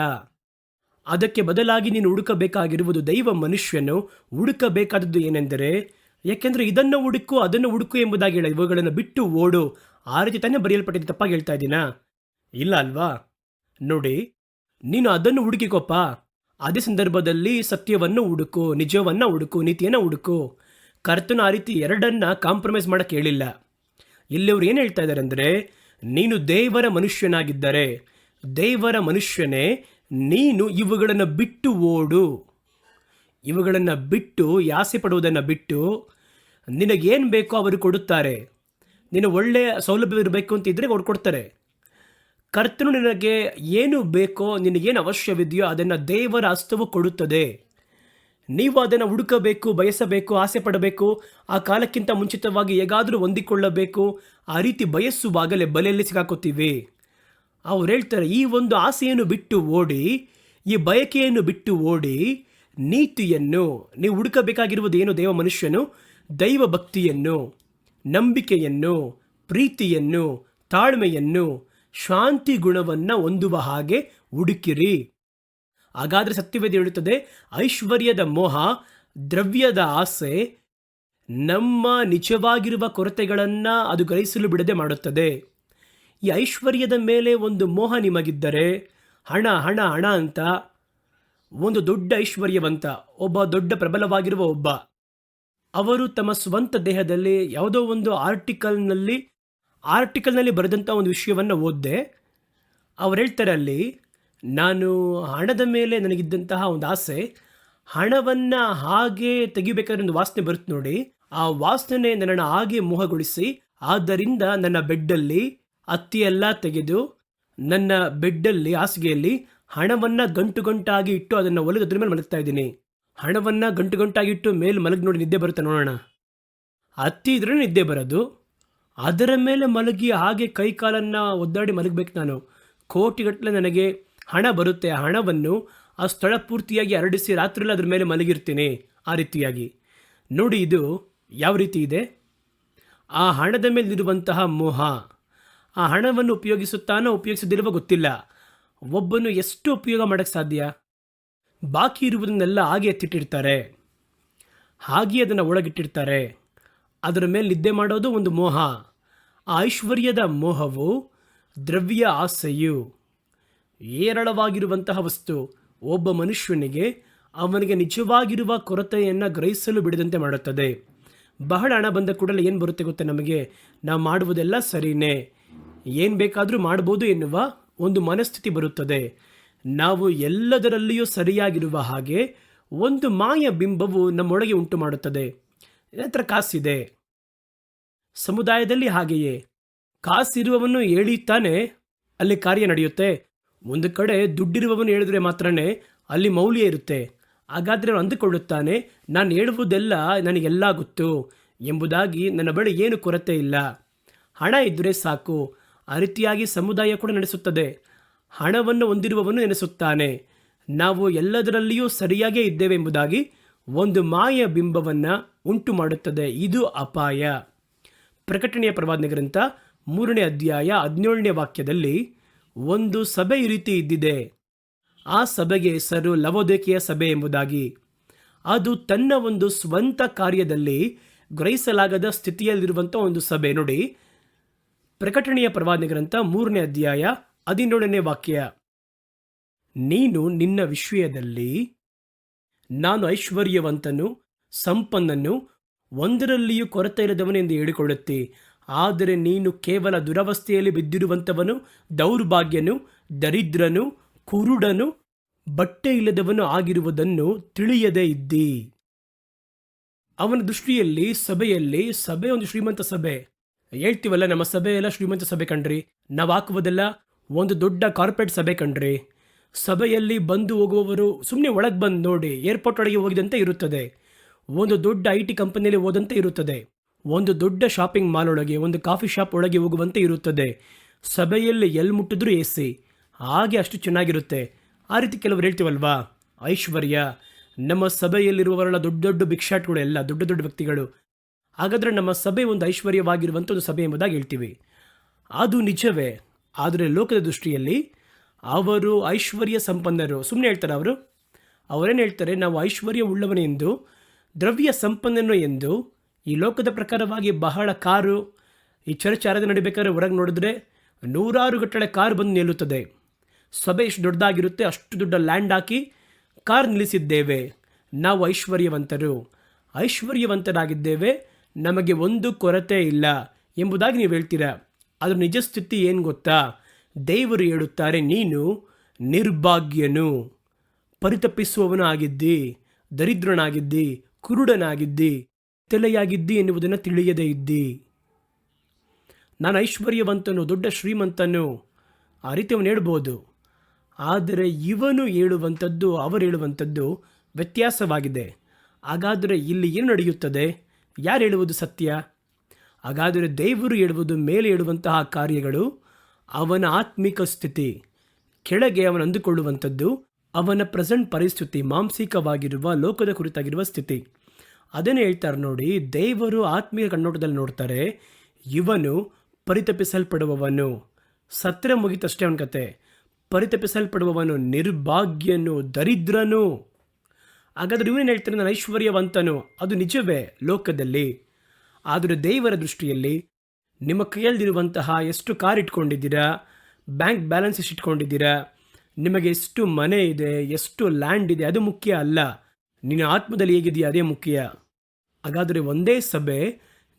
ಅದಕ್ಕೆ ಬದಲಾಗಿ ನೀನು ಹುಡುಕಬೇಕಾಗಿರುವುದು ದೈವ ಮನುಷ್ಯನು. ಹುಡುಕಬೇಕಾದದ್ದು ಏನೆಂದರೆ, ಯಾಕೆಂದರೆ ಇದನ್ನು ಹುಡುಕು ಅದನ್ನು ಹುಡುಕು ಎಂಬುದಾಗಿ ಹೇಳ, ಇವುಗಳನ್ನು ಬಿಟ್ಟು ಓಡು. ಆ ರೀತಿ ತಾನೇ ಬರೆಯಲ್ಪಟ್ಟಿದ್ದು. ತಪ್ಪಾಗಿ ಹೇಳ್ತಾ ಇದ್ದೀನಾ? ಇಲ್ಲ ಅಲ್ವಾ? ನೋಡಿ, ನೀನು ಅದನ್ನು ಹುಡುಕಿಕೊಪ್ಪ. ಅದೇ ಸಂದರ್ಭದಲ್ಲಿ ಸತ್ಯವನ್ನು ಹುಡುಕು, ನಿಜವನ್ನು ಹುಡುಕು, ನೀತಿಯನ್ನು ಹುಡುಕು. ಕರ್ತನು ಆ ರೀತಿ ಎರಡನ್ನ ಕಾಂಪ್ರಮೈಸ್ ಮಾಡೋಕ್ಕೆ ಹೇಳಿಲ್ಲ. ಇಲ್ಲಿ ಅವ್ರು ಏನು ಹೇಳ್ತಾ ಇದ್ದಾರೆ ಅಂದರೆ, ನೀನು ದೇವರ ಮನುಷ್ಯನಾಗಿದ್ದರೆ, ದೇವರ ಮನುಷ್ಯನೇ, ನೀನು ಇವುಗಳನ್ನು ಬಿಟ್ಟು ಓಡು. ಇವುಗಳನ್ನು ಬಿಟ್ಟು, ಆಸೆ ಪಡುವುದನ್ನು ಬಿಟ್ಟು, ನಿನಗೇನು ಬೇಕೋ ಅವರು ಕೊಡುತ್ತಾರೆ. ನೀನು ಒಳ್ಳೆಯ ಸೌಲಭ್ಯ ಇರಬೇಕು ಅಂತಿದ್ರೆ ಅವ್ರು ಕೊಡ್ತಾರೆ. ಕರ್ತನು ನಿನಗೆ ಏನು ಬೇಕೋ, ನಿನಗೇನು ಅವಶ್ಯವಿದೆಯೋ ಅದನ್ನು ದೇವರ ಹಸ್ತವು ಕೊಡುತ್ತದೆ. ನೀವು ಅದನ್ನು ಹುಡುಕಬೇಕು, ಬಯಸಬೇಕು, ಆಸೆ ಪಡಬೇಕು, ಆ ಕಾಲಕ್ಕಿಂತ ಮುಂಚಿತವಾಗಿ ಹೇಗಾದರೂ ಹೊಂದಿಕೊಳ್ಳಬೇಕು. ಆ ರೀತಿ ಬಯಸುವಾಗಲೇ ಬಲೆಯಲ್ಲಿ ಸಿಗಾಕೋತೀವಿ. ಅವ್ರು ಹೇಳ್ತಾರೆ, ಈ ಒಂದು ಆಸೆಯನ್ನು ಬಿಟ್ಟು ಓಡಿ, ಈ ಬಯಕೆಯನ್ನು ಬಿಟ್ಟು ಓಡಿ, ನೀತಿಯನ್ನು ನೀವು ಹುಡುಕಬೇಕಾಗಿರುವುದು ಏನು? ದೇವ ಮನುಷ್ಯನು ದೈವ ಭಕ್ತಿಯನ್ನು, ನಂಬಿಕೆಯನ್ನು, ಪ್ರೀತಿಯನ್ನು, ತಾಳ್ಮೆಯನ್ನು, ಶಾಂತಿ ಗುಣವನ್ನು ಹೊಂದುವ ಹಾಗೆ ಹುಡುಕಿರಿ. ಹಾಗಾದರೆ ಸತ್ಯವೇದ ಹೇಳುತ್ತದೆ, ಐಶ್ವರ್ಯದ ಮೋಹ, ದ್ರವ್ಯದ ಆಸೆ ನಮ್ಮ ನಿಜವಾಗಿರುವ ಕೊರತೆಗಳನ್ನು ಅದು ಗ್ರಹಿಸಲು ಬಿಡದೆ ಮಾಡುತ್ತದೆ. ಈ ಐಶ್ವರ್ಯದ ಮೇಲೆ ಒಂದು ಮೋಹ ನಿಮಗಿದ್ದರೆ, ಹಣ ಹಣ ಹಣ ಅಂತ, ಒಂದು ದೊಡ್ಡ ಐಶ್ವರ್ಯವಂತ, ಒಬ್ಬ ದೊಡ್ಡ ಪ್ರಬಲವಾಗಿರುವ ಒಬ್ಬ, ಅವರು ತಮ್ಮ ಸ್ವಂತ ದೇಹದಲ್ಲಿ ಯಾವುದೋ ಒಂದು ಆರ್ಟಿಕಲ್ನಲ್ಲಿ ಬರೆದಂಥ ಒಂದು ವಿಷಯವನ್ನು ಓದಿದೆ. ಅವ್ರು ಹೇಳ್ತಾರೆ ಅಲ್ಲಿ, ನಾನು ಹಣದ ಮೇಲೆ ನನಗಿದ್ದಂತಹ ಒಂದು ಆಸೆ, ಹಣವನ್ನು ಹಾಗೆ ತೆಗಿಬೇಕಾದ್ರೆ ಒಂದು ವಾಸನೆ ಬರುತ್ತೆ ನೋಡಿ, ಆ ವಾಸನೆ ನನ್ನನ್ನು ಹಾಗೆ ಮೋಹಗೊಳಿಸಿ, ಆದ್ದರಿಂದ ನನ್ನ ಬೆಡ್ಡಲ್ಲಿ ಹತ್ತಿಯೆಲ್ಲ ತೆಗೆದು, ನನ್ನ ಬೆಡ್ಡಲ್ಲಿ ಹಾಸಿಗೆಯಲ್ಲಿ ಹಣವನ್ನು ಗಂಟು ಗಂಟಾಗಿ ಇಟ್ಟು ಅದನ್ನು ಒಲೆದು ಅದ್ರ ಮೇಲೆ ಮಲಗ್ತಾ ಇದ್ದೀನಿ. ಹಣವನ್ನು ಗಂಟು ಗಂಟಾಗಿ ಇಟ್ಟು ಮೇಲೆ ಮಲಗಿ ನೋಡಿ ನಿದ್ದೆ ಬರುತ್ತೆ ನೋಡೋಣ. ಹತ್ತಿ ಇದ್ರೆ ನಿದ್ದೆ ಬರೋದು, ಅದರ ಮೇಲೆ ಮಲಗಿ ಹಾಗೆ ಕೈ ಕಾಲನ್ನು ಒದ್ದಾಡಿ ಮಲಗಬೇಕು ನಾನು. ಕೋಟಿಗಟ್ಟಲೆ ನನಗೆ ಹಣ ಬರುತ್ತೆ. ಆ ಹಣವನ್ನು ಆ ಸ್ಥಳ ಪೂರ್ತಿಯಾಗಿ ಹರಡಿಸಿ ರಾತ್ರಿಯಲ್ಲಿ ಅದ್ರ ಮೇಲೆ ಮಲಗಿರ್ತೀನಿ. ಆ ರೀತಿಯಾಗಿ ನೋಡಿ, ಇದು ಯಾವ ರೀತಿ ಇದೆ? ಆ ಹಣದ ಮೇಲಿರುವಂತಹ ಮೋಹ. ಆ ಹಣವನ್ನು ಉಪಯೋಗಿಸುತ್ತಾನೋ ಉಪಯೋಗಿಸೋದಿಲ್ವೋ ಗೊತ್ತಿಲ್ಲ. ಒಬ್ಬನು ಎಷ್ಟು ಉಪಯೋಗ ಮಾಡೋಕ್ಕೆ ಸಾಧ್ಯ? ಬಾಕಿ ಇರುವುದನ್ನೆಲ್ಲ ಹಾಗೆ ಎತ್ತಿಟ್ಟಿರ್ತಾರೆ, ಹಾಗೆ ಅದನ್ನು ಒಳಗಿಟ್ಟಿರ್ತಾರೆ. ಅದರ ಮೇಲೆ ನಿದ್ದೆ ಮಾಡೋದು ಒಂದು ಮೋಹ. ಆ ಐಶ್ವರ್ಯದ ಮೋಹವು, ದ್ರವ್ಯ ಆಸೆಯು ಏರಳವಾಗಿರುವಂತಹ ವಸ್ತು ಒಬ್ಬ ಮನುಷ್ಯನಿಗೆ ಅವನಿಗೆ ನಿಜವಾಗಿರುವ ಕೊರತೆಯನ್ನು ಗ್ರಹಿಸಲು ಬಿಡದಂತೆ ಮಾಡುತ್ತದೆ. ಬಹಳ ಹಣ ಬಂದ ಕೂಡಲೇ ಏನು ಬರುತ್ತೆ ಗೊತ್ತಾ ನಮಗೆ? ನಾವು ಮಾಡುವುದೆಲ್ಲ ಸರಿಯೇ, ಏನು ಬೇಕಾದರೂ ಮಾಡ್ಬೋದು ಎನ್ನುವ ಒಂದು ಮನಸ್ಥಿತಿ ಬರುತ್ತದೆ. ನಾವು ಎಲ್ಲದರಲ್ಲಿಯೂ ಸರಿಯಾಗಿರುವ ಹಾಗೆ ಒಂದು ಮಾಯ ಬಿಂಬವು ನಮ್ಮೊಳಗೆ ಉಂಟು ಮಾಡುತ್ತದೆ. ನನ್ನ ಹತ್ರ ಕಾಸಿದೆ, ಸಮುದಾಯದಲ್ಲಿ ಹಾಗೆಯೇ ಕಾಸಿರುವವನು ಹೇಳಿತಾನೆ ಅಲ್ಲಿ ಕಾರ್ಯ ನಡೆಯುತ್ತೆ. ಒಂದು ಕಡೆ ದುಡ್ಡಿರುವವನು ಹೇಳಿದ್ರೆ ಮಾತ್ರನೇ ಅಲ್ಲಿ ಮೌಲ್ಯ ಇರುತ್ತೆ. ಹಾಗಾದರೆ ಅವನು ಅಂದುಕೊಳ್ಳುತ್ತಾನೆ, ನಾನು ಹೇಳುವುದೆಲ್ಲ ನನಗೆಲ್ಲ ಗೊತ್ತು ಎಂಬುದಾಗಿ, ನನ್ನ ಬಳಿ ಏನು ಕೊರತೆ ಇಲ್ಲ, ಹಣ ಇದ್ದರೆ ಸಾಕು. ಆ ರೀತಿಯಾಗಿ ಸಮುದಾಯ ಕೂಡ ನಡೆಸುತ್ತದೆ. ಹಣವನ್ನು ಹೊಂದಿರುವವನು ಎನಿಸುತ್ತಾನೆ ನಾವು ಎಲ್ಲದರಲ್ಲಿಯೂ ಸರಿಯಾಗೇ ಇದ್ದೇವೆ ಎಂಬುದಾಗಿ ಒಂದು ಮಾಯ ಬಿಂಬವನ್ನು ಉಂಟು ಮಾಡುತ್ತದೆ. ಇದು ಅಪಾಯ. ಪ್ರಕಟಣೆಯ ಪ್ರವಾದನೆ ಗ್ರಂಥ 3ನೇ ಅಧ್ಯಾಯ 17ನೇ ವಾಕ್ಯದಲ್ಲಿ ಒಂದು ಸಭೆ ಈ ರೀತಿ ಇದ್ದಿದೆ. ಆ ಸಭೆಗೆ ಹೆಸರು ಲವೋದಿಕೀಯ ಸಭೆ ಎಂಬುದಾಗಿ. ಅದು ತನ್ನ ಒಂದು ಸ್ವಂತ ಕಾರ್ಯದಲ್ಲಿ ಗ್ರಹಿಸಲಾಗದ ಸ್ಥಿತಿಯಲ್ಲಿರುವಂಥ ಒಂದು ಸಭೆ. ನೋಡಿ, ಪ್ರಕಟಣೆಯ ಪ್ರವಾದನೆ ಗ್ರಂಥ 3ನೇ ಅಧ್ಯಾಯ 17ನೇ ವಾಕ್ಯ. ನೀನು ನಿನ್ನ ವಿಷಯದಲ್ಲಿ ನಾನು ಐಶ್ವರ್ಯವಂತನು, ಸಂಪನ್ನನು, ಒಂದರಲ್ಲಿಯೂ ಕೊರತೆ ಇಲ್ಲದವನೆಂದು ಹೇಳಿಕೊಳ್ಳುತ್ತಿ. ಆದರೆ ನೀನು ಕೇವಲ ದುರವಸ್ಥೆಯಲ್ಲಿ ಬಿದ್ದಿರುವಂಥವನು, ದೌರ್ಭಾಗ್ಯನು, ದರಿದ್ರನು, ಕುರುಡನು, ಬಟ್ಟೆ ಇಲ್ಲದವನು ಆಗಿರುವುದನ್ನು ತಿಳಿಯದೇ ಇದ್ದಿ. ಅವನ ದೃಷ್ಟಿಯಲ್ಲಿ ಸಭೆ ಒಂದು ಶ್ರೀಮಂತ ಸಭೆ. ಹೇಳ್ತೀವಲ್ಲ, ನಮ್ಮ ಸಭೆ ಎಲ್ಲ ಶ್ರೀಮಂತ ಸಭೆ ಕಣ್ರಿ, ನಾವು ಹಾಕುವುದೆಲ್ಲ ಒಂದು ದೊಡ್ಡ ಕಾರ್ಪೊರೇಟ್ ಸಭೆ ಕಣ್ರಿ. ಸಭೆಯಲ್ಲಿ ಬಂದು ಹೋಗುವವರು ಸುಮ್ಮನೆ ಒಳಗೆ ಬಂದು ನೋಡಿ, ಏರ್ಪೋರ್ಟ್ ಒಳಗೆ ಹೋಗಿದಂತೆ ಇರುತ್ತದೆ, ಒಂದು ದೊಡ್ಡ IT ಕಂಪನಿಯಲ್ಲಿ ಹೋದಂತೆ ಇರುತ್ತದೆ, ಒಂದು ದೊಡ್ಡ ಶಾಪಿಂಗ್ ಮಾಲ್ ಒಳಗೆ, ಒಂದು ಕಾಫಿ ಶಾಪ್ ಒಳಗೆ ಹೋಗುವಂತೆ ಇರುತ್ತದೆ. ಸಭೆಯಲ್ಲಿ ಎಲ್ಲಿ ಮುಟ್ಟಿದ್ರೂ AC, ಹಾಗೆ ಅಷ್ಟು ಚೆನ್ನಾಗಿರುತ್ತೆ. ಆ ರೀತಿ ಕೆಲವರು ಹೇಳ್ತೀವಲ್ವಾ, ಐಶ್ವರ್ಯ. ನಮ್ಮ ಸಭೆಯಲ್ಲಿರುವವರೆಲ್ಲ ದೊಡ್ಡ ದೊಡ್ಡ ಭಿಕ್ಷಾಟ್ಗಳು, ಎಲ್ಲ ದೊಡ್ಡ ದೊಡ್ಡ ವ್ಯಕ್ತಿಗಳು. ಹಾಗಾದರೆ ನಮ್ಮ ಸಭೆ ಒಂದು ಐಶ್ವರ್ಯವಾಗಿರುವಂಥ ಒಂದು ಸಭೆ ಎಂಬುದಾಗಿ ಹೇಳ್ತೀವಿ. ಅದು ನಿಜವೇ. ಆದರೆ ಲೋಕದ ದೃಷ್ಟಿಯಲ್ಲಿ ಅವರು ಐಶ್ವರ್ಯ ಸಂಪನ್ನರು. ಸುಮ್ಮನೆ ಹೇಳ್ತಾರೆ ಅವರೇನು ಹೇಳ್ತಾರೆ, ನಾವು ಐಶ್ವರ್ಯ ಉಳ್ಳವನೆಂದು, ದ್ರವ್ಯ ಸಂಪನ್ನನು ಎಂದು. ಈ ಲೋಕದ ಪ್ರಕಾರವಾಗಿ ಬಹಳ ಕಾರು, ಈ ಚರ್ಚ್ ಆರಾಧನೆ ನಡಿಬೇಕಾದ್ರೆ ಹೊರಗೆ ನೋಡಿದ್ರೆ 100 ಗಟ್ಟಲೆ ಕಾರ್ ಬಂದು ನಿಲ್ಲುತ್ತದೆ. ಸಭೆ ಎಷ್ಟು ದೊಡ್ಡದಾಗಿರುತ್ತೆ, ಅಷ್ಟು ದೊಡ್ಡ ಲ್ಯಾಂಡ್ ಹಾಕಿ ಕಾರ್ ನಿಲ್ಲಿಸಿದ್ದೇವೆ, ನಾವು ಐಶ್ವರ್ಯವಂತರು. ಐಶ್ವರ್ಯವಂತರಾಗಿದ್ದೇವೆ, ನಮಗೆ ಒಂದು ಕೊರತೆ ಇಲ್ಲ ಎಂಬುದಾಗಿ ನೀವು ಹೇಳ್ತೀರಾ. ಅದರ ನಿಜ ಸ್ಥಿತಿ ಏನು ಗೊತ್ತಾ? ದೇವರು ಹೇಳುತ್ತಾರೆ, ನೀನು ನಿರ್ಭಾಗ್ಯನು, ಪರಿತಪಿಸುವವನು ಆಗಿದ್ದಿ, ದರಿದ್ರನಾಗಿದ್ದಿ, ಕುರುಡನಾಗಿದ್ದಿ, ತೆಲೆಯಾಗಿದ್ದಿ ಎನ್ನುವುದನ್ನು ತಿಳಿಯದೇ ಇದ್ದಿ. ನಾನು ಐಶ್ವರ್ಯವಂತನು, ದೊಡ್ಡ ಶ್ರೀಮಂತನು, ಆ ರೀತಿ ಅವನು ಹೇಳ್ಬೋದು. ಆದರೆ ಇವನು ಹೇಳುವಂಥದ್ದು, ಅವರು ಹೇಳುವಂಥದ್ದು ವ್ಯತ್ಯಾಸವಾಗಿದೆ. ಹಾಗಾದರೆ ಇಲ್ಲಿ ಏನು ನಡೆಯುತ್ತದೆ? ಯಾರು ಹೇಳುವುದು ಸತ್ಯ? ಹಾಗಾದರೆ ದೇವರು ಹೇಳುವುದು, ಮೇಲೆ ಹೇಳುವಂತಹ ಕಾರ್ಯಗಳು ಅವನ ಆತ್ಮಿಕ ಸ್ಥಿತಿ, ಕೆಳಗೆ ಅವನು ಅಂದುಕೊಳ್ಳುವಂಥದ್ದು ಅವನ ಪ್ರೆಸೆಂಟ್ ಪರಿಸ್ಥಿತಿ, ಮಾಂಸಿಕವಾಗಿರುವ ಲೋಕದ ಕುರಿತಾಗಿರುವ ಸ್ಥಿತಿ. ಅದನ್ನೇ ಹೇಳ್ತಾರೆ ನೋಡಿ, ದೇವರು ಆತ್ಮೀಯ ಕಣ್ಣೋಟದಲ್ಲಿ ನೋಡ್ತಾರೆ, ಇವನು ಪರಿತಪಿಸಲ್ಪಡುವವನು, ಸತ್ರೆ ಮುಗಿತಷ್ಟೇ ಅವನ ಕತೆ. ಪರಿತಪಿಸಲ್ಪಡುವವನು, ನಿರ್ಭಾಗ್ಯನು, ದರಿದ್ರನು. ಹಾಗಾದರೆ ಇವನೇನು ಹೇಳ್ತಾನೆ, ನಾನು ಐಶ್ವರ್ಯವಂತನು. ಅದು ನಿಜವೇ ಲೋಕದಲ್ಲಿ. ಆದರೆ ದೇವರ ದೃಷ್ಟಿಯಲ್ಲಿ ನಿಮ್ಮ ಕೈಯಲ್ಲಿರುವಂತಹ ಎಷ್ಟು ಕಾರ್ ಇಟ್ಕೊಂಡಿದ್ದೀರಾ, ಬ್ಯಾಂಕ್ ಬ್ಯಾಲೆನ್ಸ್ ಎಷ್ಟು ಇಟ್ಕೊಂಡಿದ್ದೀರಾ, ನಿಮಗೆ ಎಷ್ಟು ಮನೆ ಇದೆ, ಎಷ್ಟು ಲ್ಯಾಂಡ್ ಇದೆ, ಅದು ಮುಖ್ಯ ಅಲ್ಲ. ನಿನ್ನ ಆತ್ಮದಲ್ಲಿ ಹೇಗಿದೆಯಾ ಅದೇ ಮುಖ್ಯ. ಹಾಗಾದರೆ ಒಂದೇ ಸಭೆ,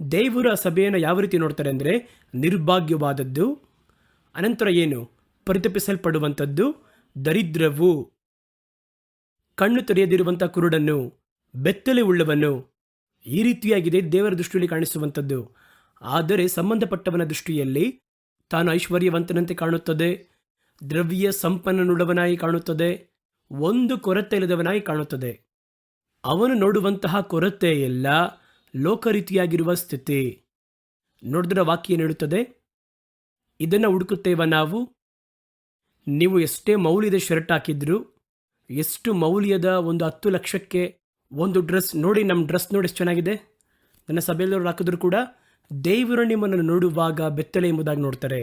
ದೇವರು ಆ ಸಭೆಯನ್ನು ಯಾವ ರೀತಿ ನೋಡ್ತಾರೆ ಅಂದರೆ ನಿರ್ಭಾಗ್ಯವಾದದ್ದು, ಅನಂತರ ಏನು, ಪರಿತಪಿಸಲ್ಪಡುವಂಥದ್ದು, ದರಿದ್ರವು, ಕಣ್ಣು ತೆರೆಯದಿರುವಂಥ ಕುರುಡನ್ನು, ಬೆತ್ತಲೆ ಉಳ್ಳವನು, ಈ ರೀತಿಯಾಗಿದೆ ದೇವರ ದೃಷ್ಟಿಯಲ್ಲಿ ಕಾಣಿಸುವಂಥದ್ದು. ಆದರೆ ಸಂಬಂಧಪಟ್ಟವನ ದೃಷ್ಟಿಯಲ್ಲಿ ತಾನು ಐಶ್ವರ್ಯವಂತನಂತೆ ಕಾಣುತ್ತದೆ, ದ್ರವ್ಯ ಸಂಪನ್ನನುಳ್ಳವನಾಗಿ ಕಾಣುತ್ತದೆ, ಒಂದು ಕೊರತೆ ಇಲ್ಲದವನಾಗಿ ಕಾಣುತ್ತದೆ. ಅವನು ನೋಡುವಂತಹ ಕೊರತೆ ಎಲ್ಲ ಲೋಕರೀತಿಯಾಗಿರುವ ಸ್ಥಿತಿ. ನೋಡಿದ್ರೆ ವಾಕ್ಯ ಹೇಳುತ್ತದೆ, ಇದನ್ನು ಹುಡುಕುತ್ತೇವ ನಾವು. ನೀವು ಎಷ್ಟೇ ಮೌಲ್ಯದ ಶರ್ಟ್ ಹಾಕಿದ್ರು, ಎಷ್ಟು ಮೌಲ್ಯದ ಒಂದು 10 ಲಕ್ಷಕ್ಕೆ ಒಂದು ಡ್ರೆಸ್ ನೋಡಿ, ನಮ್ಮ ಡ್ರೆಸ್ ನೋಡಿ ಎಷ್ಟು ಚೆನ್ನಾಗಿದೆ, ನನ್ನ ಸಭೆಯಲ್ಲವರು ಹಾಕಿದ್ರು ಕೂಡ ದೇವರು ನಿಮ್ಮನ್ನು ನೋಡುವಾಗ ಬೆತ್ತಲೆ ಎಂಬುದಾಗಿ ನೋಡ್ತಾರೆ.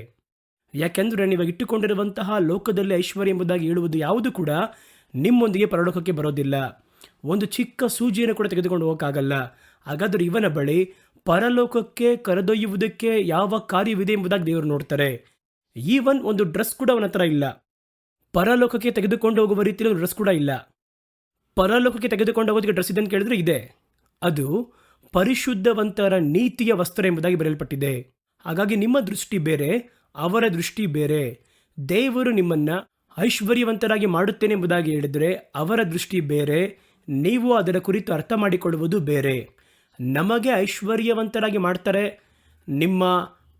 ಯಾಕೆಂದರೆ ನೀವು ಇಟ್ಟುಕೊಂಡಿರುವಂತಹ ಲೋಕದಲ್ಲಿ ಐಶ್ವರ್ಯ ಎಂಬುದಾಗಿ ಹೇಳುವುದು ಯಾವುದು ಕೂಡ ನಿಮ್ಮೊಂದಿಗೆ ಪರಲೋಕಕ್ಕೆ ಬರೋದಿಲ್ಲ. ಒಂದು ಚಿಕ್ಕ ಸೂಜಿಯನ್ನು ಕೂಡ ತೆಗೆದುಕೊಂಡು ಹೋಗೋಕ್ಕಾಗಲ್ಲ. ಹಾಗಾದರೆ ಇವನ ಬಳಿ ಪರಲೋಕಕ್ಕೆ ಕರೆದೊಯ್ಯುವುದಕ್ಕೆ ಯಾವ ಕಾರ್ಯವಿದೆ ಎಂಬುದಾಗಿ ದೇವರು ನೋಡ್ತಾರೆ. ಈವನ್ ಒಂದು ಡ್ರೆಸ್ ಕೂಡ ಅವನ ಹತ್ರ ಇಲ್ಲ. ಪರಲೋಕಕ್ಕೆ ತೆಗೆದುಕೊಂಡು ಹೋಗುವ ರೀತಿಯಲ್ಲಿ ಒಂದು ಡ್ರೆಸ್ ಕೂಡ ಇಲ್ಲ. ಪರಲೋಕಕ್ಕೆ ತೆಗೆದುಕೊಂಡು ಹೋಗೋದಕ್ಕೆ ಡ್ರೆಸ್ ಇದೆ ಅಂತ ಕೇಳಿದ್ರೆ ಇದೆ. ಅದು ಪರಿಶುದ್ಧವಂತರ ನೀತಿಯ ವಸ್ತ್ರ ಎಂಬುದಾಗಿ ಬರೆಯಲ್ಪಟ್ಟಿದೆ. ಹಾಗಾಗಿ ನಿಮ್ಮ ದೃಷ್ಟಿ ಬೇರೆ, ಅವರ ದೃಷ್ಟಿ ಬೇರೆ. ದೇವರು ನಿಮ್ಮನ್ನು ಐಶ್ವರ್ಯವಂತರಾಗಿ ಮಾಡುತ್ತೇನೆ ಎಂಬುದಾಗಿ ಹೇಳಿದರೆ ಅವರ ದೃಷ್ಟಿ ಬೇರೆ, ನೀವು ಅದರ ಕುರಿತು ಅರ್ಥ ಮಾಡಿಕೊಳ್ಳುವುದು ಬೇರೆ. ನಮಗೆ ಐಶ್ವರ್ಯವಂತರಾಗಿ ಮಾಡ್ತಾರೆ, ನಿಮ್ಮ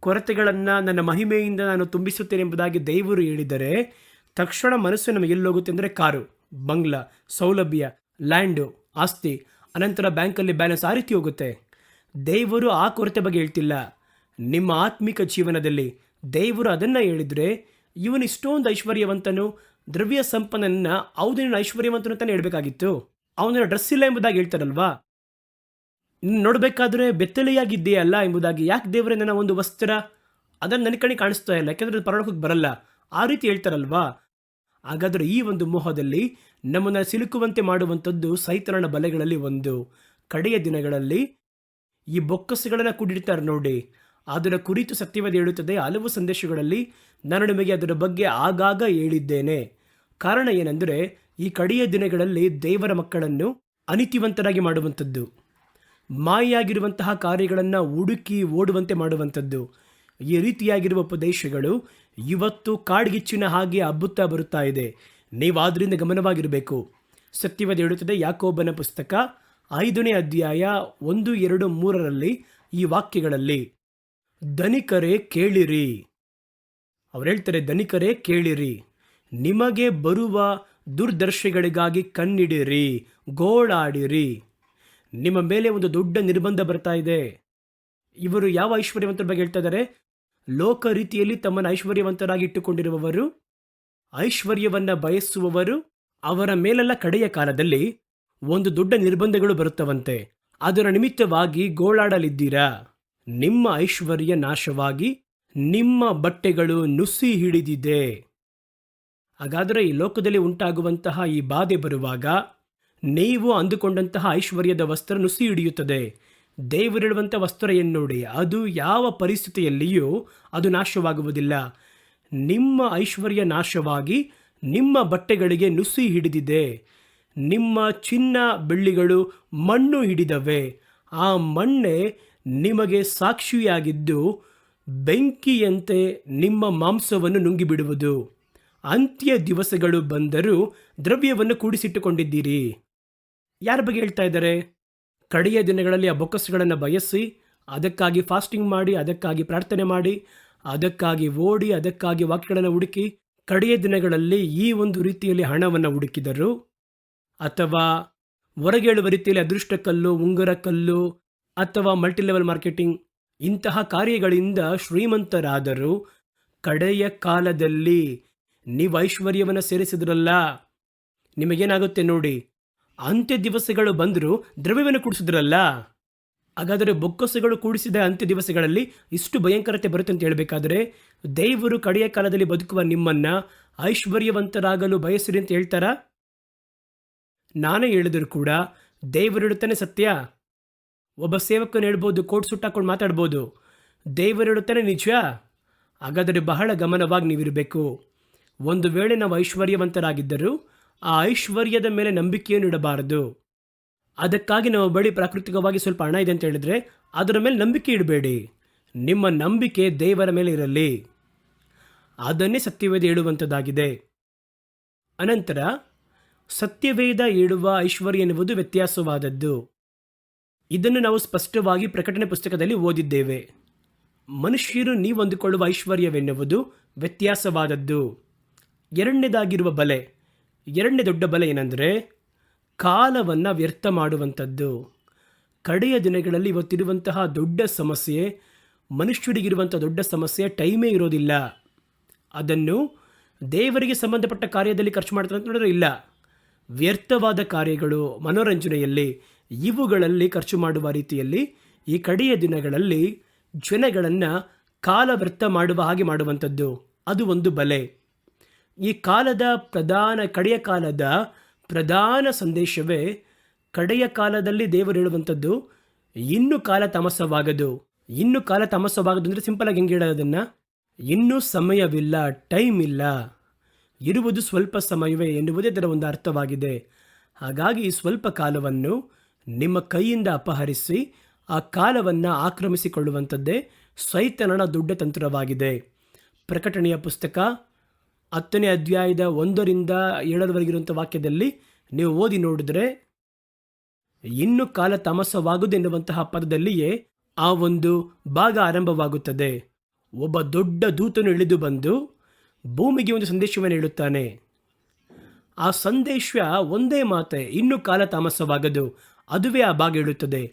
ಕೊರತೆಗಳನ್ನು ನನ್ನ ಮಹಿಮೆಯಿಂದ ನಾನು ತುಂಬಿಸುತ್ತೇನೆ ಎಂಬುದಾಗಿ ದೇವರು ಹೇಳಿದರೆ ತಕ್ಷಣ ಮನಸ್ಸು ನಮಗೆ ಎಲ್ಲೋಗುತ್ತೆ ಅಂದರೆ ಕಾರು, ಬಂಗ್ಲಾ, ಸೌಲಭ್ಯ, ಲ್ಯಾಂಡು, ಆಸ್ತಿ, ಅನಂತರ ಬ್ಯಾಂಕಲ್ಲಿ ಬ್ಯಾಲೆನ್ಸ್, ಆ ರೀತಿ ಹೋಗುತ್ತೆ. ದೇವರು ಆ ಕೊರತೆ ಬಗ್ಗೆ ಹೇಳ್ತಿಲ್ಲ. ನಿಮ್ಮ ಆತ್ಮಿಕ ಜೀವನದಲ್ಲಿ ದೇವರು ಅದನ್ನು ಹೇಳಿದರೆ, ಇವನು ಇಷ್ಟೊಂದು ಐಶ್ವರ್ಯವಂತನು, ದ್ರವ್ಯ ಸಂಪನ್ನನ್ನು, ಹೌದು ಐಶ್ವರ್ಯವಂತನು ತಾನೇ ಹೇಳಬೇಕಾಗಿತ್ತು. ಅವನ ಡ್ರೆಸ್ ಇಲ್ಲ ಎಂಬುದಾಗಿ ಹೇಳ್ತಾರಲ್ವಾ. ನೋಡಬೇಕಾದ್ರೆ ಬೆತ್ತಲೆಯಾಗಿದೆಯಲ್ಲ ಎಂಬುದಾಗಿ. ಯಾಕೆ ದೇವರೇ ನನ್ನ ಒಂದು ವಸ್ತ್ರ ಅದನ್ನು ನನ್ನ ಕಡೆ ಕಾಣಿಸ್ತಾ ಇಲ್ಲ, ಯಾಕೆಂದರೆ ಅದು ಪರಲೋಕಕ್ಕೆ ಬರಲ್ಲ, ಆ ರೀತಿ ಹೇಳ್ತಾರಲ್ವಾ. ಹಾಗಾದರೆ ಈ ಒಂದು ಮೋಹದಲ್ಲಿ ನಮ್ಮನ್ನು ಸಿಲುಕುವಂತೆ ಮಾಡುವಂಥದ್ದು ಸೈತಾನನ ಬಲೆಗಳಲ್ಲಿ ಒಂದು. ಕಡೆಯ ದಿನಗಳಲ್ಲಿ ಈ ಬೊಕ್ಕಸಗಳನ್ನು ಕೂಡಿಡ್ತಾರೆ ನೋಡಿ, ಅದರ ಕುರಿತು ಸತ್ಯವಾದ ಹೇಳುತ್ತದೆ. ಹಲವು ಸಂದೇಶಗಳಲ್ಲಿ ನಾನು ನಿಮಗೆ ಅದರ ಬಗ್ಗೆ ಆಗಾಗ ಹೇಳಿದ್ದೇನೆ. ಕಾರಣ ಏನೆಂದರೆ, ಈ ಕಡೆಯ ದಿನಗಳಲ್ಲಿ ದೇವರ ಮಕ್ಕಳನ್ನು ಅನೀತಿವಂತರಾಗಿ ಮಾಡುವಂಥದ್ದು, ಮಾಯಾಗಿರುವಂತಹ ಕಾರ್ಯಗಳನ್ನು ಹುಡುಕಿ ಓಡುವಂತೆ ಮಾಡುವಂಥದ್ದು, ಈ ರೀತಿಯಾಗಿರುವ ಉಪದೇಶಗಳು ಇವತ್ತು ಕಾಡ್ಗಿಚ್ಚಿನ ಹಾಗೆ ಹಬ್ಬುತ್ತಾ ಬರುತ್ತಾ ಇದೆ. ನೀವು ಆದ್ದರಿಂದ ಗಮನವಾಗಿರಬೇಕು. ಸತ್ಯವಾದ ಹೇಳುತ್ತದೆ ಯಾಕೋಬನ ಪುಸ್ತಕ 5ನೇ ಅಧ್ಯಾಯ 1, 2, 3ರಲ್ಲಿ ಈ ವಾಕ್ಯಗಳಲ್ಲಿ, ಧನಿಕರೇ ಕೇಳಿರಿ. ಅವ್ರು ಹೇಳ್ತಾರೆ, ಧನಿಕರೇ ಕೇಳಿರಿ, ನಿಮಗೆ ಬರುವ ದುರ್ದರ್ಶಿಗಳಿಗಾಗಿ ಕಣ್ಣಿಡಿರಿ, ಗೋಳಾಡಿರಿ. ನಿಮ್ಮ ಮೇಲೆ ಒಂದು ದೊಡ್ಡ ನಿರ್ಬಂಧ ಬರ್ತಾ ಇದೆ. ಇವರು ಯಾವ ಐಶ್ವರ್ಯವಂತರ ಬಗ್ಗೆ ಹೇಳ್ತಾ ಇದ್ದಾರೆ? ಲೋಕ ರೀತಿಯಲ್ಲಿ ತಮ್ಮನ್ನು ಐಶ್ವರ್ಯವಂತರಾಗಿ ಇಟ್ಟುಕೊಂಡಿರುವವರು, ಐಶ್ವರ್ಯವನ್ನು ಬಯಸುವವರು, ಅವರ ಮೇಲೆಲ್ಲ ಕಡೆಯ ಕಾಲದಲ್ಲಿ ಒಂದು ದೊಡ್ಡ ನಿರ್ಬಂಧಗಳು ಬರುತ್ತವಂತೆ. ಅದರ ನಿಮಿತ್ತವಾಗಿ ಗೋಳಾಡಲಿದ್ದೀರಾ. ನಿಮ್ಮ ಐಶ್ವರ್ಯ ನಾಶವಾಗಿ ನಿಮ್ಮ ಬಟ್ಟೆಗಳು ನುಸಿ ಹಿಡಿದಿದೆ. ಹಾಗಾದರೆ ಈ ಲೋಕದಲ್ಲಿ ಉಂಟಾಗುವಂತಹ ಈ ಬಾಧೆ ಬರುವಾಗ ನೀವು ಅಂದುಕೊಂಡಂತಹ ಐಶ್ವರ್ಯದ ವಸ್ತ್ರ ನುಸಿ ಹಿಡಿಯುತ್ತದೆ. ದೇವರಿಡುವಂಥ ವಸ್ತ್ರ ಏನು ನೋಡಿ, ಅದು ಯಾವ ಪರಿಸ್ಥಿತಿಯಲ್ಲಿಯೂ ಅದು ನಾಶವಾಗುವುದಿಲ್ಲ. ನಿಮ್ಮ ಐಶ್ವರ್ಯ ನಾಶವಾಗಿ ನಿಮ್ಮ ಬಟ್ಟೆಗಳಿಗೆ ನುಸಿ ಹಿಡಿದಿದೆ. ನಿಮ್ಮ ಚಿನ್ನ ಬೆಳ್ಳಿಗಳು ಮಣ್ಣು ಹಿಡಿದವೆ. ಆ ಮಣ್ಣೆ ನಿಮಗೆ ಸಾಕ್ಷಿಯಾಗಿದ್ದು ಬೆಂಕಿಯಂತೆ ನಿಮ್ಮ ಮಾಂಸವನ್ನು ನುಂಗಿಬಿಡುವುದು. ಅಂತ್ಯ ದಿವಸಗಳು ಬಂದರೂ ದ್ರವ್ಯವನ್ನು ಕೂಡಿಸಿಟ್ಟುಕೊಂಡಿದ್ದೀರಿ. ಯಾರ ಬಗ್ಗೆ ಹೇಳ್ತಾ ಇದ್ದಾರೆ? ಕಡೆಯ ದಿನಗಳಲ್ಲಿ ಆ ಬೊಕ್ಕಸಗಳನ್ನು ಬಯಸಿ, ಅದಕ್ಕಾಗಿ ಫಾಸ್ಟಿಂಗ್ ಮಾಡಿ, ಅದಕ್ಕಾಗಿ ಪ್ರಾರ್ಥನೆ ಮಾಡಿ, ಅದಕ್ಕಾಗಿ ಓಡಿ, ಅದಕ್ಕಾಗಿ ವಾಕ್ಯಗಳನ್ನು ಹುಡುಕಿ, ಕಡೆಯ ದಿನಗಳಲ್ಲಿ ಈ ಒಂದು ರೀತಿಯಲ್ಲಿ ಹಣವನ್ನು ಹುಡುಕಿದರು. ಅಥವಾ ಹೊರಗೆ ಹೇಳುವ ರೀತಿಯಲ್ಲಿ ಅದೃಷ್ಟ ಕಲ್ಲು, ಉಂಗುರ ಕಲ್ಲು ಅಥವಾ ಮಲ್ಟಿಲೆವೆಲ್ ಮಾರ್ಕೆಟಿಂಗ್ ಇಂತಹ ಕಾರ್ಯಗಳಿಂದ ಶ್ರೀಮಂತರಾದರು. ಕಡೆಯ ಕಾಲದಲ್ಲಿ ನೀವು ಐಶ್ವರ್ಯವನ್ನು ಸೇರಿಸಿದ್ರಲ್ಲ, ನಿಮಗೇನಾಗುತ್ತೆ ನೋಡಿ, ಅಂತ್ಯ ದಿವಸಗಳು ಬಂದರೂ ದ್ರವ್ಯವನ್ನು ಕೂಡಿಸಿದ್ರಲ್ಲ. ಹಾಗಾದರೆ ಬೊಕ್ಕಸಗಳು ಕೂಡಿಸಿದ ಅಂತ್ಯ ದಿವಸಗಳಲ್ಲಿ ಇಷ್ಟು ಭಯಂಕರತೆ ಬರುತ್ತೆ ಅಂತ ಹೇಳಬೇಕಾದ್ರೆ, ದೇವರು ಕಡೆಯ ಕಾಲದಲ್ಲಿ ಬದುಕುವ ನಿಮ್ಮನ್ನು ಐಶ್ವರ್ಯವಂತರಾಗಲು ಬಯಸಿರಿ ಅಂತ ಹೇಳ್ತಾರಾ? ನಾನೇ ಹೇಳಿದ್ರು ಕೂಡ ದೇವರು ಹೇಳುತ್ತಾನೆ ಸತ್ಯ. ಒಬ್ಬ ಸೇವಕನು ಹೇಳ್ಬೋದು, ಕೋಟ್ ಸುಟ್ಟಾಕೊಂಡು ಮಾತಾಡ್ಬೋದು, ದೇವರು ಹೇಳುತ್ತಾನೆ ನಿಜ. ಹಾಗಾದರೆ ಬಹಳ ಗಮನವಾಗಿ ನೀವಿರಬೇಕು. ಒಂದು ವೇಳೆ ನಾವು ಐಶ್ವರ್ಯವಂತರಾಗಿದ್ದರೂ ಆ ಐಶ್ವರ್ಯದ ಮೇಲೆ ನಂಬಿಕೆಯನ್ನು ಇಡಬಾರದು. ಅದಕ್ಕಾಗಿ ನಮ್ಮ ಬಳಿ ಪ್ರಾಕೃತಿಕವಾಗಿ ಸ್ವಲ್ಪ ಹಣ ಇದೆ ಅಂತ ಹೇಳಿದ್ರೆ ಅದರ ಮೇಲೆ ನಂಬಿಕೆ ಇಡಬೇಡಿ. ನಿಮ್ಮ ನಂಬಿಕೆ ದೇವರ ಮೇಲೆ ಇರಲಿ. ಅದನ್ನೇ ಸತ್ಯವೇದ ಹೇಳುವಂಥದ್ದಾಗಿದೆ. ಅನಂತರ ಸತ್ಯವೇದ ಹೇಳುವ ಐಶ್ವರ್ಯ ಎನ್ನುವುದು ವ್ಯತ್ಯಾಸವಾದದ್ದು. ಇದನ್ನು ನಾವು ಸ್ಪಷ್ಟವಾಗಿ ಪ್ರಕಟಣೆ ಪುಸ್ತಕದಲ್ಲಿ ಓದಿದ್ದೇವೆ. ಮನುಷ್ಯರು ನೀವು ಅಂದುಕೊಳ್ಳುವ ಐಶ್ವರ್ಯವೆನ್ನುವುದು ವ್ಯತ್ಯಾಸವಾದದ್ದು. ಎರಡನೇದಾಗಿರುವ ಬಲೆ, ಎರಡನೇ ದೊಡ್ಡ ಬಲೆ ಏನಂದರೆ ಕಾಲವನ್ನು ವ್ಯರ್ಥ ಮಾಡುವಂಥದ್ದು. ಕಡೆಯ ದಿನಗಳಲ್ಲಿ ಇವತ್ತಿರುವಂತಹ ದೊಡ್ಡ ಸಮಸ್ಯೆ, ಮನುಷ್ಯರಿಗಿರುವಂಥ ದೊಡ್ಡ ಸಮಸ್ಯೆ ಟೈಮೇ ಇರೋದಿಲ್ಲ. ಅದನ್ನು ದೇವರಿಗೆ ಸಂಬಂಧಪಟ್ಟ ಕಾರ್ಯದಲ್ಲಿ ಖರ್ಚು ಮಾಡ್ತಾರೆ ಅಂತ ನೋಡಿದ್ರೆ ಇಲ್ಲ, ವ್ಯರ್ಥವಾದ ಕಾರ್ಯಗಳು, ಮನೋರಂಜನೆಯಲ್ಲಿ, ಇವುಗಳಲ್ಲಿ ಖರ್ಚು ಮಾಡುವ ರೀತಿಯಲ್ಲಿ ಈ ಕಡೆಯ ದಿನಗಳಲ್ಲಿ ಜನಗಳನ್ನು ಕಾಲ ವ್ಯರ್ಥ ಮಾಡುವ ಹಾಗೆ ಮಾಡುವಂಥದ್ದು. ಅದು ಒಂದು ಬಲೆ. ಈ ಕಾಲದ ಕಡೆಯ ಕಾಲದ ಪ್ರಧಾನ ಸಂದೇಶವೇ, ಕಡೆಯ ಕಾಲದಲ್ಲಿ ದೇವರು ಹೇಳುವಂಥದ್ದು ಇನ್ನೂ ಕಾಲ ತಾಮಸವಾಗದು. ಇನ್ನೂ ಕಾಲ ತಾಮಸವಾಗದು ಅಂದರೆ ಸಿಂಪಲಾಗಿ ಹೆಂಗೆ ಹೇಳೋದನ್ನು, ಇನ್ನೂ ಸಮಯವಿಲ್ಲ, ಟೈಮ್ ಇಲ್ಲ, ಇರುವುದು ಸ್ವಲ್ಪ ಸಮಯವೇ ಎನ್ನುವುದೇ ಇದರ ಒಂದು ಅರ್ಥವಾಗಿದೆ. ಹಾಗಾಗಿ ಈ ಸ್ವಲ್ಪ ಕಾಲವನ್ನು ನಿಮ್ಮ ಕೈಯಿಂದ ಅಪಹರಿಸಿ ಆ ಕಾಲವನ್ನು ಆಕ್ರಮಿಸಿಕೊಳ್ಳುವಂಥದ್ದೇ ಸೈತಾನನ ದೊಡ್ಡ ತಂತ್ರವಾಗಿದೆ. ಪ್ರಕಟಣೆಯ ಪುಸ್ತಕ 10ನೇ ಅಧ್ಯಾಯದ 1ರಿಂದ 7ರವರೆಗಿರುವಂಥ ವಾಕ್ಯದಲ್ಲಿ ನೀವು ಓದಿ ನೋಡಿದ್ರೆ, ಇನ್ನು ಕಾಲ ತಾಮಸವಾಗುವುದೆನ್ನುವಂತಹ ಪದದಲ್ಲಿಯೇ ಆ ಒಂದು ಭಾಗ ಆರಂಭವಾಗುತ್ತದೆ. ಒಬ್ಬ ದೊಡ್ಡ ದೂತನು ಇಳಿದು ಬಂದು ಭೂಮಿಗೆ ಒಂದು ಸಂದೇಶವನ್ನು ಹೇಳುತ್ತಾನೆ. ಆ ಸಂದೇಶ ಒಂದೇ ಮಾತೆ, ಇನ್ನು ಕಾಲ ತಾಮಸವಾಗದು, ಅದುವೇ ಆ ಭಾಗ ಹೇಳುತ್ತದೆ.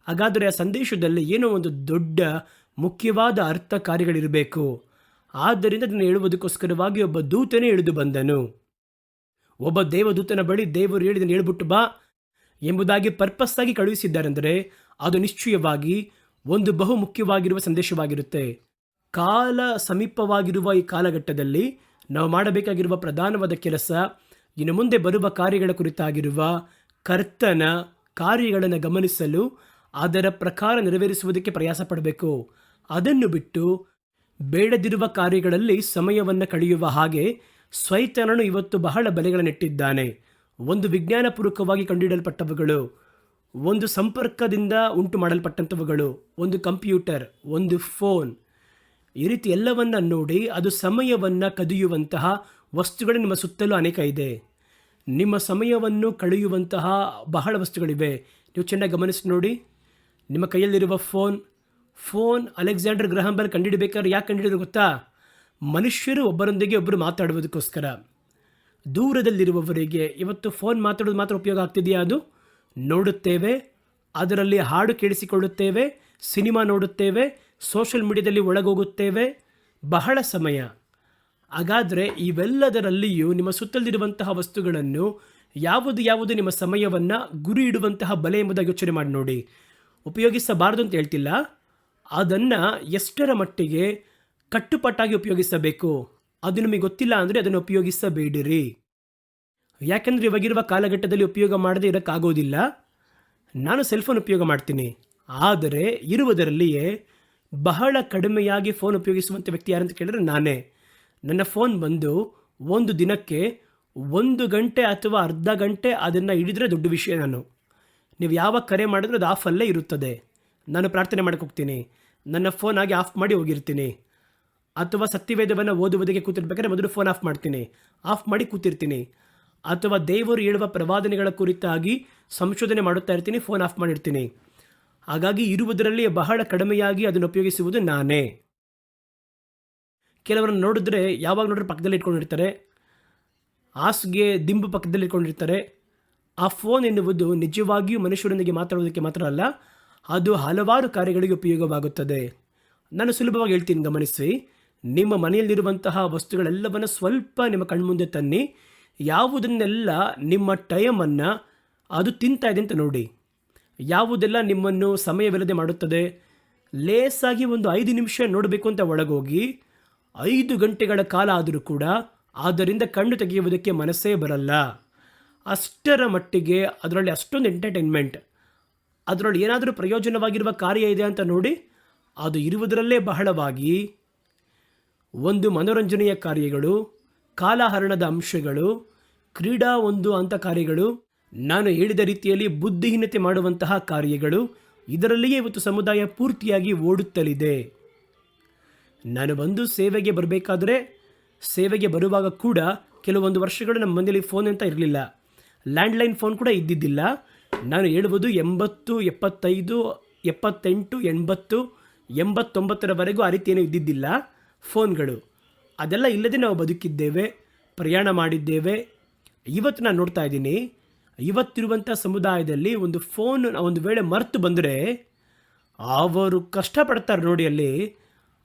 ಹಾಗಾದರೆ ಆ ಸಂದೇಶದಲ್ಲಿ ಏನೋ ಒಂದು ದೊಡ್ಡ ಮುಖ್ಯವಾದ ಅರ್ಥ ಕಾರ್ಯಗಳಿರಬೇಕು. ಆದ್ದರಿಂದ ಅದನ್ನು ಹೇಳುವುದಕ್ಕೋಸ್ಕರವಾಗಿ ಒಬ್ಬ ದೂತನೇ ಇಳಿದು ಬಂದನು. ಒಬ್ಬ ದೇವದೂತನ ಬಳಿ ದೇವರು ಹೇಳಿದನು ಹೇಳ್ಬಿಟ್ಟು ಬಾ ಎಂಬುದಾಗಿ ಪರ್ಪಸ್ ಆಗಿ ಕಳುಹಿಸಿದ್ದಾರೆಂದರೆ ಅದು ನಿಶ್ಚಯವಾಗಿ ಒಂದು ಬಹು ಮುಖ್ಯವಾಗಿರುವ ಸಂದೇಶವಾಗಿರುತ್ತೆ. ಕಾಲ ಸಮೀಪವಾಗಿರುವ ಈ ಕಾಲಘಟ್ಟದಲ್ಲಿ ನಾವು ಮಾಡಬೇಕಾಗಿರುವ ಪ್ರಧಾನವಾದ ಕೆಲಸ, ಇನ್ನು ಮುಂದೆ ಬರುವ ಕಾರ್ಯಗಳ ಕುರಿತಾಗಿರುವ ಕರ್ತನ ಕಾರ್ಯಗಳನ್ನು ಗಮನಿಸಲು ಅದರ ಪ್ರಕಾರ ನೆರವೇರಿಸುವುದಕ್ಕೆ ಪ್ರಯಾಸ ಪಡಬೇಕು. ಅದನ್ನು ಬಿಟ್ಟು ಬೇಡದಿರುವ ಕಾರ್ಯಗಳಲ್ಲಿ ಸಮಯವನ್ನು ಕಳೆಯುವ ಹಾಗೆ ಸೈತಾನನು ಇವತ್ತು ಬಹಳ ಬಲೆಗಳನ್ನಿಟ್ಟಿದ್ದಾನೆ. ಒಂದು ವಿಜ್ಞಾನಪೂರ್ವಕವಾಗಿ ಕಂಡುಹಿಡಲ್ಪಟ್ಟವುಗಳು, ಒಂದು ಸಂಪರ್ಕದಿಂದ ಉಂಟು ಮಾಡಲ್ಪಟ್ಟಂಥವುಗಳು, ಒಂದು ಕಂಪ್ಯೂಟರ್, ಒಂದು ಫೋನ್, ಈ ರೀತಿ ಎಲ್ಲವನ್ನ ನೋಡಿ ಅದು ಸಮಯವನ್ನು ಕದಿಯುವಂತಹ ವಸ್ತುಗಳು ನಿಮ್ಮ ಸುತ್ತಲೂ ಅನೇಕ ಇದೆ. ನಿಮ್ಮ ಸಮಯವನ್ನು ಕಳೆಯುವಂತಹ ಬಹಳ ವಸ್ತುಗಳಿವೆ. ನೀವು ಚೆನ್ನಾಗಿ ಗಮನಿಸಿ ನೋಡಿ. ನಿಮ್ಮ ಕೈಯಲ್ಲಿರುವ ಫೋನ್ ಅಲೆಕ್ಸಾಂಡರ್ ಗ್ರಹಾಂ ಬೆಲ್ ಕಂಡುಹಿಡಬೇಕಾದ್ರೆ ಯಾಕೆ ಕಂಡುಹಿಡಿದ್ರು ಗೊತ್ತಾ? ಮನುಷ್ಯರು ಒಬ್ಬರೊಂದಿಗೆ ಒಬ್ಬರು ಮಾತಾಡುವುದಕ್ಕೋಸ್ಕರ. ದೂರದಲ್ಲಿರುವವರಿಗೆ ಇವತ್ತು ಫೋನ್ ಮಾತಾಡೋದು ಮಾತ್ರ ಉಪಯೋಗ ಆಗ್ತಿದೆಯಾ? ಅದು ನೋಡುತ್ತೇವೆ, ಅದರಲ್ಲಿ ಹಾಡು ಕೇಳಿಸಿಕೊಳ್ಳುತ್ತೇವೆ, ಸಿನಿಮಾ ನೋಡುತ್ತೇವೆ, ಸೋಷಿಯಲ್ ಮೀಡಿಯಾದಲ್ಲಿ ಒಳಗೋಗುತ್ತೇವೆ, ಬಹಳ ಸಮಯ. ಹಾಗಾದರೆ ಇವೆಲ್ಲದರಲ್ಲಿಯೂ ನಿಮ್ಮ ಸುತ್ತಲಿರುವಂತಹ ವಸ್ತುಗಳನ್ನು ಯಾವುದು ನಿಮ್ಮ ಸಮಯವನ್ನು ಗುರಿ ಇಡುವಂತಹ ಬಲೆ ಎಂಬುದಾಗಿ ಯೋಚನೆ ಮಾಡಿ ನೋಡಿ. ಉಪಯೋಗಿಸಬಾರದು ಅಂತ ಹೇಳ್ತಿಲ್ಲ, ಅದನ್ನು ಎಷ್ಟರ ಮಟ್ಟಿಗೆ ಕಟ್ಟುಪಾಟಾಗಿ ಉಪಯೋಗಿಸಬೇಕು ಅದು ನಿಮಗೆ ಗೊತ್ತಿಲ್ಲ ಅಂದರೆ ಅದನ್ನು ಉಪಯೋಗಿಸಬೇಡಿರಿ. ಯಾಕೆಂದರೆ ಇವಾಗಿರುವ ಕಾಲಘಟ್ಟದಲ್ಲಿ ಉಪಯೋಗ ಮಾಡದೇ ಇರೋಕ್ಕಾಗೋದಿಲ್ಲ. ನಾನು ಸೆಲ್ಫೋನ್ ಉಪಯೋಗ ಮಾಡ್ತೀನಿ, ಆದರೆ ಇರುವುದರಲ್ಲಿಯೇ ಬಹಳ ಕಡಿಮೆಯಾಗಿ ಫೋನ್ ಉಪಯೋಗಿಸುವಂಥ ವ್ಯಕ್ತಿ ಯಾರಂತ ಕೇಳಿದ್ರೆ ನಾನೇ. ನನ್ನ ಫೋನ್ ಬಂದು ಒಂದು ದಿನಕ್ಕೆ 1 ಗಂಟೆ ಅಥವಾ ಅರ್ಧ ಗಂಟೆ ಅದನ್ನು ಹಿಡಿದ್ರೆ ದೊಡ್ಡ ವಿಷಯ. ನೀವು ಯಾವಾಗ ಕರೆ ಮಾಡಿದ್ರೂ ಅದು ಆಫಲ್ಲೇ ಇರುತ್ತದೆ. ನಾನು ಪ್ರಾರ್ಥನೆ ಮಾಡಕ್ಕೆ ಹೋಗ್ತೀನಿ, ನನ್ನ ಫೋನ್ ಆಗಿ ಆಫ್ ಮಾಡಿ ಹೋಗಿರ್ತೀನಿ. ಅಥವಾ ಸತ್ಯವೇದವನ್ನು ಓದುವುದಕ್ಕೆ ಕೂತಿರ್ಬೇಕಾದ್ರೆ ಮೊದಲು ಫೋನ್ ಆಫ್ ಮಾಡಿ ಕೂತಿರ್ತೀನಿ. ಅಥವಾ ದೇವರು ಹೇಳುವ ಪ್ರವಾದನೆಗಳ ಕುರಿತಾಗಿ ಸಂಶೋಧನೆ ಮಾಡುತ್ತಾ ಇರ್ತೀನಿ, ಫೋನ್ ಆಫ್ ಮಾಡಿರ್ತೀನಿ. ಹಾಗಾಗಿ ಇರುವುದರಲ್ಲಿ ಬಹಳ ಕಡಿಮೆಯಾಗಿ ಅದನ್ನು ಉಪಯೋಗಿಸುವುದು ನಾನೇ. ಕೆಲವರನ್ನು ನೋಡಿದ್ರೆ ಯಾವಾಗ ನೋಡ್ರೆ ಪಕ್ಕದಲ್ಲಿ ಇಟ್ಕೊಂಡಿರ್ತಾರೆ, ಹಾಸಿಗೆ ದಿಂಬು ಪಕ್ಕದಲ್ಲಿ ಇಟ್ಕೊಂಡಿರ್ತಾರೆ. ಆ ಫೋನ್ ಎನ್ನುವುದು ನಿಜವಾಗಿಯೂ ಮನುಷ್ಯರೊಂದಿಗೆ ಮಾತಾಡೋದಕ್ಕೆ ಮಾತ್ರ ಅಲ್ಲ, ಅದು ಹಲವಾರು ಕಾರ್ಯಗಳಿಗೆ ಉಪಯೋಗವಾಗುತ್ತದೆ. ನಾನು ಸುಲಭವಾಗಿ ಹೇಳ್ತೀನಿ, ಗಮನಿಸಿ. ನಿಮ್ಮ ಮನೆಯಲ್ಲಿರುವಂತಹ ವಸ್ತುಗಳೆಲ್ಲವನ್ನು ಸ್ವಲ್ಪ ನಿಮ್ಮ ಕಣ್ಮುಂದೆ ತನ್ನಿ. ಯಾವುದನ್ನೆಲ್ಲ ನಿಮ್ಮ ಟೈಮನ್ನು ಅದು ತಿಂತಾ ಇದೆ ಅಂತ ನೋಡಿ. ಯಾವುದೆಲ್ಲ ನಿಮ್ಮನ್ನು ಸಮಯವಿಲ್ಲದೆ ಮಾಡುತ್ತದೆ. ಲೇಸಾಗಿ ಒಂದು 5 ನಿಮಿಷ ನೋಡಬೇಕು ಅಂತ ಒಳಗೋಗಿ 5 ಗಂಟೆಗಳ ಕಾಲ ಆದರೂ ಕೂಡ ಅದರಿಂದ ಕಣ್ಣು ತೆಗೆಯುವುದಕ್ಕೆ ಮನಸ್ಸೇ ಬರಲ್ಲ. ಅಷ್ಟರ ಮಟ್ಟಿಗೆ ಅದರಲ್ಲಿ ಅಷ್ಟೊಂದು ಎಂಟರ್ಟೈನ್ಮೆಂಟ್, ಅದರಲ್ಲಿ ಏನಾದರೂ ಪ್ರಯೋಜನವಾಗಿರುವ ಕಾರ್ಯ ಇದೆ ಅಂತ ನೋಡಿ, ಅದು ಇರುವುದರಲ್ಲೇ ಬಹಳವಾಗಿ ಒಂದು ಮನೋರಂಜನೆಯ ಕಾರ್ಯಗಳು, ಕಾಲಹರಣದ ಅಂಶಗಳು, ಕ್ರೀಡಾ ಅಂಥ ಕಾರ್ಯಗಳು, ನಾನು ಹೇಳಿದ ರೀತಿಯಲ್ಲಿ ಬುದ್ಧಿಹೀನತೆ ಮಾಡುವಂತಹ ಕಾರ್ಯಗಳು, ಇದರಲ್ಲಿಯೇ ಇವತ್ತು ಸಮುದಾಯ ಪೂರ್ತಿಯಾಗಿ ಓಡುತ್ತಲಿದೆ. ನಾನು ಬಂದು ಸೇವೆಗೆ ಬರಬೇಕಾದ್ರೆ, ಸೇವೆಗೆ ಬರುವಾಗ ಕೂಡ ಕೆಲವೊಂದು ವರ್ಷಗಳು ನಮ್ಮ ಮನೆಯಲ್ಲಿ ಫೋನ್ ಅಂತ ಇರಲಿಲ್ಲ. ಲ್ಯಾಂಡ್ಲೈನ್ ಫೋನ್ ಕೂಡ ಇದ್ದಿದ್ದಿಲ್ಲ. ನಾನು ಹೇಳುವುದು 80, 75, 78, 80, 89ರವರೆಗೂ ಆ ರೀತಿಯೇನೂ ಇದ್ದಿದ್ದಿಲ್ಲ ಫೋನ್ಗಳು. ಅದೆಲ್ಲ ಇಲ್ಲದೆ ನಾವು ಬದುಕಿದ್ದೇವೆ, ಪ್ರಯಾಣ ಮಾಡಿದ್ದೇವೆ. ಇವತ್ತು ನಾನು ನೋಡ್ತಾ ಇದ್ದೀನಿ, ಇವತ್ತಿರುವಂಥ ಸಮುದಾಯದಲ್ಲಿ ಒಂದು ಫೋನ್ ಒಂದು ವೇಳೆ ಮರೆತು ಬಂದರೆ ಅವರು ಕಷ್ಟಪಡ್ತಾರೆ ನೋಡಿ. ಅಲ್ಲಿ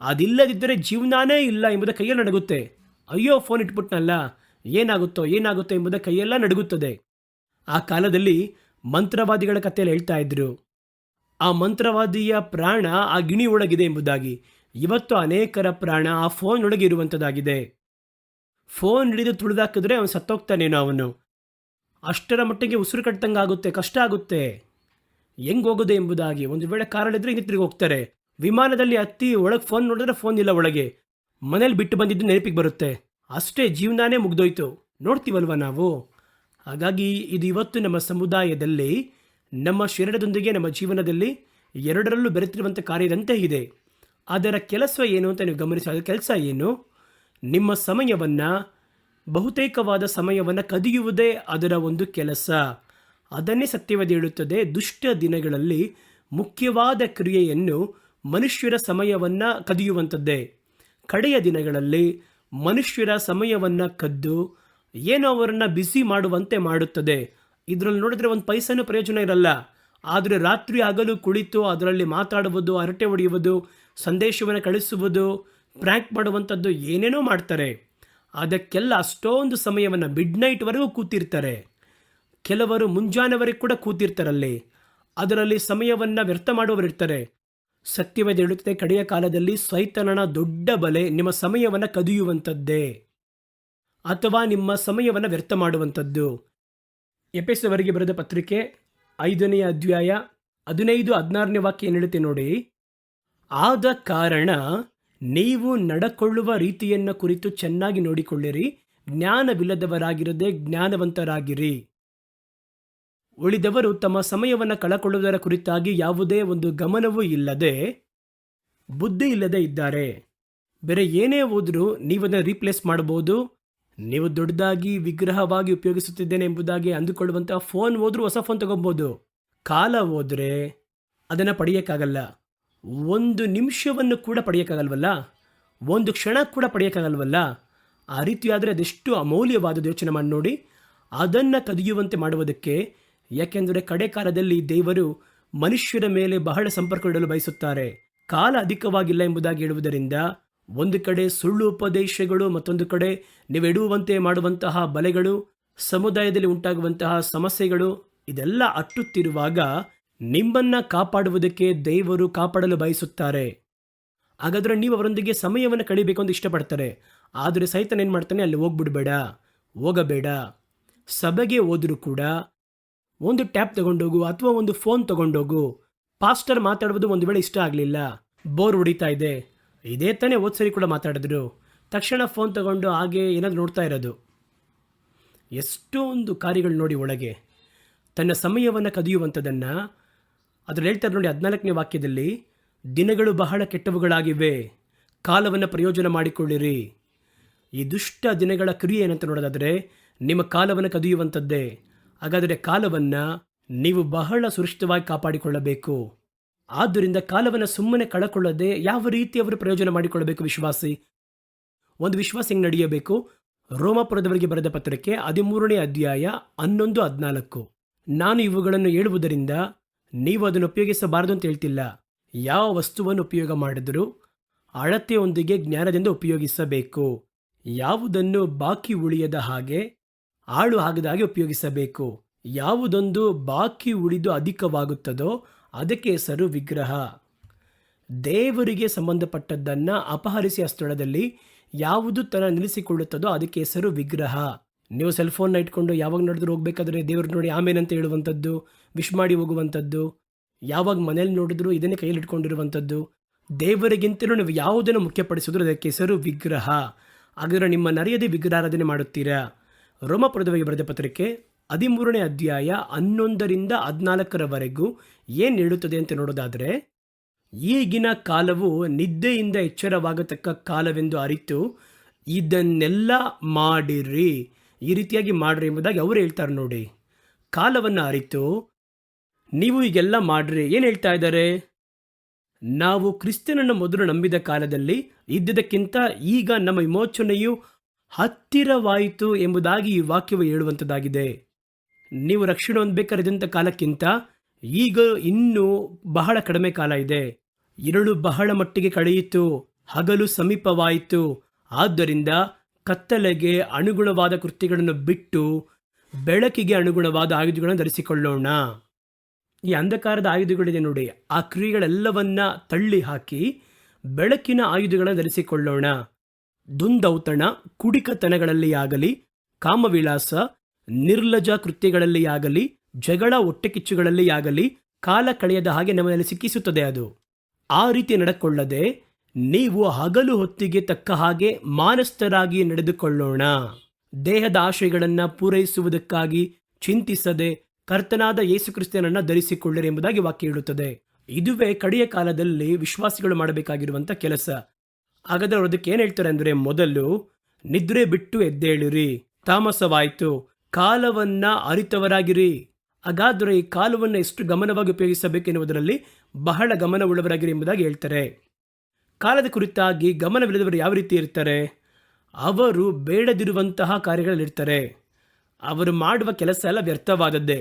ಅದಿಲ್ಲದಿದ್ದರೆ ಜೀವನಾನೇ ಇಲ್ಲ ಎಂಬುದ ಕೈಯಲ್ಲಿ ನಡುಗುತ್ತೆ. ಅಯ್ಯೋ, ಫೋನ್ ಇಟ್ಬಿಟ್ನಲ್ಲ, ಏನಾಗುತ್ತೋ ಎಂಬುದ ಕೈಯೆಲ್ಲ ನಡುಗುತ್ತದೆ. ಆ ಕಾಲದಲ್ಲಿ ಮಂತ್ರವಾದಿಗಳ ಕಥೆಯಲ್ಲಿ ಹೇಳ್ತಾ ಇದ್ರು, ಆ ಮಂತ್ರವಾದಿಯ ಪ್ರಾಣ ಆ ಗಿಣಿ ಒಳಗಿದೆ ಎಂಬುದಾಗಿ. ಇವತ್ತು ಅನೇಕರ ಪ್ರಾಣ ಆ ಫೋನ್ ಒಳಗೆ ಇರುವಂಥದ್ದಾಗಿದೆ. ಫೋನ್ ಹಿಡಿದು ತುಳಿದಾಕಿದ್ರೆ ಅವನು ಸತ್ತೋಗ್ತಾನೇನೋ ಅವನು. ಅಷ್ಟರ ಮಟ್ಟಿಗೆ ಉಸಿರು ಕಟ್ಟಂಗೆ ಆಗುತ್ತೆ, ಕಷ್ಟ ಆಗುತ್ತೆ, ಹೆಂಗೆ ಹೋಗೋದು ಎಂಬುದಾಗಿ. ಒಂದು ವೇಳೆ ಕಾರಲ್ಲಿದ್ದರೆ ಹಿಂಗೆ ತಿರುಗಿ ಹೋಗ್ತಾರೆ. ವಿಮಾನದಲ್ಲಿ ಹತ್ತಿ ಒಳಗೆ ಫೋನ್ ನೋಡಿದ್ರೆ ಫೋನ್ ಇಲ್ಲ ಒಳಗೆ, ಮನೇಲಿ ಬಿಟ್ಟು ಬಂದಿದ್ದು ನೆನಪಿಗೆ ಬರುತ್ತೆ. ಅಷ್ಟೇ, ಜೀವನಾನೇ ಮುಗ್ದೋಯ್ತು. ನೋಡ್ತೀವಲ್ವ ನಾವು. ಹಾಗಾಗಿ ಇದು ಇವತ್ತು ನಮ್ಮ ಸಮುದಾಯದಲ್ಲಿ, ನಮ್ಮ ಶರೀರದೊಂದಿಗೆ ನಮ್ಮ ಜೀವನದಲ್ಲಿ ಎರಡರಲ್ಲೂ ಬೆರೆತಿರುವಂಥ ಕಾರ್ಯದಂತೆ ಇದೆ. ಅದರ ಕೆಲಸ ಏನು ಅಂತ ನೀವು ಗಮನಿಸಿ. ಅದರ ಕೆಲಸ ಏನು? ನಿಮ್ಮ ಸಮಯವನ್ನು, ಬಹುತೇಕವಾದ ಸಮಯವನ್ನು ಕದಿಯುವುದೇ ಅದರ ಒಂದು ಕೆಲಸ. ಅದನ್ನೇ ಸತ್ಯವಾದ ಹೇಳುತ್ತದೆ, ದುಷ್ಟ ದಿನಗಳಲ್ಲಿ ಮುಖ್ಯವಾದ ಕ್ರಿಯೆಯನ್ನು ಮನುಷ್ಯರ ಸಮಯವನ್ನು ಕದಿಯುವಂಥದ್ದೇ. ಕಡೆಯ ದಿನಗಳಲ್ಲಿ ಮನುಷ್ಯರ ಸಮಯವನ್ನು ಕದ್ದು ಏನೋ ಅವರನ್ನು ಬಿಸಿ ಮಾಡುವಂತೆ ಮಾಡುತ್ತದೆ. ಇದರಲ್ಲಿ ನೋಡಿದ್ರೆ ಒಂದು ಪೈಸೆನೂ ಪ್ರಯೋಜನ ಇರಲ್ಲ. ಆದರೆ ರಾತ್ರಿ ಹಗಲು ಕುಳಿತು ಅದರಲ್ಲಿ ಮಾತಾಡುವುದು, ಹರಟೆ ಹೊಡೆಯುವುದು, ಸಂದೇಶವನ್ನು ಕಳಿಸುವುದು, ಪ್ರ್ಯಾಂಕ್ ಮಾಡುವಂಥದ್ದು ಏನೇನೋ ಮಾಡ್ತಾರೆ. ಅದಕ್ಕೆಲ್ಲ ಅಷ್ಟೊಂದು ಸಮಯವನ್ನು ಮಿಡ್ನೈಟ್ವರೆಗೂ ಕೂತಿರ್ತಾರೆ. ಕೆಲವರು ಮುಂಜಾನೆವರೆಗೆ ಕೂಡ ಕೂತಿರ್ತಾರಲ್ಲಿ. ಅದರಲ್ಲಿ ಸಮಯವನ್ನು ವ್ಯರ್ಥ ಮಾಡುವವರಿರ್ತಾರೆ. ಸತ್ಯವೇದ ಹೇಳುತ್ತದೆ, ಕಡೆಯ ಕಾಲದಲ್ಲಿ ಸೈತಾನನ ದೊಡ್ಡ ಬಲೆ ನಿಮ್ಮ ಸಮಯವನ್ನು ಕದಿಯುವಂಥದ್ದೇ, ಅಥವಾ ನಿಮ್ಮ ಸಮಯವನ್ನು ವ್ಯರ್ಥ ಮಾಡುವಂಥದ್ದು. ಎಫೆಸದವರಿಗೆ ಬರೆದ ಪತ್ರಿಕೆ 5ನೇ ಅಧ್ಯಾಯ 15-16ನೇ ವಾಕ್ಯ ಏನು ಹೇಳುತ್ತೆ ನೋಡಿ. ಆದ ಕಾರಣ ನೀವು ನಡಕೊಳ್ಳುವ ರೀತಿಯನ್ನು ಕುರಿತು ಚೆನ್ನಾಗಿ ನೋಡಿಕೊಳ್ಳಿರಿ, ಜ್ಞಾನವಿಲ್ಲದವರಾಗಿರದೆ ಜ್ಞಾನವಂತರಾಗಿರಿ. ಉಳಿದವರು ತಮ್ಮ ಸಮಯವನ್ನು ಕಳಕೊಳ್ಳುವುದರ ಕುರಿತಾಗಿ ಯಾವುದೇ ಒಂದು ಗಮನವೂ ಇಲ್ಲದೆ, ಬುದ್ಧಿ ಇಲ್ಲದೆ ಇದ್ದಾರೆ. ಬೇರೆ ಏನೇ ಹೋದರೂ ನೀವು ಅದನ್ನು ರೀಪ್ಲೇಸ್ ಮಾಡ್ಬೋದು. ನೀವು ದೊಡ್ಡದಾಗಿ ವಿಗ್ರಹವಾಗಿ ಉಪಯೋಗಿಸುತ್ತಿದ್ದೇನೆ ಎಂಬುದಾಗಿ ಅಂದುಕೊಳ್ಳುವಂಥ ಫೋನ್ ಹೋದ್ರೂ ಹೊಸ ಫೋನ್ ತಗೊಬೋದು. ಕಾಲ ಹೋದರೆ ಅದನ್ನು ಪಡೆಯೋಕ್ಕಾಗಲ್ಲ. 1 ನಿಮಿಷವನ್ನು ಕೂಡ ಪಡೆಯೋಕ್ಕಾಗಲ್ವಲ್ಲ, 1 ಕ್ಷಣ ಕೂಡ ಪಡೆಯೋಕ್ಕಾಗಲ್ವಲ್ಲ. ಆ ರೀತಿಯಾದರೆ ಅದೆಷ್ಟು ಅಮೂಲ್ಯವಾದ ಯೋಚನೆ ಮಾಡಿ ನೋಡಿ. ಅದನ್ನು ಕದಿಯುವಂತೆ ಮಾಡುವುದಕ್ಕೆ, ಯಾಕೆಂದರೆ ಕಡೆ ಕಾಲದಲ್ಲಿ ದೇವರು ಮನುಷ್ಯರ ಮೇಲೆ ಬಹಳ ಸಂಪರ್ಕ ಇಡಲು ಬಯಸುತ್ತಾರೆ. ಕಾಲ ಅಧಿಕವಾಗಿಲ್ಲ ಎಂಬುದಾಗಿ ಹೇಳುವುದರಿಂದ ಒಂದು ಕಡೆ ಸುಳ್ಳು ಉಪದೇಶಗಳು, ಮತ್ತೊಂದು ಕಡೆ ನೀವೆಡುವಂತೆ ಮಾಡುವಂತಹ ಬಲೆಗಳು, ಸಮುದಾಯದಲ್ಲಿ ಉಂಟಾಗುವಂತಹ ಸಮಸ್ಯೆಗಳು, ಇದೆಲ್ಲ ಅಟ್ಟುತ್ತಿರುವಾಗ ನಿಮ್ಮನ್ನು ಕಾಪಾಡುವುದಕ್ಕೆ ದೇವರು ಕಾಪಾಡಲು ಬಯಸುತ್ತಾರೆ. ಹಾಗಾದರೆ ನೀವು ಅವರೊಂದಿಗೆ ಸಮಯವನ್ನು ಕಳಿಬೇಕು ಅಂತ ಇಷ್ಟಪಡ್ತಾರೆ. ಆದರೆ ಸೈತಾನ ಏನು ಮಾಡ್ತಾನೆ, ಅಲ್ಲಿ ಹೋಗಬೇಡ. ಸಭೆಗೆ ಹೋದರೂ ಕೂಡ ಒಂದು ಟ್ಯಾಬ್ ತಗೊಂಡೋಗು ಅಥವಾ ಒಂದು ಫೋನ್ ತಗೊಂಡೋಗು. ಪಾಸ್ಟರ್ ಮಾತಾಡುವುದು ಒಂದು ವೇಳೆ ಇಷ್ಟ ಆಗಲಿಲ್ಲ, ಬೋರ್ ಹೊಡಿತಾ ಇದೆ, ಇದೇ ತಾನೇ ಹೋದ ಸರಿ ಕೂಡ ಮಾತಾಡಿದ್ರು, ತಕ್ಷಣ ಫೋನ್ ತಗೊಂಡು ಹಾಗೆ ಏನಾದರೂ ನೋಡ್ತಾ ಇರೋದು. ಎಷ್ಟೊಂದು ಕಾರ್ಯಗಳು ನೋಡಿ ಒಳಗೆ ತನ್ನ ಸಮಯವನ್ನು ಕದಿಯುವಂಥದ್ದನ್ನು ಅದ್ರಲ್ಲಿ ಹೇಳ್ತಾರೆ ನೋಡಿ 14ನೇ ವಾಕ್ಯದಲ್ಲಿ, ದಿನಗಳು ಬಹಳ ಕೆಟ್ಟವುಗಳಾಗಿವೆ, ಕಾಲವನ್ನು ಪ್ರಯೋಜನ ಮಾಡಿಕೊಳ್ಳಿರಿ. ಈ ದುಷ್ಟ ದಿನಗಳ ಕ್ರಿಯೆ ಏನಂತ ನೋಡೋದಾದರೆ ನಿಮ್ಮ ಕಾಲವನ್ನು ಕದಿಯುವಂಥದ್ದೇ. ಹಾಗಾದರೆ ಕಾಲವನ್ನು ನೀವು ಬಹಳ ಸುರಕ್ಷಿತವಾಗಿ ಕಾಪಾಡಿಕೊಳ್ಳಬೇಕು. ಆದ್ದರಿಂದ ಕಾಲವನ್ನು ಸುಮ್ಮನೆ ಕಳಕೊಳ್ಳದೆ ಯಾವ ರೀತಿ ಅವರು ಪ್ರಯೋಜನ ಮಾಡಿಕೊಳ್ಳಬೇಕು ವಿಶ್ವಾಸಿ? ಒಂದು ವಿಶ್ವಾಸ ಹೆಂಗೆ ನಡೆಯಬೇಕು? ರೋಮಾಪುರದವರಿಗೆ ಬರೆದ ಪತ್ರಕ್ಕೆ 13ನೇ ಅಧ್ಯಾಯ 11-14. ನಾನು ಇವುಗಳನ್ನು ಹೇಳುವುದರಿಂದ ನೀವು ಅದನ್ನು ಉಪಯೋಗಿಸಬಾರದು ಅಂತ ಹೇಳ್ತಿಲ್ಲ. ಯಾವ ವಸ್ತುವನ್ನು ಉಪಯೋಗ ಮಾಡಿದರೂ ಅಳತೆಯೊಂದಿಗೆ ಜ್ಞಾನದಿಂದ ಉಪಯೋಗಿಸಬೇಕು. ಯಾವುದನ್ನು ಬಾಕಿ ಉಳಿಯದ ಹಾಗೆ ಆಳು ಆಗದ ಹಾಗೆ ಉಪಯೋಗಿಸಬೇಕು. ಯಾವುದೊಂದು ಬಾಕಿ ಉಳಿದು ಅಧಿಕವಾಗುತ್ತದೋ ಅದಕ್ಕೆ ಹೆಸರು ವಿಗ್ರಹ. ದೇವರಿಗೆ ಸಂಬಂಧಪಟ್ಟದ್ದನ್ನು ಅಪಹರಿಸಿ ಆ ಸ್ಥಳದಲ್ಲಿ ಯಾವುದು ತನ್ನ ನಿಲ್ಲಿಸಿಕೊಳ್ಳುತ್ತದೋ ಅದಕ್ಕೆ ಹೆಸರು ವಿಗ್ರಹ. ನೀವು ಸೆಲ್ಫೋನ್ನ ಇಟ್ಕೊಂಡು ಯಾವಾಗ ನೋಡಿದ್ರು ಹೋಗ್ಬೇಕಾದ್ರೆ ದೇವ್ರು ನೋಡಿ ಆಮೇಲೆ ಅಂತ ಹೇಳುವಂಥದ್ದು, ವಿಶ್ ಮಾಡಿ ಹೋಗುವಂಥದ್ದು, ಯಾವಾಗ ಮನೇಲಿ ನೋಡಿದ್ರು ಇದನ್ನೇ ಕೈಯಲ್ಲಿ ಇಟ್ಕೊಂಡಿರುವಂಥದ್ದು, ದೇವರಿಗಿಂತಲೂ ನೀವು ಯಾವುದನ್ನು ಮುಖ್ಯಪಡಿಸಿದ್ರು ಅದಕ್ಕೆ ಹೆಸರು ವಿಗ್ರಹ. ಹಾಗಾದರೆ ನಿಮ್ಮ ನರಿಯದೇ ವಿಗ್ರಹಾರಾಧನೆ ಮಾಡುತ್ತೀರಾ? ರೋಮಾಪುರದವರಿಗೆ ಬರೆದ ಪತ್ರಕ್ಕೆ 13ನೇ ಅಧ್ಯಾಯ 11-14 ಏನು ಹೇಳುತ್ತದೆ ಅಂತ ನೋಡೋದಾದರೆ, ಈಗಿನ ಕಾಲವು ನಿದ್ದೆಯಿಂದ ಎಚ್ಚರವಾಗತಕ್ಕ ಕಾಲವೆಂದು ಅರಿತು ಇದನ್ನೆಲ್ಲ ಮಾಡಿರಿ. ಈ ರೀತಿಯಾಗಿ ಮಾಡ್ರಿ ಎಂಬುದಾಗಿ ಅವರು ಹೇಳ್ತಾರೆ ನೋಡಿ. ಕಾಲವನ್ನು ಅರಿತು ನೀವು ಈಗೆಲ್ಲ ಮಾಡ್ರಿ. ಏನು ಹೇಳ್ತಾ ಇದ್ದಾರೆ? ನಾವು ಕ್ರಿಸ್ತನನ್ನು ಮೊದಲು ನಂಬಿದ ಕಾಲದಲ್ಲಿ ಇದ್ದದಕ್ಕಿಂತ ಈಗ ನಮ್ಮ ವಿಮೋಚನೆಯು ಹತ್ತಿರವಾಯಿತು ಎಂಬುದಾಗಿ ಈ ವಾಕ್ಯವು ಹೇಳುವಂಥದ್ದಾಗಿದೆ. ನೀವು ರಕ್ಷಣೆ ಹೊಂದಬೇಕಾದಂಥ ಕಾಲಕ್ಕಿಂತ ಈಗ ಇನ್ನೂ ಬಹಳ ಕಡಿಮೆ ಕಾಲ ಇದೆ. ഇരുಳು ಬಹಳ ಮಟ್ಟಿಗೆ ಕಳೆಯಿತು, ಹಗಲು ಸಮೀಪವಾಯಿತು. ಆದ್ದರಿಂದ ಕತ್ತಲೆಗೆ ಅನುಗುಣವಾದ ಕೃತ್ಯಗಳನ್ನು ಬಿಟ್ಟು ಬೆಳಕಿಗೆ ಅನುಗುಣವಾದ ಆಯುಧಗಳನ್ನು ಧರಿಸಿಕೊಳ್ಳೋಣ. ಈ ಅಂಧಕಾರದ ಆಯುಧಗಳಿದೆ ನೋಡಿ, ಆ ಕ್ರಿಯೆಗಳೆಲ್ಲವನ್ನ ತಳ್ಳಿ ಹಾಕಿ ಬೆಳಕಿನ ಆಯುಧಗಳನ್ನು ಧರಿಸಿಕೊಳ್ಳೋಣ. ದುಂದೌತಣ, ಕುಡಿಕತನಗಳಲ್ಲಿ ಆಗಲಿ, ಕಾಮವಿಲಾಸ, ನಿರ್ಲಜ ಕೃತ್ಯಗಳಲ್ಲಿ ಆಗಲಿ, ಜಗಳ ಹೊಟ್ಟೆಕಿಚ್ಚುಗಳಲ್ಲಿ ಆಗಲಿ ಕಾಲ ಕಳೆಯದ ಹಾಗೆ ನಮ್ಮಲ್ಲಿ ಸಿಕ್ಕಿಸುತ್ತದೆ. ಅದು ಆ ರೀತಿ ನಡ್ಕೊಳ್ಳದೆ ನೀವು ಹಗಲು ಹೊತ್ತಿಗೆ ತಕ್ಕ ಹಾಗೆ ಮಾನಸ್ಥರಾಗಿ ನಡೆದುಕೊಳ್ಳೋಣ. ದೇಹದ ಆಶಯಗಳನ್ನು ಪೂರೈಸುವುದಕ್ಕಾಗಿ ಚಿಂತಿಸದೆ ಕರ್ತನಾದ ಯೇಸು ಕ್ರಿಸ್ತನನ್ನು ಧರಿಸಿಕೊಳ್ಳಿರಿ ಎಂಬುದಾಗಿ ವಾಕ್ಯ ಹೇಳುತ್ತದೆ. ಇದುವೇ ಕಡೆಯ ಕಾಲದಲ್ಲಿ ವಿಶ್ವಾಸಿಗಳು ಮಾಡಬೇಕಾಗಿರುವಂಥ ಕೆಲಸ. ಹಾಗಾದರೆ ಅದಕ್ಕೆ ಏನು ಹೇಳ್ತಾರೆ ಅಂದರೆ, ಮೊದಲು ನಿದ್ರೆ ಬಿಟ್ಟು ಎದ್ದೇಳಿರಿ, ತಾಮಸವಾಯಿತು, ಕಾಲವನ್ನ ಅರಿತವರಾಗಿರಿ. ಹಾಗಾದರೆ ಈ ಕಾಲವನ್ನು ಎಷ್ಟು ಗಮನವಾಗಿ ಉಪಯೋಗಿಸಬೇಕೆನ್ನುವುದರಲ್ಲಿ ಬಹಳ ಗಮನವುಳ್ಳವರಾಗಿರಿ ಎಂಬುದಾಗಿ ಹೇಳ್ತಾರೆ. ಕಾಲದ ಕುರಿತಾಗಿ ಗಮನವಿಲ್ಲದವರು ಯಾವ ರೀತಿ ಇರ್ತಾರೆ? ಅವರು ಬೇಡದಿರುವಂತಹ ಕಾರ್ಯಗಳಲ್ಲಿರ್ತಾರೆ. ಅವರು ಮಾಡುವ ಕೆಲಸ ಎಲ್ಲ ವ್ಯರ್ಥವಾದದ್ದೇ.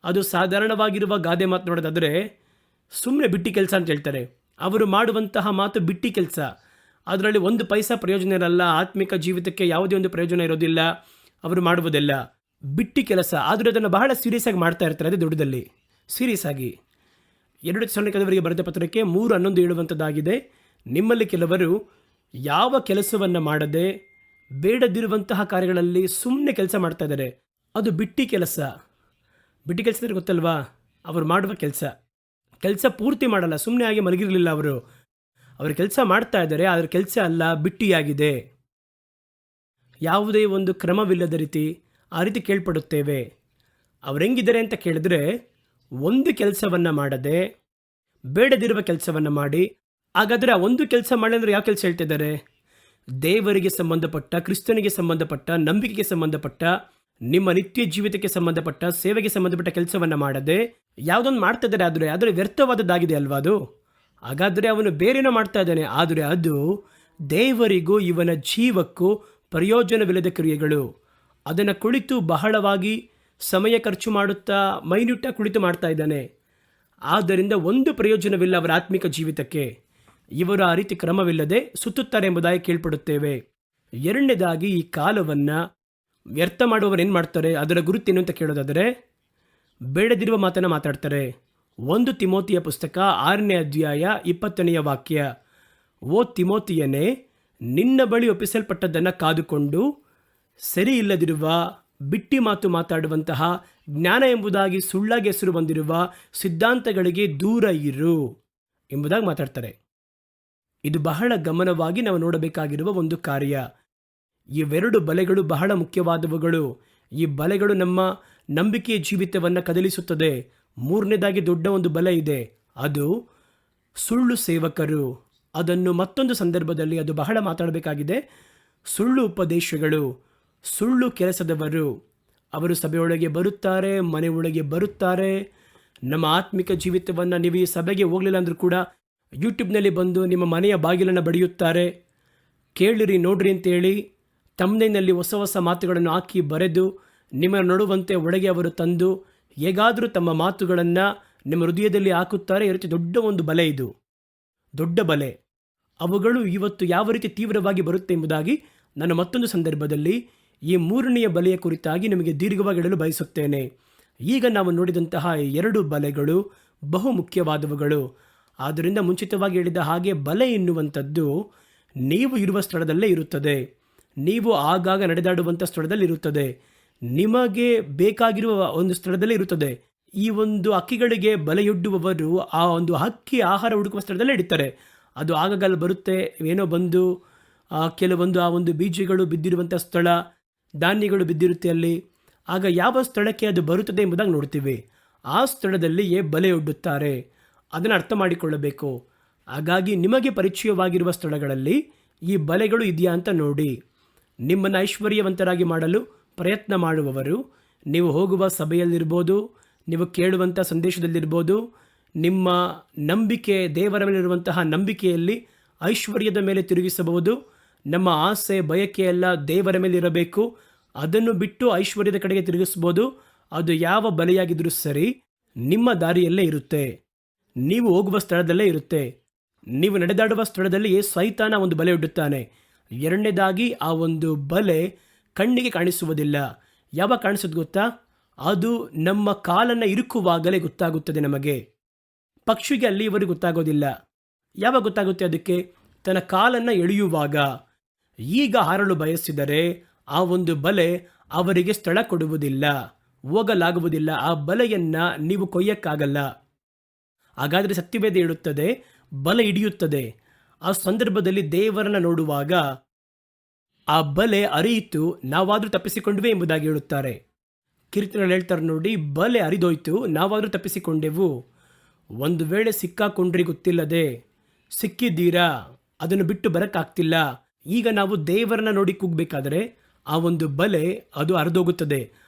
ಅದು ಸಾಧಾರಣವಾಗಿರುವ ಗಾದೆ ಮಾತು ನೋಡೋದಾದರೆ ಸುಮ್ಮನೆ ಬಿಟ್ಟಿ ಕೆಲಸ ಅಂತ ಹೇಳ್ತಾರೆ. ಅವರು ಮಾಡುವಂತಹ ಮಾತು ಬಿಟ್ಟಿ ಕೆಲಸ. ಅದರಲ್ಲಿ ಒಂದು ಪೈಸಾ ಪ್ರಯೋಜನ ಇರಲ್ಲ. ಆತ್ಮಿಕ ಜೀವಿತಕ್ಕೆ ಯಾವುದೇ ಒಂದು ಪ್ರಯೋಜನ ಇರೋದಿಲ್ಲ. ಅವರು ಮಾಡುವುದೆಲ್ಲ ಬಿಟ್ಟಿ ಕೆಲಸ. ಆದರೆ ಅದನ್ನು ಬಹಳ ಸೀರಿಯಸ್ ಆಗಿ ಮಾಡ್ತಾ ಇರ್ತಾರೆ. ಅದೇ ದೊಡ್ಡದಲ್ಲಿ ಸೀರಿಯಸ್ ಆಗಿ. 2 ತೆಸಲೋನಿಕದವರಿಗೆ ಬರೆದ ಪತ್ರಕ್ಕೆ 3:11 ಹೇಳುವಂಥದ್ದಾಗಿದೆ, ನಿಮ್ಮಲ್ಲಿ ಕೆಲವರು ಯಾವ ಕೆಲಸವನ್ನು ಮಾಡದೆ ಬೇಡದಿರುವಂತಹ ಕಾರ್ಯಗಳಲ್ಲಿ ಸುಮ್ಮನೆ ಕೆಲಸ ಮಾಡ್ತಾ ಇದ್ದಾರೆ. ಅದು ಬಿಟ್ಟಿ ಕೆಲಸ. ಬಿಟ್ಟಿ ಕೆಲಸ ಅಂದರೆ ಗೊತ್ತಲ್ವಾ? ಅವರು ಮಾಡುವ ಕೆಲಸ ಪೂರ್ತಿ ಮಾಡಲ್ಲ. ಸುಮ್ಮನೆ ಆಗಿ ಮಲಗಿರಲಿಲ್ಲ ಅವರು ಕೆಲಸ ಮಾಡ್ತಾ ಇದ್ದಾರೆ. ಅದರ ಕೆಲಸ ಅಲ್ಲ, ಬಿಟ್ಟಿಯಾಗಿದೆ. ಯಾವುದೇ ಒಂದು ಕ್ರಮವಿಲ್ಲದ ರೀತಿ ಆ ರೀತಿ ಕೇಳ್ಪಡುತ್ತೇವೆ. ಅವ್ರು ಹೆಂಗಿದ್ದಾರೆ ಅಂತ ಕೇಳಿದ್ರೆ, ಒಂದು ಕೆಲಸವನ್ನು ಮಾಡದೆ ಬೇಡದಿರುವ ಕೆಲಸವನ್ನು ಮಾಡಿ. ಹಾಗಾದರೆ ಆ ಒಂದು ಕೆಲಸ ಮಾಡಿದ್ರೆ ಯಾವ ಕೆಲಸ ಹೇಳ್ತಿದ್ದಾರೆ? ದೇವರಿಗೆ ಸಂಬಂಧಪಟ್ಟ, ಕ್ರಿಸ್ತನಿಗೆ ಸಂಬಂಧಪಟ್ಟ, ನಂಬಿಕೆಗೆ ಸಂಬಂಧಪಟ್ಟ, ನಿಮ್ಮ ನಿತ್ಯ ಜೀವಿತಕ್ಕೆ ಸಂಬಂಧಪಟ್ಟ, ಸೇವೆಗೆ ಸಂಬಂಧಪಟ್ಟ ಕೆಲಸವನ್ನು ಮಾಡದೆ ಯಾವುದೊಂದು ಮಾಡ್ತಾ ಇದ್ದಾರೆ. ಆದರೆ ವ್ಯರ್ಥವಾದದ್ದಾಗಿದೆ ಅಲ್ವಾ ಅದು? ಹಾಗಾದರೆ ಅವನು ಬೇರೇನೋ ಮಾಡ್ತಾ ಇದ್ದಾನೆ. ಆದರೆ ಅದು ದೇವರಿಗೂ ಇವನ ಜೀವಕ್ಕೂ ಪ್ರಯೋಜನವಿಲ್ಲದ ಕ್ರಿಯೆಗಳು. ಅದನ್ನು ಕುಳಿತು ಬಹಳವಾಗಿ ಸಮಯ ಖರ್ಚು ಮಾಡುತ್ತಾ ಮೈನ್ಯೂಟಾಗಿ ಕುಳಿತು ಮಾಡ್ತಾ ಇದ್ದಾನೆ. ಆದ್ದರಿಂದ ಒಂದು ಪ್ರಯೋಜನವಿಲ್ಲ ಅವರ ಆತ್ಮಿಕ ಜೀವಿತಕ್ಕೆ. ಇವರು ಆ ರೀತಿ ಕ್ರಮವಿಲ್ಲದೆ ಸುತ್ತುತ್ತಾರೆ ಎಂಬುದಾಗಿ ಕೇಳ್ಪಡುತ್ತೇವೆ. ಎರಡನೇದಾಗಿ, ಈ ಕಾಲವನ್ನು ವ್ಯರ್ಥ ಮಾಡುವವರು ಏನು ಮಾಡ್ತಾರೆ? ಅದರ ಗುರುತೇನು ಅಂತ ಕೇಳೋದಾದರೆ ಬೇಡದಿರುವ ಮಾತನ್ನು ಮಾತಾಡ್ತಾರೆ. 1 ತಿಮೋತಿಯ ಪುಸ್ತಕ 6ನೇ ಅಧ್ಯಾಯ 20ನೇ ವಾಕ್ಯ, ಓ ತಿಮೋತಿಯನೇ, ನಿನ್ನ ಬಳಿ ಒಪ್ಪಿಸಲ್ಪಟ್ಟದ್ದನ್ನು ಕಾದುಕೊಂಡು ಸರಿ ಇಲ್ಲದಿರುವ ಬಿಟ್ಟಿ ಮಾತು ಮಾತಾಡುವಂತಹ ಜ್ಞಾನ ಎಂಬುದಾಗಿ ಸುಳ್ಳಾಗಿ ಹೆಸರು ಬಂದಿರುವ ಸಿದ್ಧಾಂತಗಳಿಗೆ ದೂರ ಇರು ಎಂಬುದಾಗಿ ಮಾತಾಡ್ತಾರೆ. ಇದು ಬಹಳ ಗಮನವಾಗಿ ನಾವು ನೋಡಬೇಕಾಗಿರುವ ಒಂದು ಕಾರ್ಯ. ಇವೆರಡು ಬಲೆಗಳು ಬಹಳ ಮುಖ್ಯವಾದವುಗಳು. ಈ ಬಲೆಗಳು ನಮ್ಮ ನಂಬಿಕೆಯ ಜೀವಿತವನ್ನು ಕದಲಿಸುತ್ತದೆ. ಮೂರನೇದಾಗಿ ದೊಡ್ಡ ಒಂದು ಬಲೆ ಇದೆ, ಅದು ಸುಳ್ಳು ಸೇವಕರು. ಅದನ್ನು ಮತ್ತೊಂದು ಸಂದರ್ಭದಲ್ಲಿ ಅದು ಬಹಳ ಮಾತಾಡಬೇಕಾಗಿದೆ. ಸುಳ್ಳು ಉಪದೇಶಗಳು, ಸುಳ್ಳು ಕೆಲಸದವರು. ಅವರು ಸಭೆಯೊಳಗೆ ಬರುತ್ತಾರೆ, ಮನೆಯೊಳಗೆ ಬರುತ್ತಾರೆ. ನಮ್ಮ ಆತ್ಮಿಕ ಜೀವಿತವನ್ನು ನೀವು ಈ ಸಭೆಗೆ ಹೋಗಲಿಲ್ಲ ಅಂದರೂ ಕೂಡ ಯೂಟ್ಯೂಬ್ನಲ್ಲಿ ಬಂದು ನಿಮ್ಮ ಮನೆಯ ಬಾಗಿಲನ್ನು ಬಡಿಯುತ್ತಾರೆ. ಕೇಳಿರಿ ನೋಡ್ರಿ ಅಂತೇಳಿ ತಮ್ಮನೇನಲ್ಲಿ ಹೊಸ ಹೊಸ ಮಾತುಗಳನ್ನು ಹಾಕಿ ಬರೆದು ನಿಮ್ಮ ನಡುವಂತೆ ಒಳಗೆ ಅವರು ತಂದು ಹೇಗಾದರೂ ತಮ್ಮ ಮಾತುಗಳನ್ನು ನಿಮ್ಮ ಹೃದಯದಲ್ಲಿ ಹಾಕುತ್ತಾರೆ. ಈ ರೀತಿ ದೊಡ್ಡ ಒಂದು ಬಲೆ, ಇದು ದೊಡ್ಡ ಬಲೆ. ಅವುಗಳು ಇವತ್ತು ಯಾವ ರೀತಿ ತೀವ್ರವಾಗಿ ಬರುತ್ತೆ ಎಂಬುದಾಗಿ ನಾನು ಮತ್ತೊಂದು ಸಂದರ್ಭದಲ್ಲಿ ಈ ಮೂರನೆಯ ಬಲೆಯ ಕುರಿತಾಗಿ ನಿಮಗೆ ದೀರ್ಘವಾಗಿ ಹೇಳಲು ಬಯಸುತ್ತೇನೆ. ಈಗ ನಾವು ನೋಡಿದಂತಹ 2 ಬಲೆಗಳು ಬಹು ಮುಖ್ಯವಾದವುಗಳು. ಆದ್ದರಿಂದ ಮುಂಚಿತವಾಗಿ ಹೇಳಿದ ಹಾಗೆ ಬಲೆ ಎನ್ನುವಂಥದ್ದು ನೀವು ಇರುವ ಸ್ಥಳದಲ್ಲೇ ಇರುತ್ತದೆ. ನೀವು ಆಗಾಗ ನಡೆದಾಡುವಂಥ ಸ್ಥಳದಲ್ಲಿ ಇರುತ್ತದೆ. ನಿಮಗೆ ಬೇಕಾಗಿರುವ ಒಂದು ಸ್ಥಳದಲ್ಲೇ ಇರುತ್ತದೆ. ಈ ಒಂದು ಹಕ್ಕಿಗಳಿಗೆ ಬಲೆಯೊಡ್ಡುವವರು ಆ ಒಂದು ಹಕ್ಕಿ ಆಹಾರ ಹುಡುಕುವ ಸ್ಥಳದಲ್ಲೇ ಇಡ್ತಾರೆ. ಅದು ಆಗಾಗಲ್ಲಿ ಬರುತ್ತೆ, ಏನೋ ಬಂದು ಕೆಲವೊಂದು ಆ ಒಂದು ಬೀಜಗಳು ಬಿದ್ದಿರುವಂಥ ಸ್ಥಳ, ಧಾನ್ಯಗಳು ಬಿದ್ದಿರುತ್ತೆ ಅಲ್ಲಿ. ಆಗ ಯಾವ ಸ್ಥಳಕ್ಕೆ ಅದು ಬರುತ್ತದೆ ಎಂಬುದಾಗಿ ನೋಡ್ತೀವಿ. ಆ ಸ್ಥಳದಲ್ಲಿಯೇ ಬಲೆಯೊಡ್ಡುತ್ತಾರೆ. ಅದನ್ನು ಅರ್ಥ ಮಾಡಿಕೊಳ್ಳಬೇಕು. ಹಾಗಾಗಿ ನಿಮಗೆ ಪರಿಚಯವಾಗಿರುವ ಸ್ಥಳಗಳಲ್ಲಿ ಈ ಬಲೆಗಳು ಇದೆಯಾ ಅಂತ ನೋಡಿ. ನಿಮ್ಮನ್ನು ಐಶ್ವರ್ಯವಂತರಾಗಿ ಮಾಡಲು ಪ್ರಯತ್ನ ಮಾಡುವವರು, ನೀವು ಹೋಗುವ ಸಭೆಯಲ್ಲಿರ್ಬೋದು, ನೀವು ಕೇಳುವಂಥ ಸಂದೇಶದಲ್ಲಿರ್ಬೋದು, ನಿಮ್ಮ ನಂಬಿಕೆ ದೇವರ ಮೇಲಿರುವಂತಹ ನಂಬಿಕೆಯಲ್ಲಿ ಐಶ್ವರ್ಯದ ಮೇಲೆ ತಿರುಗಿಸಬಹುದು. ನಮ್ಮ ಆಸೆ ಬಯಕೆಯೆಲ್ಲ ದೇವರ ಮೇಲೆ ಇರಬೇಕು, ಅದನ್ನು ಬಿಟ್ಟು ಐಶ್ವರ್ಯದ ಕಡೆಗೆ ತಿರುಗಿಸ್ಬೋದು. ಅದು ಯಾವ ಬಲೆಯಾಗಿದ್ರೂ ಸರಿ ನಿಮ್ಮ ದಾರಿಯಲ್ಲೇ ಇರುತ್ತೆ, ನೀವು ಹೋಗುವ ಸ್ಥಳದಲ್ಲೇ ಇರುತ್ತೆ. ನೀವು ನಡೆದಾಡುವ ಸ್ಥಳದಲ್ಲಿ ಸೈತಾನ ಒಂದು ಬಲೆ ಒಡ್ಡುತ್ತಾನೆ. ಎರಡನೇದಾಗಿ ಆ ಒಂದು ಬಲೆ ಕಣ್ಣಿಗೆ ಕಾಣಿಸುವುದಿಲ್ಲ. ಯಾವಾಗ ಕಾಣಿಸೋದು ಗೊತ್ತಾ? ಅದು ನಮ್ಮ ಕಾಲನ್ನು ಇರುಕುವಾಗಲೇ ಗೊತ್ತಾಗುತ್ತದೆ ನಮಗೆ. ಪಕ್ಷಿಗೆ ಅಲ್ಲಿವರೆಗೂ ಗೊತ್ತಾಗೋದಿಲ್ಲ. ಯಾವಾಗ ಗೊತ್ತಾಗುತ್ತೆ ಅದಕ್ಕೆ? ತನ್ನ ಕಾಲನ್ನು ಎಳೆಯುವಾಗ. ಈಗ ಹಾರಲು ಬಯಸಿದರೆ ಆ ಒಂದು ಬಲೆ ಅವರಿಗೆ ಸ್ಥಳ ಕೊಡುವುದಿಲ್ಲ, ಹೋಗಲಾಗುವುದಿಲ್ಲ. ಆ ಬಲೆಯನ್ನು ನೀವು ಕೊಯ್ಯಕ್ಕಾಗಲ್ಲ. ಹಾಗಾದರೆ ಸತ್ಯವೇದ ಹೇಳುತ್ತದೆ, ಬಲೆ ಹಿಡಿಯುತ್ತದೆ. ಆ ಸಂದರ್ಭದಲ್ಲಿ ದೇವರನ್ನು ನೋಡುವಾಗ ಆ ಬಲೆ ಅರಿಯಿತು, ನಾವಾದರೂ ತಪ್ಪಿಸಿಕೊಂಡ್ವಿ ಎಂಬುದಾಗಿ ಹೇಳುತ್ತಾರೆ. ಕೀರ್ತನೆಗಳು ಹೇಳ್ತಾರೆ ನೋಡಿ, ಬಲೆ ಅರಿದೋಯ್ತು, ನಾವಾದರೂ ತಪ್ಪಿಸಿಕೊಂಡೆವು. ಒಂದು ವೇಳೆ ಸಿಕ್ಕಾಕೊಂಡ್ರಿ ಗೊತ್ತಿಲ್ಲದೆ ಸಿಕ್ಕಿದ್ದೀರಾ, ಅದನ್ನು ಬಿಟ್ಟು ಬರೋಕ್ಕಾಗ್ತಿಲ್ಲ. ಈಗ ನಾವು ದೇವರನ್ನ ನೋಡಿ ಕೂಗಬೇಕಾದ್ರೆ ಆ ಒಂದು ಬಲೆ ಅದು ಅರಿದೋಗುತ್ತದೆ.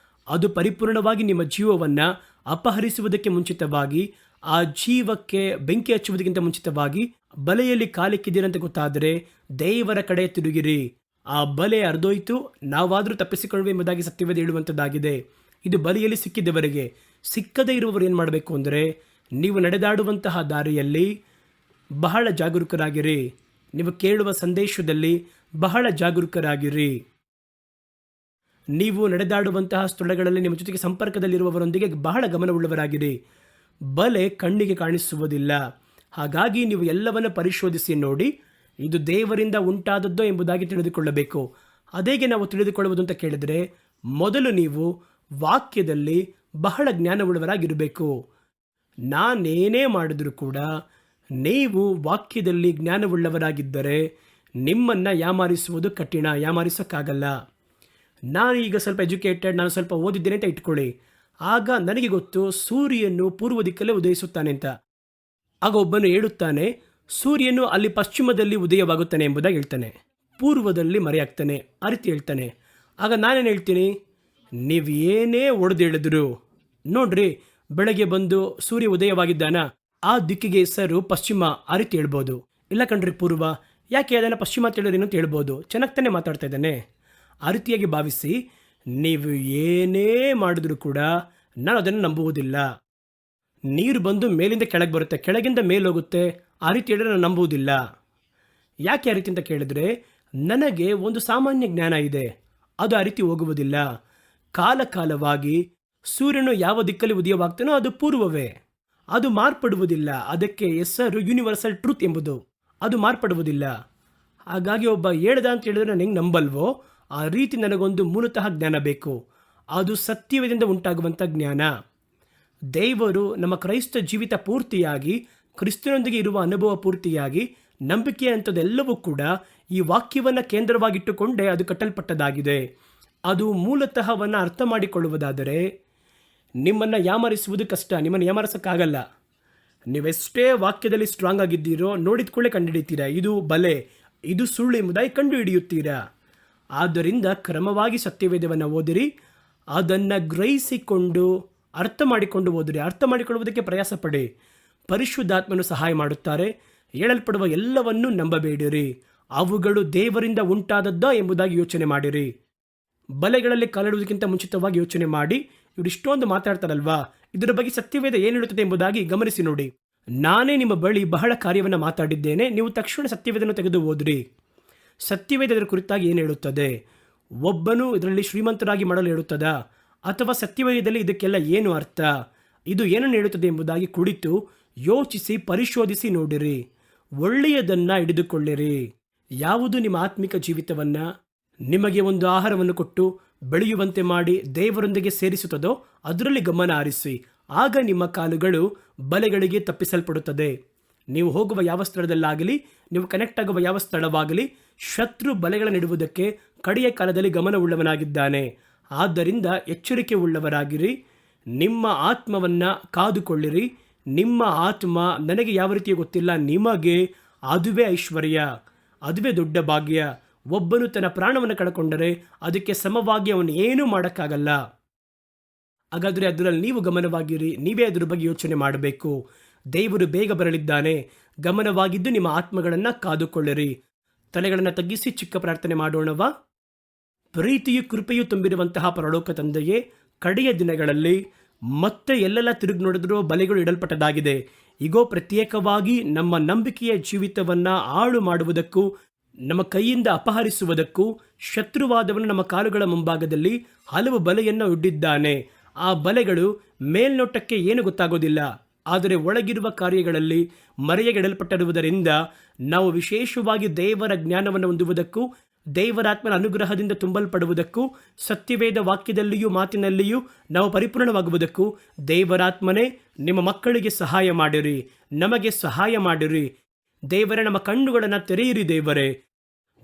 ಅದು ಪರಿಪೂರ್ಣವಾಗಿ ನಿಮ್ಮ ಜೀವವನ್ನು ಅಪಹರಿಸುವುದಕ್ಕೆ ಮುಂಚಿತವಾಗಿ, ಆ ಜೀವಕ್ಕೆ ಬೆಂಕಿ ಹಚ್ಚುವುದಕ್ಕಿಂತ ಮುಂಚಿತವಾಗಿ ಬಲೆಯಲ್ಲಿ ಕಾಲಿಕ್ಕಿದ್ದೀರಂತ ಗೊತ್ತಾದರೆ ದೇವರ ಕಡೆ ತಿರುಗಿರಿ. ಆ ಬಲೆ ಅರ್ಧೋಯ್ತು, ನಾವಾದರೂ ತಪ್ಪಿಸಿಕೊಳ್ಳುವ ಎಂಬುದಾಗಿ ಸತ್ಯವೇದ ಹೇಳುವಂಥದ್ದಾಗಿದೆ. ಇದು ಬಲೆಯಲ್ಲಿ ಸಿಕ್ಕಿದವರಿಗೆ. ಸಿಕ್ಕದೇ ಇರುವವರು ಏನು ಮಾಡಬೇಕು ಅಂದರೆ, ನೀವು ನಡೆದಾಡುವಂತಹ ದಾರಿಯಲ್ಲಿ ಬಹಳ ಜಾಗರೂಕರಾಗಿರಿ. ನೀವು ಕೇಳುವ ಸಂದೇಶದಲ್ಲಿ ಬಹಳ ಜಾಗರೂಕರಾಗಿರಿ. ನೀವು ನಡೆದಾಡುವಂತಹ ಸ್ಥಳಗಳಲ್ಲಿ ನಿಮ್ಮ ಜೊತೆಗೆ ಸಂಪರ್ಕದಲ್ಲಿರುವವರೊಂದಿಗೆ ಬಹಳ ಗಮನವುಳ್ಳವರಾಗಿರಿ. ಬಲೆ ಕಣ್ಣಿಗೆ ಕಾಣಿಸುವುದಿಲ್ಲ. ಹಾಗಾಗಿ ನೀವು ಎಲ್ಲವನ್ನು ಪರಿಶೋಧಿಸಿ ನೋಡಿ, ಇದು ದೇವರಿಂದ ಉಂಟಾದದ್ದೋ ಎಂಬುದಾಗಿ ತಿಳಿದುಕೊಳ್ಳಬೇಕು. ಅದೇಗೆ ನಾವು ತಿಳಿದುಕೊಳ್ಳುವುದು ಅಂತ ಕೇಳಿದರೆ, ಮೊದಲು ನೀವು ವಾಕ್ಯದಲ್ಲಿ ಬಹಳ ಜ್ಞಾನವುಳ್ಳವರಾಗಿರಬೇಕು. ನಾನೇನೇ ಮಾಡಿದರೂ ಕೂಡ ನೀವು ವಾಕ್ಯದಲ್ಲಿ ಜ್ಞಾನವುಳ್ಳವರಾಗಿದ್ದರೆ ನಿಮ್ಮನ್ನು ಯಾಮಾರಿಸುವುದು ಕಠಿಣ, ಯಾಮಾರಿಸೋಕ್ಕಾಗಲ್ಲ. ನಾನೀಗ ಸ್ವಲ್ಪ ಎಜುಕೇಟೆಡ್, ನಾನು ಸ್ವಲ್ಪ ಓದಿದ್ದೇನೆ ಅಂತ ಇಟ್ಕೊಳ್ಳಿ. ಆಗ ನನಗೆ ಗೊತ್ತು ಸೂರ್ಯನು ಪೂರ್ವ ದಿಕ್ಕಲ್ಲೇ ಉದಯಿಸುತ್ತಾನೆ ಅಂತ. ಆಗ ಒಬ್ಬನು ಹೇಳುತ್ತಾನೆ, ಸೂರ್ಯನು ಅಲ್ಲಿ ಪಶ್ಚಿಮದಲ್ಲಿ ಉದಯವಾಗುತ್ತಾನೆ ಎಂಬುದಾಗಿ ಹೇಳ್ತಾನೆ, ಪೂರ್ವದಲ್ಲಿ ಮರೆಯಾಗ್ತಾನೆ, ಆ ರೀತಿ ಹೇಳ್ತಾನೆ. ಆಗ ನಾನೇನು ಹೇಳ್ತೀನಿ, ನೀವು ಏನೇ ಒಡೆದೇಳಿದ್ರು ನೋಡ್ರಿ, ಬೆಳಗ್ಗೆ ಬಂದು ಸೂರ್ಯ ಉದಯವಾಗಿದ್ದಾನ, ಆ ದಿಕ್ಕಿಗೆ ಹೆಸರು ಪಶ್ಚಿಮ, ಆ ರೀತಿ ಹೇಳ್ಬೋದು. ಇಲ್ಲ ಕಣ್ರಿ ಪೂರ್ವ, ಯಾಕೆ ಅದನ್ನು ಪಶ್ಚಿಮ ಅಂತ ಹೇಳಿದ್ರೇನು ಅಂತ ಹೇಳ್ಬೋದು. ಚೆನ್ನಾಗಿ ತಾನೇ ಮಾತಾಡ್ತಾ ಇದ್ದಾನೆ. ಆ ರೀತಿಯಾಗಿ ಭಾವಿಸಿ ನೀವು ಏನೇ ಮಾಡಿದ್ರೂ ಕೂಡ ನಾನು ಅದನ್ನು ನಂಬುವುದಿಲ್ಲ. ನೀರು ಬಂದು ಮೇಲಿಂದ ಕೆಳಗೆ ಬರುತ್ತೆ, ಕೆಳಗಿಂದ ಮೇಲೆ ಹೋಗುತ್ತೆ, ಆ ರೀತಿ ಹೇಳಿದ್ರೆ ನಾನು ನಂಬುವುದಿಲ್ಲ. ಯಾಕೆ ಆ ರೀತಿ ಅಂತ ಕೇಳಿದ್ರೆ, ನನಗೆ ಒಂದು ಸಾಮಾನ್ಯ ಜ್ಞಾನ ಇದೆ, ಅದು ಆ ರೀತಿ ಹೋಗುವುದಿಲ್ಲ. ಕಾಲಕಾಲವಾಗಿ ಸೂರ್ಯನು ಯಾವ ದಿಕ್ಕಲ್ಲಿ ಉದಯವಾಗ್ತಾನೋ ಅದು ಪೂರ್ವವೇ, ಅದು ಮಾರ್ಪಡುವುದಿಲ್ಲ. ಅದಕ್ಕೆ ಹೆಸರು ಯೂನಿವರ್ಸಲ್ ಟ್ರೂತ್ ಎಂಬುದು, ಅದು ಮಾರ್ಪಡುವುದಿಲ್ಲ. ಹಾಗಾಗಿ ಒಬ್ಬ ಹೇಳ್ದ ಅಂತ ಹೇಳಿದ್ರೆ ನಾನು ಹೆಂಗೆ ನಂಬಲ್ವೋ ಆ ರೀತಿ ನನಗೊಂದು ಮೂಲತಃ ಜ್ಞಾನ ಬೇಕು. ಅದು ಸತ್ಯವೇದದಿಂದ ಉಂಟಾಗುವಂಥ ಜ್ಞಾನ. ದೇವರು ನಮ್ಮ ಕ್ರೈಸ್ತ ಜೀವಿತ ಪೂರ್ತಿಯಾಗಿ, ಕ್ರಿಸ್ತನೊಂದಿಗೆ ಇರುವ ಅನುಭವ ಪೂರ್ತಿಯಾಗಿ, ನಂಬಿಕೆ ಅಂಥದ್ದೆಲ್ಲವೂ ಕೂಡ ಈ ವಾಕ್ಯವನ್ನು ಕೇಂದ್ರವಾಗಿಟ್ಟುಕೊಂಡೇ ಅದು ಕಟ್ಟಲ್ಪಟ್ಟದಾಗಿದೆ. ಅದು ಮೂಲತಃ ಅರ್ಥ ಮಾಡಿಕೊಳ್ಳುವುದಾದರೆ ನಿಮ್ಮನ್ನು ಯಾಮರಿಸುವುದು ಕಷ್ಟ, ನಿಮ್ಮನ್ನು ಯಾಮರಿಸೋಕ್ಕಾಗಲ್ಲ. ನೀವೆಷ್ಟೇ ವಾಕ್ಯದಲ್ಲಿ ಸ್ಟ್ರಾಂಗ್ ಆಗಿದ್ದೀರೋ ನೋಡಿದ್ಕೊಳ್ಳೆ ಕಂಡುಹಿಡಿತೀರಾ, ಇದು ಬಲೆ, ಇದು ಸುಳ್ಳು ಎಂಬುದಾಗಿ ಕಂಡುಹಿಡಿಯುತ್ತೀರಾ. ಆದ್ದರಿಂದ ಕ್ರಮವಾಗಿ ಸತ್ಯವೇದವನ್ನು ಓದಿರಿ, ಅದನ್ನು ಗ್ರಹಿಸಿಕೊಂಡು ಅರ್ಥ ಮಾಡಿಕೊಂಡು ಓದಿರಿ. ಅರ್ಥ ಮಾಡಿಕೊಳ್ಳುವುದಕ್ಕೆ ಪ್ರಯಾಸ ಪಡಿ. ಪರಿಶುದ್ಧಾತ್ಮನು ಸಹಾಯ ಮಾಡುತ್ತಾರೆ. ಹೇಳಲ್ಪಡುವ ಎಲ್ಲವನ್ನೂ ನಂಬಬೇಡಿರಿ, ಅವುಗಳು ದೇವರಿಂದ ಉಂಟಾದದ್ದ ಎಂಬುದಾಗಿ ಯೋಚನೆ ಮಾಡಿರಿ. ಬಲೆಗಳಲ್ಲಿ ಕಾಲಿಡುವುದಕ್ಕಿಂತ ಮುಂಚಿತವಾಗಿ ಯೋಚನೆ ಮಾಡಿ, ಇವರು ಇಷ್ಟೊಂದು ಮಾತಾಡ್ತಾರಲ್ವಾ, ಇದರ ಬಗ್ಗೆ ಸತ್ಯವೇದ ಏನು ಹೇಳುತ್ತದೆ ಎಂಬುದಾಗಿ ಗಮನಿಸಿ ನೋಡಿ. ನಾನೇ ನಿಮ್ಮ ಬಳಿ ಬಹಳ ಕಾರ್ಯವನ್ನು ಮಾತಾಡಿದ್ದೇನೆ, ನೀವು ತಕ್ಷಣ ಸತ್ಯವೇದನ್ನು ತೆಗೆದು ಓದ್ರಿ. ಸತ್ಯವೇದ ಇದರ ಕುರಿತಾಗಿ ಏನು ಹೇಳುತ್ತದೆ? ಒಬ್ಬನು ಇದರಲ್ಲಿ ಶ್ರೀಮಂತರಾಗಿ ಮಾಡಲು ಹೇಳುತ್ತದಾ, ಅಥವಾ ಸತ್ಯವೇದದಲ್ಲಿ ಇದಕ್ಕೆಲ್ಲ ಏನು ಅರ್ಥ, ಇದು ಏನನ್ನು ಹೇಳುತ್ತದೆ ಎಂಬುದಾಗಿ ಕುಳಿತು ಯೋಚಿಸಿ ಪರಿಶೋಧಿಸಿ ನೋಡಿರಿ. ಒಳ್ಳೆಯದನ್ನು ಹಿಡಿದುಕೊಳ್ಳಿರಿ. ಯಾವುದು ನಿಮ್ಮ ಆತ್ಮಿಕ ಜೀವಿತವನ್ನು ನಿಮಗೆ ಒಂದು ಆಹಾರವನ್ನು ಕೊಟ್ಟು ಬೆಳೆಯುವಂತೆ ಮಾಡಿ ದೇವರೊಂದಿಗೆ ಸೇರಿಸುತ್ತದೋ ಅದರಲ್ಲಿ ಗಮನ ಹರಿಸಿ. ಆಗ ನಿಮ್ಮ ಕಾಲುಗಳು ಬಲೆಗಳಿಗೆ ತಪ್ಪಿಸಲ್ಪಡುತ್ತದೆ. ನೀವು ಹೋಗುವ ಯಾವ ಸ್ಥಳದಲ್ಲಾಗಲಿ, ನೀವು ಕನೆಕ್ಟ್ ಆಗುವ ಯಾವ ಸ್ಥಳವಾಗಲಿ, ಶತ್ರು ಬಲೆಗಳನ್ನಿಡುವುದಕ್ಕೆ ಕಡೆಯ ಕಾಲದಲ್ಲಿ ಗಮನವುಳ್ಳವನಾಗಿದ್ದಾನೆ. ಆದ್ದರಿಂದ ಎಚ್ಚರಿಕೆ ಉಳ್ಳವರಾಗಿರಿ. ನಿಮ್ಮ ಆತ್ಮವನ್ನು ಕಾದುಕೊಳ್ಳಿರಿ. ನಿಮ್ಮ ಆತ್ಮ ನನಗೆ ಯಾವ ರೀತಿಯ ಗೊತ್ತಿಲ್ಲ, ನಿಮಗೆ ಅದುವೇ ಐಶ್ವರ್ಯ, ಅದುವೇ ದೊಡ್ಡ ಭಾಗ್ಯ. ಒಬ್ಬನು ತನ್ನ ಪ್ರಾಣವನ್ನು ಕಳಕೊಂಡರೆ ಅದಕ್ಕೆ ಸಮವಾಗಿ ಅವನು ಏನೂ ಮಾಡೋಕ್ಕಾಗಲ್ಲ. ಹಾಗಾದರೆ ಅದರಲ್ಲಿ ನೀವು ಗಮನವಾಗಿರಿ, ನೀವೇ ಅದರ ಬಗ್ಗೆ ಯೋಚನೆ ಮಾಡಬೇಕು. ದೇವರು ಬೇಗ ಬರಲಿದ್ದಾನೆ. ಗಮನವಾಗಿದ್ದು ನಿಮ್ಮ ಆತ್ಮಗಳನ್ನು ಕಾದುಕೊಳ್ಳಿರಿ. ತಲೆಗಳನ್ನು ತಗ್ಗಿಸಿ ಚಿಕ್ಕ ಪ್ರಾರ್ಥನೆ ಮಾಡೋಣವಾ? ಪ್ರೀತಿಯು ಕೃಪೆಯು ತುಂಬಿರುವಂತಹ ಪರಲೋಕ ತಂದೆಯೇ, ಕಡೆಯ ದಿನಗಳಲ್ಲಿ ಮತ್ತೆ ಎಲ್ಲೆಲ್ಲ ತಿರುಗಿ ನೋಡಿದ್ರೂ ಬಲೆಗಳು ಇಡಲ್ಪಟ್ಟದಾಗಿದೆ. ಈಗೋ ಪ್ರತ್ಯೇಕವಾಗಿ ನಮ್ಮ ನಂಬಿಕೆಯ ಜೀವಿತವನ್ನು ಹಾಳು ಮಾಡುವುದಕ್ಕೂ ನಮ್ಮ ಕೈಯಿಂದ ಅಪಹರಿಸುವುದಕ್ಕೂ ಶತ್ರುವಾದವನ್ನು ನಮ್ಮ ಕಾಲುಗಳ ಮುಂಭಾಗದಲ್ಲಿ ಹಲವು ಬಲೆಯನ್ನು ಒಡ್ಡಿದ್ದಾನೆ. ಆ ಬಲೆಗಳು ಮೇಲ್ನೋಟಕ್ಕೆ ಏನು ಗೊತ್ತಾಗೋದಿಲ್ಲ, ಆದರೆ ಒಳಗಿರುವ ಕಾರ್ಯಗಳಲ್ಲಿ ಮರೆಯಗಿಡಲ್ಪಟ್ಟಿರುವುದರಿಂದ ನಾವು ವಿಶೇಷವಾಗಿ ದೇವರ ಜ್ಞಾನವನ್ನು ಹೊಂದುವುದಕ್ಕೂ ದೇವರಾತ್ಮನ ಅನುಗ್ರಹದಿಂದ ತುಂಬಲ್ಪಡುವುದಕ್ಕೂ ಸತ್ಯವೇದ ವಾಕ್ಯದಲ್ಲಿಯೂ ಮಾತಿನಲ್ಲಿಯೂ ನಾವು ಪರಿಪೂರ್ಣವಾಗುವುದಕ್ಕೂ ದೇವರಾತ್ಮನೇ ನಿಮ್ಮ ಮಕ್ಕಳಿಗೆ ಸಹಾಯ ಮಾಡಿರಿ, ನಮಗೆ ಸಹಾಯ ಮಾಡಿರಿ. ದೇವರೇ, ನಮ್ಮ ಕಣ್ಣುಗಳನ್ನು ತೆರೆಯಿರಿ. ದೇವರೇ,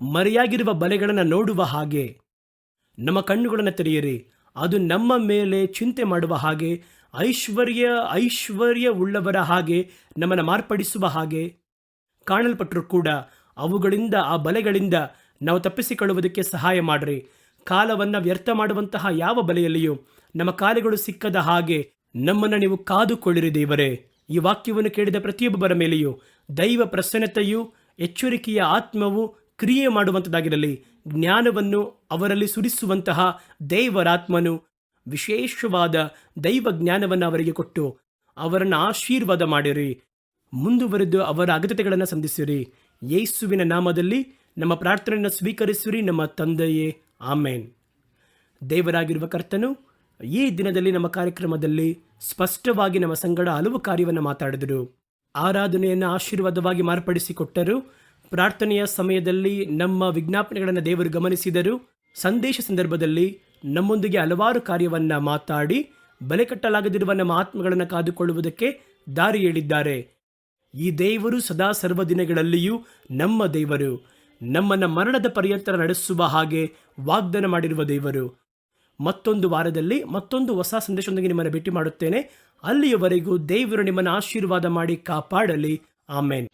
ಮರೆಯಾಗಿರುವ ಬಲೆಗಳನ್ನು ನೋಡುವ ಹಾಗೆ ನಮ್ಮ ಕಣ್ಣುಗಳನ್ನು ತೆರೆಯಿರಿ. ಅದು ನಮ್ಮ ಮೇಲೆ ಚಿಂತೆ ಮಾಡುವ ಹಾಗೆ, ಐಶ್ವರ್ಯ ಉಳ್ಳವರ ಹಾಗೆ ನಮ್ಮನ್ನು ಮಾರ್ಪಡಿಸುವ ಹಾಗೆ ಕಾಣಲ್ಪಟ್ಟರೂ ಕೂಡ ಅವುಗಳಿಂದ, ಆ ಬಲೆಗಳಿಂದ ನಾವು ತಪ್ಪಿಸಿಕೊಳ್ಳುವುದಕ್ಕೆ ಸಹಾಯ ಮಾಡಿರಿ. ಕಾಲವನ್ನು ವ್ಯರ್ಥ ಮಾಡುವಂತಹ ಯಾವ ಬಲೆಯಲ್ಲಿಯೂ ನಮ್ಮ ಕಾಲುಗಳು ಸಿಕ್ಕದ ಹಾಗೆ ನಮ್ಮನ್ನು ನೀವು ಕಾದುಕೊಳ್ಳಿರಿ. ದೇವರೇ, ಈ ವಾಕ್ಯವನ್ನು ಕೇಳಿದ ಪ್ರತಿಯೊಬ್ಬರ ಮೇಲೆಯೂ ದೈವ ಪ್ರಸನ್ನತೆಯು, ಎಚ್ಚರಿಕೆಯ ಆತ್ಮವು ಕ್ರಿಯೆ ಮಾಡುವಂಥದ್ದಾಗಿರಲಿ. ಜ್ಞಾನವನ್ನು ಅವರಲ್ಲಿ ಸುರಿಸುವಂತಹ ದೇವರಾತ್ಮನು ವಿಶೇಷವಾದ ದೈವ ಜ್ಞಾನವನ್ನು ಅವರಿಗೆ ಕೊಟ್ಟು ಅವರನ್ನು ಆಶೀರ್ವಾದ ಮಾಡಿರಿ. ಮುಂದುವರೆದು ಅವರ ಅಗತ್ಯತೆಗಳನ್ನು ಸಂಧಿಸಿರಿ. ಯೇಸುವಿನ ನಾಮದಲ್ಲಿ ನಮ್ಮ ಪ್ರಾರ್ಥನೆಯನ್ನು ಸ್ವೀಕರಿಸಿರಿ, ನಮ್ಮ ತಂದೆಯೇ, ಆಮೇನ್. ದೇವರಾಗಿರುವ ಕರ್ತನು ಈ ದಿನದಲ್ಲಿ ನಮ್ಮ ಕಾರ್ಯಕ್ರಮದಲ್ಲಿ ಸ್ಪಷ್ಟವಾಗಿ ನಮ್ಮ ಸಂಗಡ ಹಲವು ಕಾರ್ಯವನ್ನು ಮಾತಾಡಿದರು. ಆರಾಧನೆಯನ್ನು ಆಶೀರ್ವಾದವಾಗಿ ಮಾರ್ಪಡಿಸಿಕೊಟ್ಟರು. ಪ್ರಾರ್ಥನೆಯ ಸಮಯದಲ್ಲಿ ನಮ್ಮ ವಿಜ್ಞಾಪನೆಗಳನ್ನು ದೇವರು ಗಮನಿಸಿದರು. ಸಂದೇಶ ಸಂದರ್ಭದಲ್ಲಿ ನಮ್ಮೊಂದಿಗೆ ಹಲವಾರು ಕಾರ್ಯವನ್ನು ಮಾತಾಡಿ ಬಲೆ ಕಟ್ಟಲಾಗದಿರುವ ನಮ್ಮ ಆತ್ಮಗಳನ್ನು ಕಾದುಕೊಳ್ಳುವುದಕ್ಕೆ ದಾರಿ ಹೇಳಿದ್ದಾರೆ. ಈ ದೇವರು ಸದಾ ಸರ್ವ ದಿನಗಳಲ್ಲಿಯೂ ನಮ್ಮ ದೇವರು, ನಮ್ಮನ್ನು ಮರಣದ ಪರ್ಯಂತರ ನಡೆಸುವ ಹಾಗೆ ವಾಗ್ದಾನ ಮಾಡಿರುವ ದೇವರು. ಮತ್ತೊಂದು ವಾರದಲ್ಲಿ ಮತ್ತೊಂದು ಹೊಸ ಸಂದೇಶದೊಂದಿಗೆ ನಿಮ್ಮನ್ನು ಭೇಟಿ ಮಾಡುತ್ತೇನೆ. ಅಲ್ಲಿಯವರೆಗೂ ದೇವರು ನಿಮ್ಮನ್ನು ಆಶೀರ್ವಾದ ಮಾಡಿ ಕಾಪಾಡಲಿ. ಆಮೇನ್.